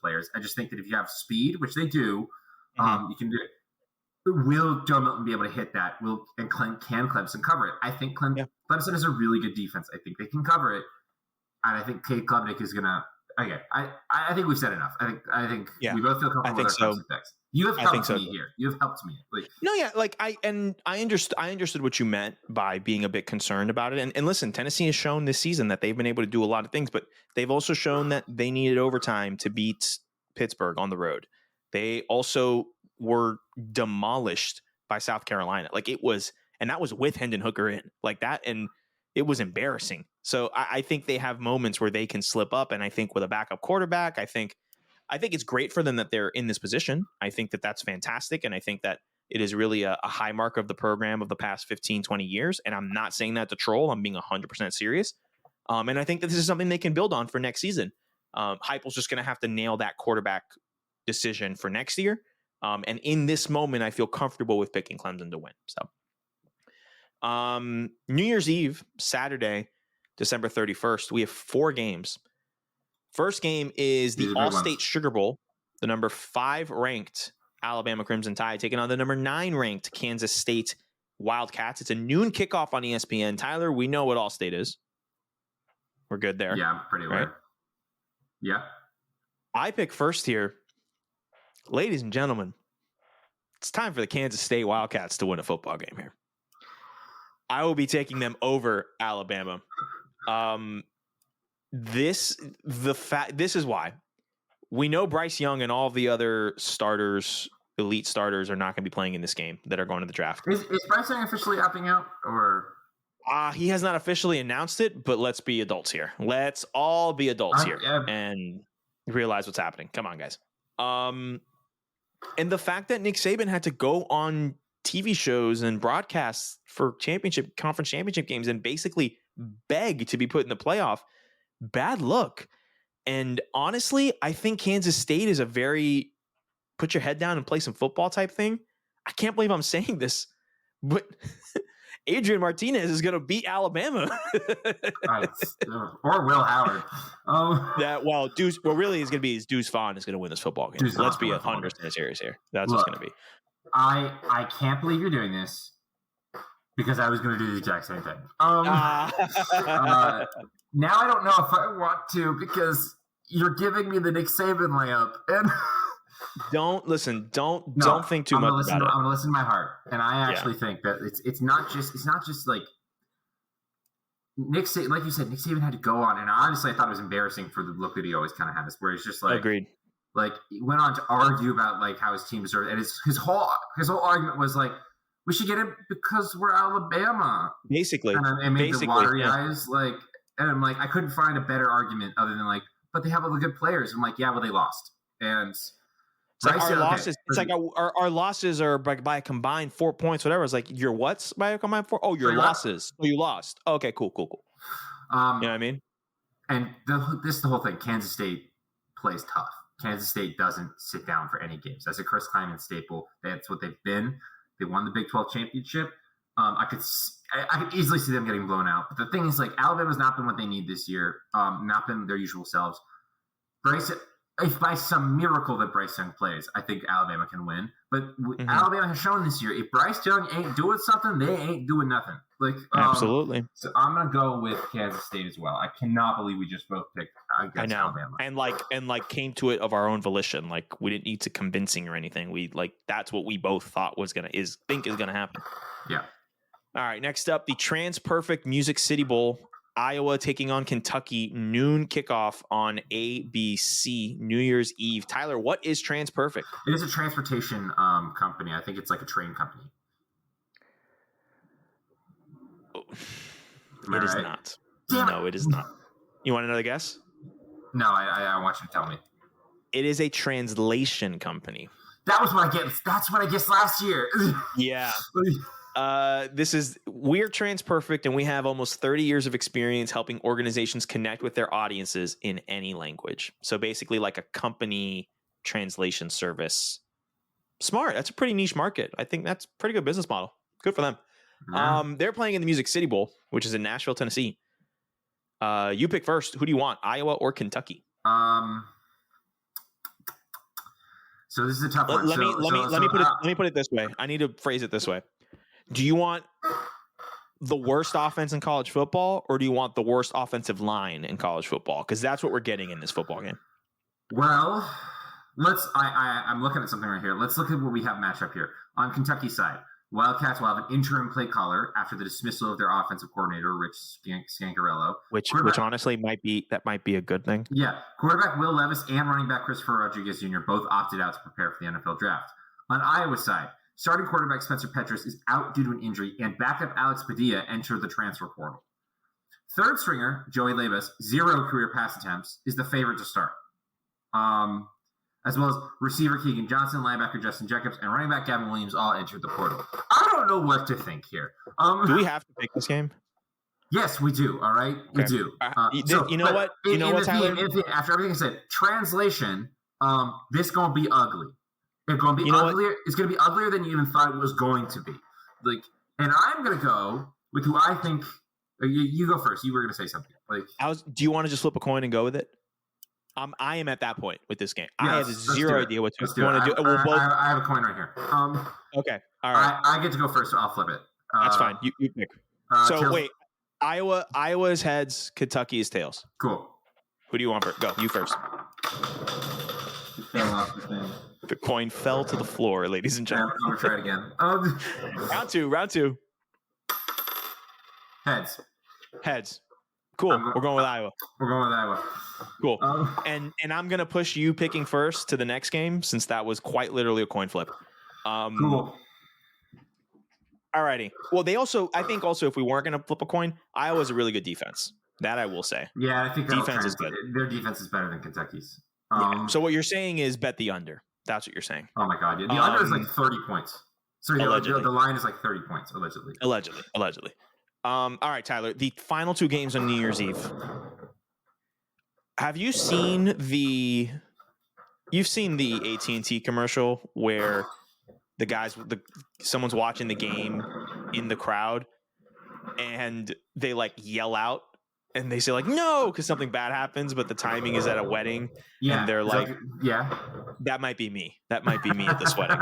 players. I just think that if you have speed, which they do, you can do it. Will Joe Milton be able to hit that? Can Clemson cover it? I think Clemson is a really good defense. I think they can cover it, and I think Cade Klubnik is gonna. Okay, I think we've said enough. I think we both feel comfortable with our Clemson picks. You have helped me here. You have helped me. I understood what you meant by being a bit concerned about it. And listen, Tennessee has shown this season that they've been able to do a lot of things, but they've also shown that they needed overtime to beat Pittsburgh on the road. They also were demolished by South Carolina. And that was with Hendon Hooker in that. And it was embarrassing. So I think they have moments where they can slip up. And I think with a backup quarterback, I think it's great for them that they're in this position. I think that that's fantastic. And I think that it is really a high mark of the program of the past 15, 20 years. And I'm not saying that to troll. I'm being 100% serious. And I think that this is something they can build on for next season. Heupel's just going to have to nail that quarterback decision for next year. And in this moment, I feel comfortable with picking Clemson to win. So New Year's Eve, Saturday, December 31st, we have 4 games. First game is the All-State Sugar Bowl, the number 5 ranked Alabama Crimson Tide taking on the number 9 ranked Kansas State Wildcats. It's a noon kickoff on ESPN. Tyler, we know what All-State is. We're good there. Yeah, I'm pretty aware. Right? Yeah. I pick first here. Ladies and gentlemen, it's time for the Kansas State Wildcats to win a football game here. I will be taking them over Alabama. This is why. We know Bryce Young and all the other starters, elite starters, are not going to be playing in this game that are going to the draft. Is Bryce Young officially opting out, or? He has not officially announced it, but let's be adults here. Let's all be adults here and realize what's happening. Come on, guys. And the fact that Nick Saban had to go on TV shows and broadcasts for conference championship games and basically beg to be put in the playoff, bad look. And honestly, I think Kansas State is a very put your head down and play some football type thing. I can't believe I'm saying this, but Adrian Martinez is going to beat Alabama. Or Will Howard. Really is going to be Deuce Vaughn is going to win this football game. Let's be 100% serious here. That's what's going to be. I can't believe you're doing this because I was going to do the exact same thing. Now I don't know if I want to because you're giving me the Nick Saban layup. And don't think too much about it. I'm going to listen to my heart. And I actually think that it's not just like Nick Saban, like you said, Nick Saban had to go on. And honestly, I thought it was embarrassing for the look that he always kind of has, where it's just like, agreed. Like he went on to argue about like how his team deserved, and his whole argument was like, we should get it because we're Alabama, basically. And made the watery eyes like, and I'm like, I couldn't find a better argument other than like, but they have all the good players. I'm like, yeah, well they lost, and it's like our losses. It's like our losses are by a combined 4 points, whatever. It's like your what's by a combined 4? Oh, your losses. Oh, you lost. Oh, okay, cool. You know what I mean? And this is the whole thing. Kansas State plays tough. Kansas State doesn't sit down for any games. That's a Chris Klieman staple. That's what they've been. They won the Big 12 championship. I could easily see them getting blown out. But the thing is, like, Alabama's not been what they need this year. Not been their usual selves. If by some miracle that Bryce Young plays, I think Alabama can win. But Alabama has shown this year, if Bryce Young ain't doing something, they ain't doing nothing. Like absolutely. So I'm gonna go with Kansas State as well. I cannot believe we just both picked against Alabama. And came to it of our own volition. Like we didn't need to convincing or anything. We that's what we both thought is gonna happen. Yeah. All right. Next up, the Trans Perfect Music City Bowl. Iowa taking on Kentucky, noon kickoff on ABC, New Year's Eve. Tyler, what is Trans Perfect? It is a transportation company. I think it's like a train company. It is not. No, it is not. You want another guess? No, I want you to tell me. It is a translation company. That was what I guessed. That's what I guessed last year. Yeah. We're Trans Perfect, and we have almost 30 years of experience helping organizations connect with their audiences in any language. So basically like a company translation service. Smart. That's a pretty niche market. I think that's a pretty good business model. Good for them. Yeah. They're playing in the Music City Bowl, which is in Nashville, Tennessee. You pick first. Who do you want, Iowa or Kentucky? So this is a tough one. Let me put it this way. I need to phrase it this way. Do you want the worst offense in college football, or do you want the worst offensive line in college football? Because that's what we're getting in this football game. Well, I'm looking at something right here. Let's look at what we have matched up here. On Kentucky side, Wildcats will have an interim play caller after the dismissal of their offensive coordinator, Rich Scancarello. Which honestly might be a good thing. Yeah. Quarterback Will Levis and running back Christopher Rodriguez Jr. both opted out to prepare for the NFL draft. On Iowa side, starting quarterback Spencer Petras is out due to an injury, and backup Alex Padilla entered the transfer portal. Third stringer, Joey Labus, 0 career pass attempts, is the favorite to start. As well as receiver Keegan Johnson, linebacker Justin Jacobs, and running back Gavin Williams all entered the portal. I don't know what to think here. Do we have to pick this game? Yes, we do. All right, we do. You know what? You know what, Tyler? After everything I said, translation. This gonna be ugly. It's gonna be uglier. It's gonna be uglier than you even thought it was going to be. And I'm gonna go with who I think. You go first. You were gonna say something. Do you want to just flip a coin and go with it? I am at that point with this game. I have zero idea what you want to do. I have a coin right here. Okay. All right. I get to go first, so I'll flip it. That's fine. You pick. Wait. Iowa is heads. Kentucky is tails. Cool. Who do you want first? Go. You first. It fell off the thing. The coin fell to the floor, ladies and gentlemen. I'm gonna try it again. Round two. Heads. Cool. We're going with Iowa. Cool. And I'm gonna push you picking first to the next game since that was quite literally a coin flip. Cool. Alrighty. Well, I think also if we weren't gonna flip a coin, Iowa's a really good defense. That I will say. Yeah, I think defense is good. Their defense is better than Kentucky's. So what you're saying is bet the under. That's what you're saying. Oh my God. Yeah. The under is like 30 points. Sorry, the line is like 30 points, allegedly. Allegedly. All right, Tyler. The final 2 games on New Year's Eve. Have you seen You've seen the AT&T commercial where someone's watching the game in the crowd and they yell out and they say no because something bad happens, but the timing is at a wedding. Yeah, and they're that might be me. That might be me at this wedding.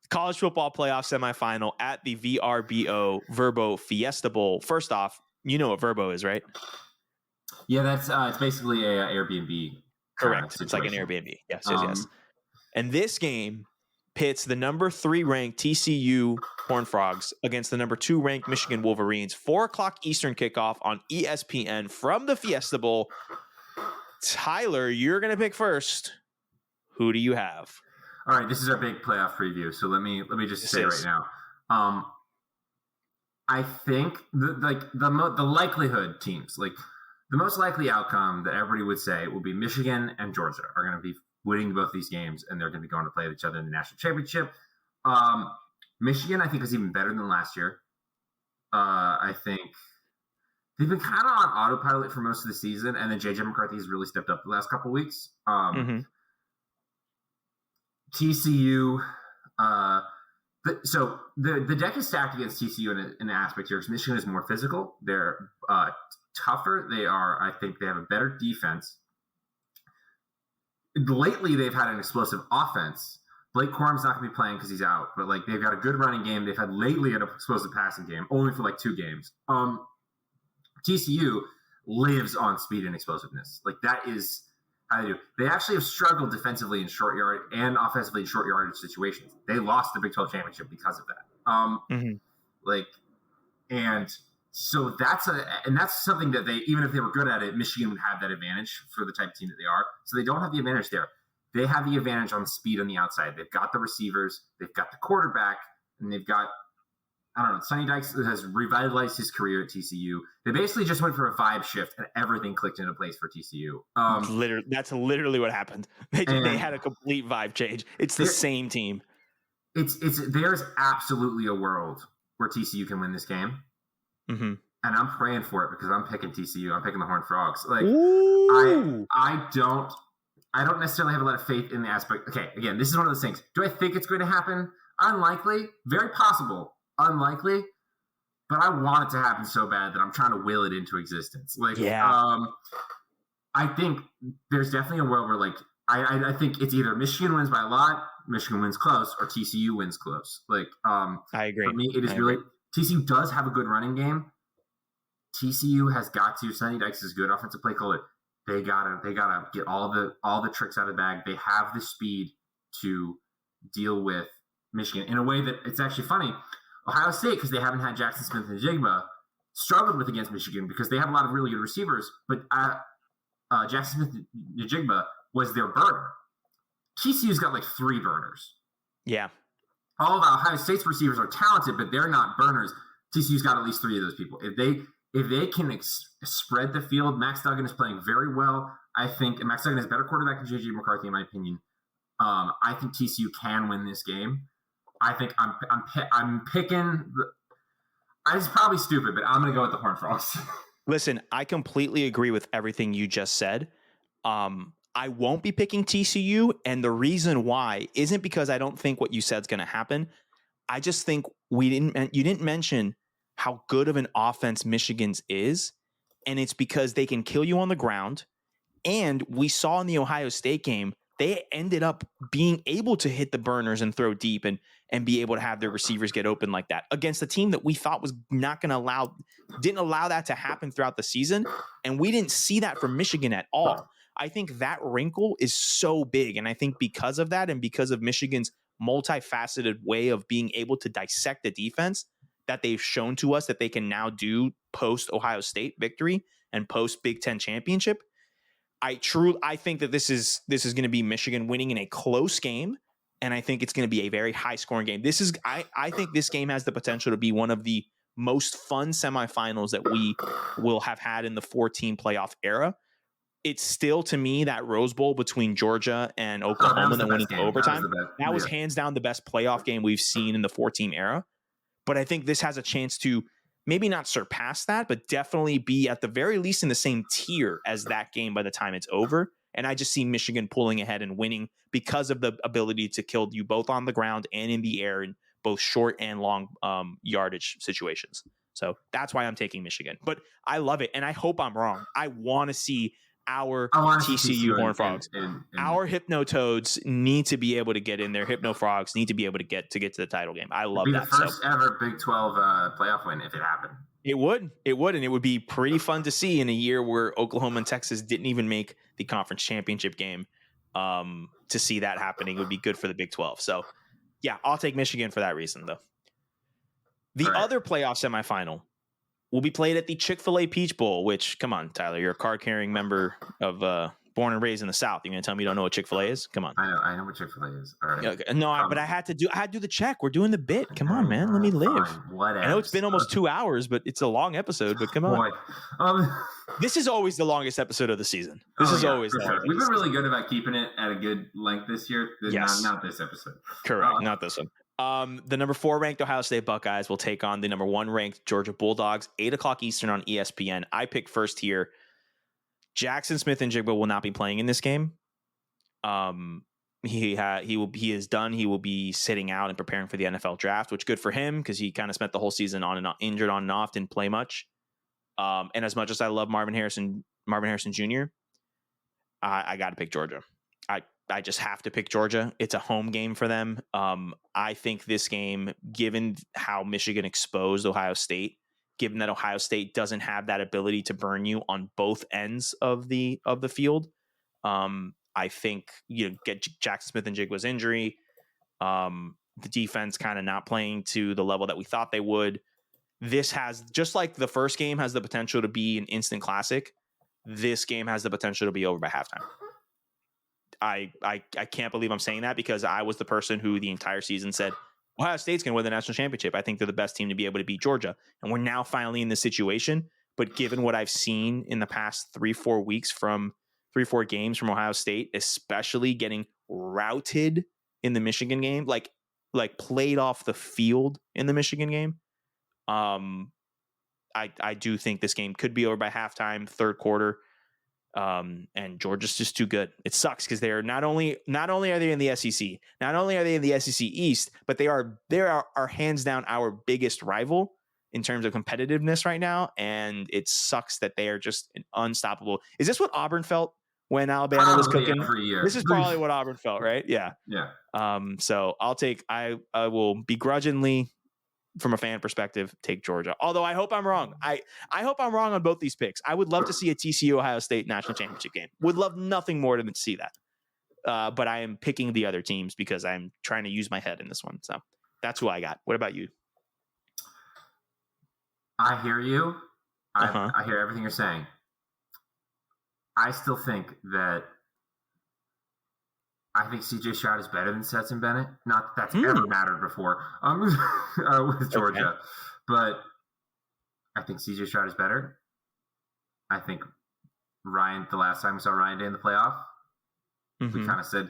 College football playoff semifinal at the VRBO Verbo Fiesta Bowl. First off, you know what Verbo is, right? Yeah, that's it's basically a Airbnb. Correct. It's like an Airbnb. Yes. And this game pits the number 3 ranked TCU Horned Frogs against the number 2 ranked Michigan Wolverines. 4:00 Eastern kickoff on ESPN from the Fiesta Bowl. Tyler, you're going to pick first. Who do you have? All right, this is our big playoff preview. So let me just say right now. I think the likelihood teams, the most likely outcome that everybody would say will be Michigan and Georgia are going to be winning both these games, and they're going to be going to play each other in the national championship. Michigan, I think, is even better than last year. I think they've been kind of on autopilot for most of the season, and then J.J. McCarthy has really stepped up the last couple of weeks. TCU, so the deck is stacked against TCU in an aspect here because Michigan is more physical. They're tougher. I think they have a better defense. Lately, they've had an explosive offense. Blake Corum's not going to be playing because he's out, but they've got a good running game. They've had lately an explosive passing game, only for 2 games. TCU lives on speed and explosiveness. That is how they do. They actually have struggled defensively in short yard and offensively in short yardage situations. They lost the Big 12 championship because of that. And so that's something that they, even if they were good at it, Michigan would have that advantage for the type of team that they are. So they don't have the advantage there. They have the advantage on speed on the outside. They've got the receivers, they've got the quarterback, and they've got, Sonny Dykes has revitalized his career at TCU. They basically just went for a vibe shift and everything clicked into place for TCU. That's literally what happened. They had a complete vibe change. It's the same team. There's absolutely a world where TCU can win this game. And I'm praying for it because I'm picking TCU. I'm picking the Horned Frogs. I don't necessarily have a lot of faith in the aspect. Okay, again, this is one of those things. Do I think it's going to happen? Unlikely. Very possible. Unlikely. But I want it to happen so bad that I'm trying to will it into existence. I think there's definitely a world where I think it's either Michigan wins by a lot, Michigan wins close, or TCU wins close. I agree. For me, it is TCU does have a good running game. TCU has got to. Sonny Dykes is a good offensive play caller. They gotta get all the tricks out of the bag. They have the speed to deal with Michigan in a way that it's actually funny. Ohio State, because they haven't had Jackson Smith and Njigba, struggled with against Michigan because they have a lot of really good receivers, but Jackson Smith and Njigba was their burner. TCU's got 3 burners. Yeah. All of Ohio State's receivers are talented, but they're not burners. TCU's got at least 3 of those people. if they can spread the field, Max Duggan is playing very well. I think Max Duggan is a better quarterback than J.J. McCarthy, in my opinion. I think TCU can win this game. I think I'm picking. It's probably stupid, but I'm going to go with the Horned Frogs. Listen, I completely agree with everything you just said. I won't be picking TCU, and the reason why isn't because I don't think what you said is going to happen. I just think you didn't mention how good of an offense Michigan's is, and it's because they can kill you on the ground. And we saw in the Ohio State game, they ended up being able to hit the burners and throw deep and be able to have their receivers get open like that against a team that we thought was not going to didn't allow that to happen throughout the season. And we didn't see that from Michigan at all. I think that wrinkle is so big. And I think because of that and because of Michigan's multifaceted way of being able to dissect the defense that they've shown to us that they can now do post Ohio State victory and post Big Ten championship. I think that this is going to be Michigan winning in a close game. And I think it's going to be a very high scoring game. I think this game has the potential to be one of the most fun semifinals that we will have had in the 4-team playoff era. It's still, to me, that Rose Bowl between Georgia and Oklahoma that went into overtime. That was hands down the best playoff game we've seen in the 4-team era. But I think this has a chance to maybe not surpass that, but definitely be at the very least in the same tier as that game by the time it's over. And I just see Michigan pulling ahead and winning because of the ability to kill you both on the ground and in the air in both short and long yardage situations. So that's why I'm taking Michigan. But I love it, and I hope I'm wrong. I want to see our TCU Horned Frogs. Our Hypnotoads need to be able to get in there. Hypno Frogs need to be able to get to the title game. I love that. It'd be the first ever Big 12 playoff win if it happened. It would, and it would be pretty fun to see in a year where Oklahoma and Texas didn't even make the conference championship game. To see that happening would be good for the Big 12. So, yeah, I'll take Michigan for that reason, though. The other playoff semifinal will be played at the Chick-fil-A Peach Bowl, which, come on, Tyler, you're a card-carrying member of born and raised in the South. You're going to tell me you don't know what Chick-fil-A is? Come on. I know what Chick-fil-A is. All right. Okay. No, but I had to do the check. We're doing the bit. Come on, man. Let me live. I know it's been almost 2 hours, but it's a long episode, but come on. This is always the longest episode of the season. This is always the longest. We've been really good about keeping it at a good length this year. Yes. Not this episode. Correct. Not this one. The number 4 ranked Ohio State Buckeyes will take on the number 1 ranked Georgia Bulldogs, 8:00 Eastern on ESPN. I pick first here. Jackson Smith and Jigba will not be playing in this game. He is done. He will be sitting out and preparing for the NFL draft, which good for him because he kind of spent the whole season injured on and off, didn't play much. And as much as I love Marvin Harrison Jr., I got to pick Georgia. I just have to pick Georgia. It's a home game for them. I think this game, given how Michigan exposed Ohio State, given that Ohio State doesn't have that ability to burn you on both ends of the field, I think get Jackson Smith and Jigba's injury, the defense kind of not playing to the level that we thought they would. This has, just like the first game has the potential to be an instant classic, this game has the potential to be over by halftime. I can't believe I'm saying that because I was the person who the entire season said Ohio State's going to win the national championship. I think they're the best team to be able to beat Georgia. And we're now finally in this situation. But given what I've seen in the past 3-4 weeks from 3-4 games from Ohio State, especially getting routed in the Michigan game, like played off the field in the Michigan game, I do think this game could be over by halftime, third quarter. And Georgia's just too good. It sucks because they're not only are they in the SEC, not only are they in the SEC East, but they are hands down our biggest rival in terms of competitiveness right now. And it sucks that they are just unstoppable. Is this what Auburn felt when Alabama was cooking? This is probably what Auburn felt, right? Yeah. Yeah. So I will begrudgingly, from a fan perspective, take Georgia. Although I hope I'm wrong. I hope I'm wrong on both these picks. I would love to see a TCU Ohio State national championship game. Would love nothing more than to see that. But I am picking the other teams because I'm trying to use my head in this one. So that's who I got. What about you? I hear you. I hear everything you're saying. I still think that CJ Stroud is better than Stetson Bennett. Not that that's ever mattered before with Georgia. Okay. But I think CJ Stroud is better. I think the last time we saw Ryan Day in the playoff, we kind of said,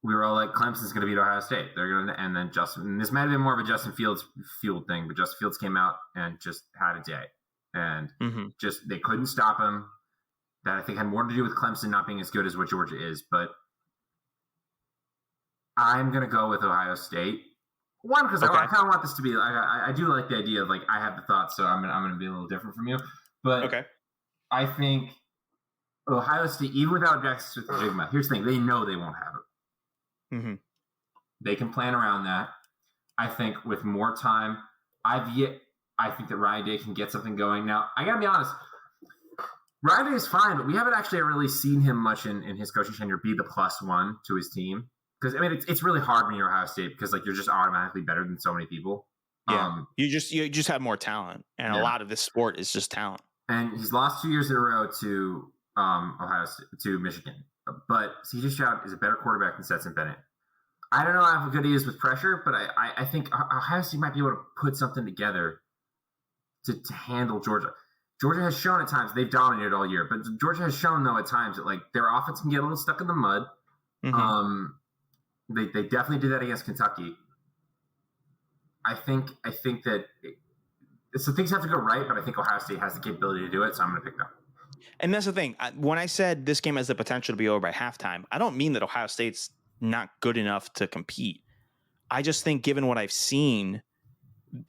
we were all like, Clemson's going to beat Ohio State. They're going to, and then and this might have been more of a Justin Fields fueled thing, but Justin Fields came out and just had a day, and they couldn't stop him. That I think had more to do with Clemson not being as good as what Georgia is, but I'm going to go with Ohio State. One, because I kind of want this to be, I do like the idea of like, I have the thoughts, so I'm going to be a little different from you, but I think Ohio State, even without Jackson Smith-Njigba, here's the thing, they know they won't have it. They can plan around that. I think with more time, I think that Ryan Day can get something going. Now, I got to be honest, Ryan Day is fine, but we haven't actually really seen him much in his coaching tenure be the +1 to his team. Because, I mean, it's really hard when you're Ohio State because, like, you're just automatically better than so many people. Yeah, you just have more talent, and a lot of this sport is just talent. And he's lost 2 years in a row to Ohio State, to Michigan. But CJ Stroud is a better quarterback than Stetson Bennett. I don't know how good he is with pressure, but I think Ohio State might be able to put something together to handle Georgia. Georgia has shown at times they've dominated all year, but Georgia has shown though at times that like their offense can get a little stuck in the mud. They definitely did that against Kentucky. I think that so things have to go right, but I think Ohio State has the capability to do it, so I'm going to pick them. And that's the thing. When I said this game has the potential to be over by halftime, I don't mean that Ohio State's not good enough to compete. I just think, given what I've seen,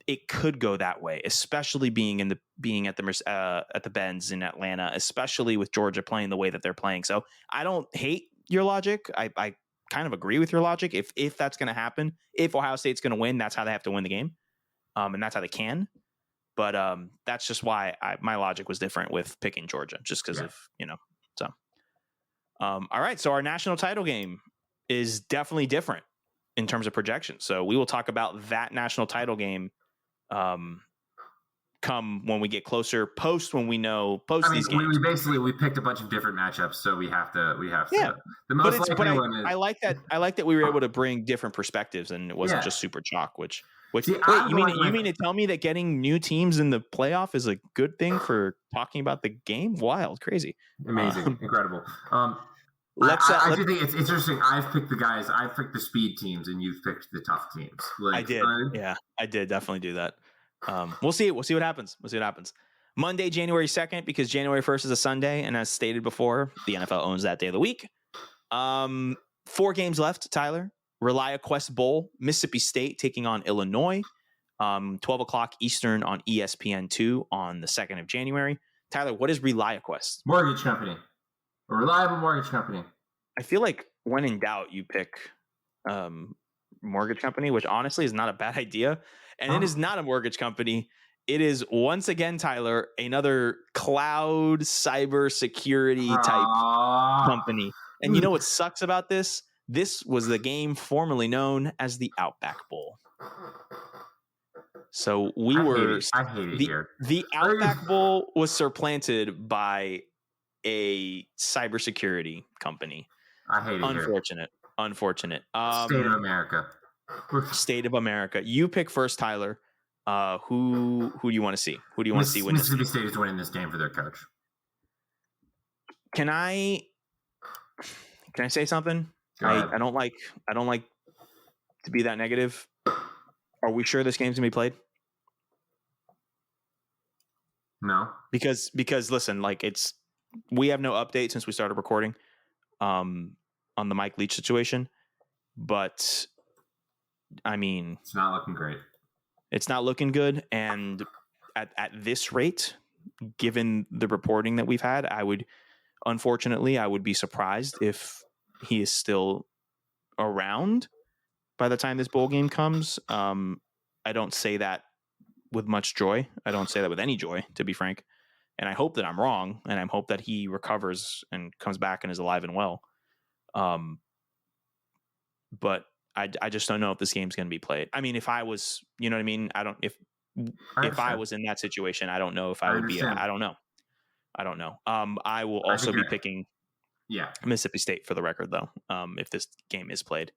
it could go that way, especially being at the Benz in Atlanta, especially with Georgia playing the way that they're playing. So I don't hate your logic. I kind of agree with your logic. If that's going to happen, if Ohio State's going to win, that's how they have to win the game, and that's how they can. But that's just why my logic was different with picking Georgia, just because of, so. All right. So our national title game is definitely different in terms of projection. So we will talk about that national title game come when we get closer, when we know these games. We picked a bunch of different matchups, so we have to. Yeah. The most likely one is, I like that we were able to bring different perspectives and it wasn't just super chalk, which See, wait, you mean to tell me that getting new teams in the playoff is a good thing for talking about the game? Wild, crazy, amazing, incredible. I do think it's interesting. I've picked the speed teams, and you've picked the tough teams. I did. I did definitely do that. We'll see what happens. Monday, January 2nd, because January 1st is a Sunday, and as stated before, the NFL owns that day of the week. 4 games left, Tyler. ReliaQuest Bowl, Mississippi State taking on Illinois, 12 o'clock Eastern on ESPN2 on the 2nd of January. Tyler, what is ReliaQuest? Mortgage company. A reliable mortgage company. I feel like when in doubt, you pick mortgage company, which honestly is not a bad idea. And it is not a mortgage company. It is, once again, Tyler, another cloud cyber security type company. And you know what sucks about this? This was the game formerly known as the Outback Bowl. So I hate it here. The Outback Bowl was supplanted by a cybersecurity company. I hate it. Unfortunate. State of America. State of America. You pick first, Tyler. Who do you want to see? Who do you want to see win? Mississippi State is winning this game for their coach. Can I say something? I don't like to be that negative. Are we sure this game's gonna be played? No. Because listen, like we have no update since we started recording on the Mike Leach situation. But I mean, it's not looking great. It's not looking good, and at this rate, given the reporting that we've had, I would be surprised if he is still around by the time this bowl game comes. I don't say that with much joy. I don't say that with any joy, to be frank. And I hope that I'm wrong, and I hope that he recovers and comes back and is alive and well. But I just don't know if this game's going to be played. I mean, if I was, you know what I mean? If I was in that situation, I don't know if I would be. I don't know. I will also be picking Mississippi State for the record, though. If this game is played,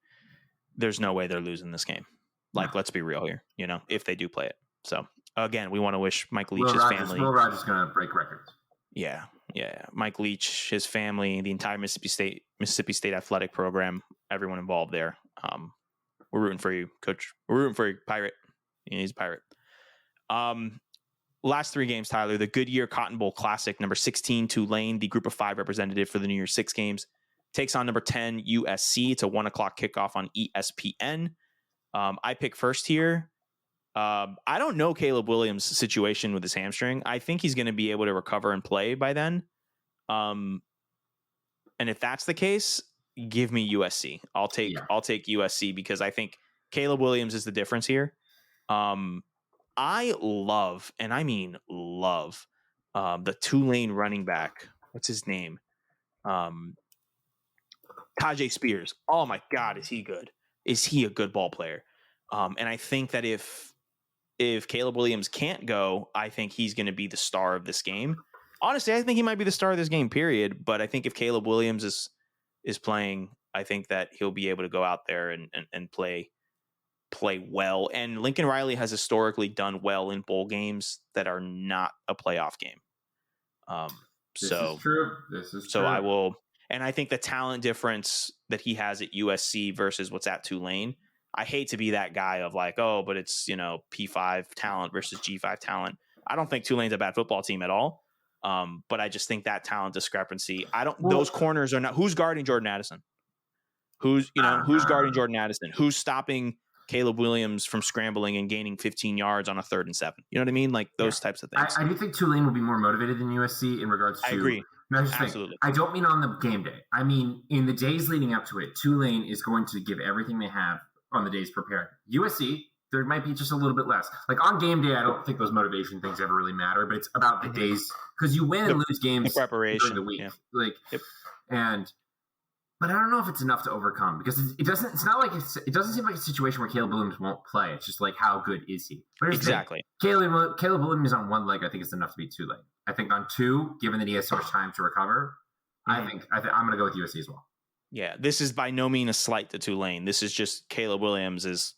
there's no way they're losing this game. Let's be real here, if they do play it. So again, we want to wish Mike Leach, his family. Will Rogers going to break records. Yeah. Mike Leach, his family, the entire Mississippi State athletic program, everyone involved there. We're rooting for you, Coach. We're rooting for you, Pirate. He's a Pirate. Last 3 games, Tyler. The Goodyear Cotton Bowl Classic, number 16, Tulane, the Group of 5 representative for the New Year's 6 games, takes on number 10, USC. It's a 1:00 kickoff on ESPN. I pick first here. I don't know Caleb Williams' situation with his hamstring. I think he's going to be able to recover and play by then. And if that's the case, give me USC. I'll take USC because I think Caleb Williams is the difference here. I love, and I mean love, the Tulane running back. What's his name? Tajay Spears. Oh my God, is he good? Is he a good ball player? And I think that if Caleb Williams can't go, I think he's going to be the star of this game. Honestly, I think he might be the star of this game, period. But I think if Caleb Williams is playing, I think that he'll be able to go out there and play well. And Lincoln Riley has historically done well in bowl games that are not a playoff game. This is true. I will, and I think the talent difference that he has at USC versus what's at Tulane, I hate to be that guy of like, oh, but it's, P5 talent versus G5 talent. I don't think Tulane's a bad football team at all. But I just think that talent discrepancy, those corners are not, who's guarding Jordan Addison? Who's guarding Jordan Addison? Who's stopping Caleb Williams from scrambling and gaining 15 yards on a 3rd and 7? You know what I mean? Like those types of things. I do think Tulane will be more motivated than USC in regards to. I agree. Absolutely. I don't mean on the game day. I mean, in the days leading up to it, Tulane is going to give everything they have on the days prepared. USC, there might be just a little bit less. Like on game day, I don't think those motivation things ever really matter, but it's about the days because you win and lose games preparation during the week. Yeah. But I don't know if it's enough to overcome because it doesn't seem like a situation where Caleb Williams won't play. It's just like how good is he? Exactly. Caleb Williams on one leg, I think it's enough to be Tulane. I think on 2, given that he has so much time to recover, I think I'm going to go with USC as well. Yeah, this is by no means a slight to Tulane. This is just Caleb Williams is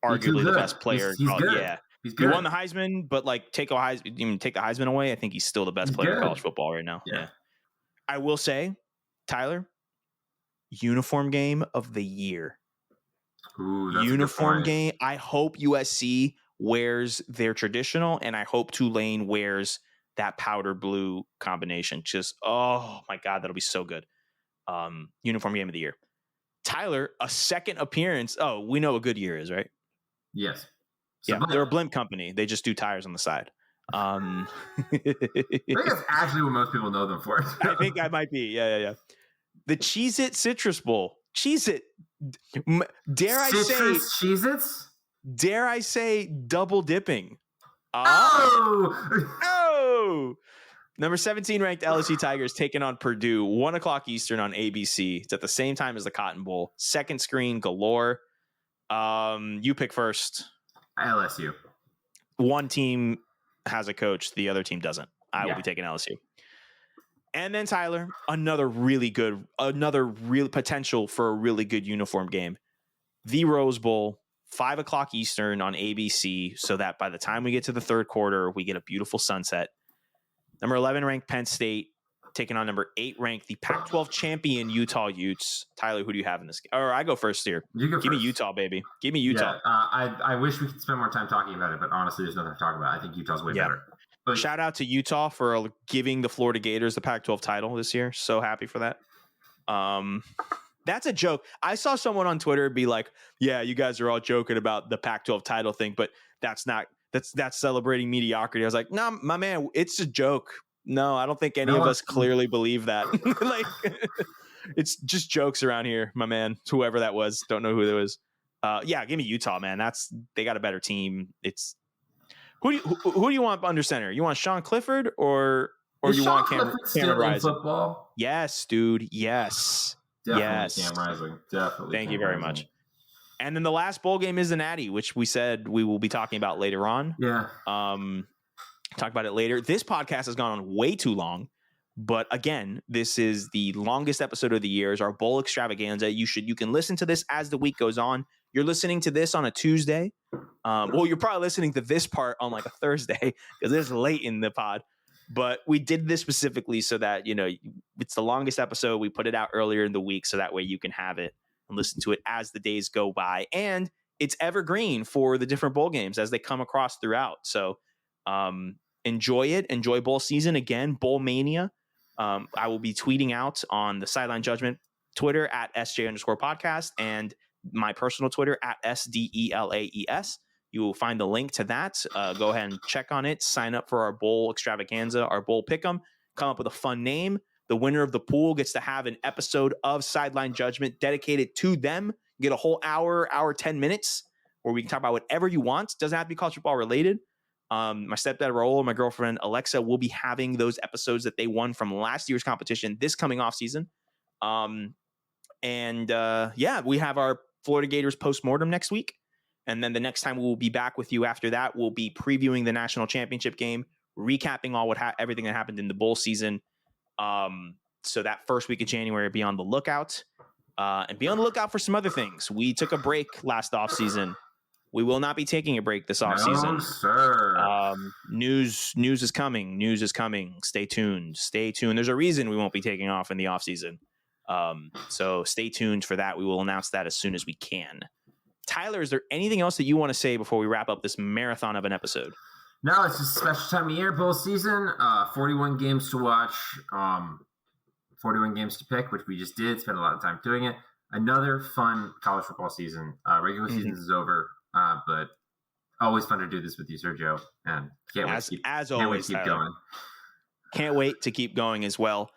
arguably the best player. He's good. Yeah, he's good. He won the Heisman, but like take the Heisman away, I think he's still the best player in college football right now. Yeah. I will say, Tyler, uniform game of the year. Ooh, that's uniform game. I hope USC wears their traditional, and I hope Tulane wears that powder blue combination. Just, oh my God, that'll be so good. Uniform game of the year. Tyler, a second appearance. Oh, we know what Goodyear is, right? Yes. Yeah, they're a blimp company. They just do tires on the side. I think that's actually what most people know them for. I think I might be. Yeah. The Cheez-It Citrus Bowl. Cheez-It. Dare I say double dipping? Oh! Number 17 ranked LSU Tigers taking on Purdue, 1:00 Eastern on ABC. It's at the same time as the Cotton Bowl. Second screen galore. You pick first. LSU. One team has a coach, the other team doesn't. I will be taking LSU. And then Tyler, another real potential for a really good uniform game. The Rose Bowl, 5:00 Eastern on ABC, so that by the time we get to the third quarter, we get a beautiful sunset. Number 11 ranked Penn State taking on number 8 ranked the Pac-12 champion Utah Utes. Tyler, who do you have in this game? Or I go first here. Give me Utah, baby. Give me Utah. Yeah, I wish we could spend more time talking about it, but honestly, there's nothing to talk about. I think Utah's way better. But shout out to Utah for giving the Florida Gators the Pac-12 title this year. So happy for that. That's a joke. I saw someone on Twitter be like, yeah, you guys are all joking about the Pac-12 title thing, but that's celebrating mediocrity. I was like, nah, my man, it's a joke. No, I don't think any of us clearly believe that. Like, it's just jokes around here, my man. Whoever that was, don't know who that was. Yeah, give me Utah, man. They got a better team. It's who do you want under center? You want Sean Clifford or you want Cameron Rising? Football? Yes, dude. Yes. Definitely yes. Cam Rising. Definitely. Thank you very much. And then the last bowl game is the Natty, which we said we will be talking about later on. Yeah. Talk about it later. This podcast has gone on way too long, but again, this is the longest episode of the year. Is our Bowl Extravaganza. You can listen to this as the week goes on. You're listening to this on a Tuesday. Well, you're probably listening to this part on like a Thursday because it's late in the pod. But we did this specifically so that, it's the longest episode. We put it out earlier in the week so that way you can have it and listen to it as the days go by. And it's evergreen for the different bowl games as they come across throughout. So enjoy it. Enjoy bowl season. Again, Bowl Mania. I will be tweeting out on the Sideline Judgment Twitter at SJ_podcast and my personal Twitter at SDELAES. You will find the link to that. Go ahead and check on it. Sign up for our Bowl Extravaganza, our Bowl Pick'em. Come up with a fun name. The winner of the pool gets to have an episode of Sideline Judgment dedicated to them. Get a whole hour 10 minutes where we can talk about whatever you want. Doesn't have to be college football related. My stepdad Raul and my girlfriend Alexa will be having those episodes that they won from last year's competition this coming off season. We have our Florida Gators postmortem next week. And then the next time we will be back with you after that, we'll be previewing the national championship game, recapping all everything that happened in the bowl season. So that first week of January, be on the lookout. And be on the lookout for some other things. We took a break last offseason. We will not be taking a break this offseason. No, sir. News is coming. News is coming. Stay tuned. Stay tuned. There's a reason we won't be taking off in the offseason. So stay tuned for that. We will announce that as soon as we can. Tyler, is there anything else that you want to say before we wrap up this marathon of an episode? No, it's just a special time of year, bowl season. 41 games to watch, 41 games to pick, which we just did. Spent a lot of time doing it. Another fun college football season. Regular season is over, but always fun to do this with you, Sergio. And can't wait to keep going. Can't wait to keep going as well.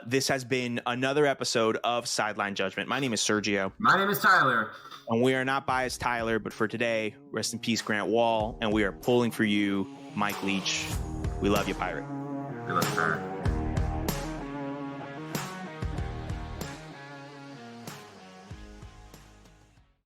This has been another episode of Sideline Judgment. My name is Sergio. My name is Tyler. And we are not biased, Tyler, but for today, rest in peace, Grant Wahl. And we are pulling for you, Mike Leach. We love you, Pirate. We love you, Pirate.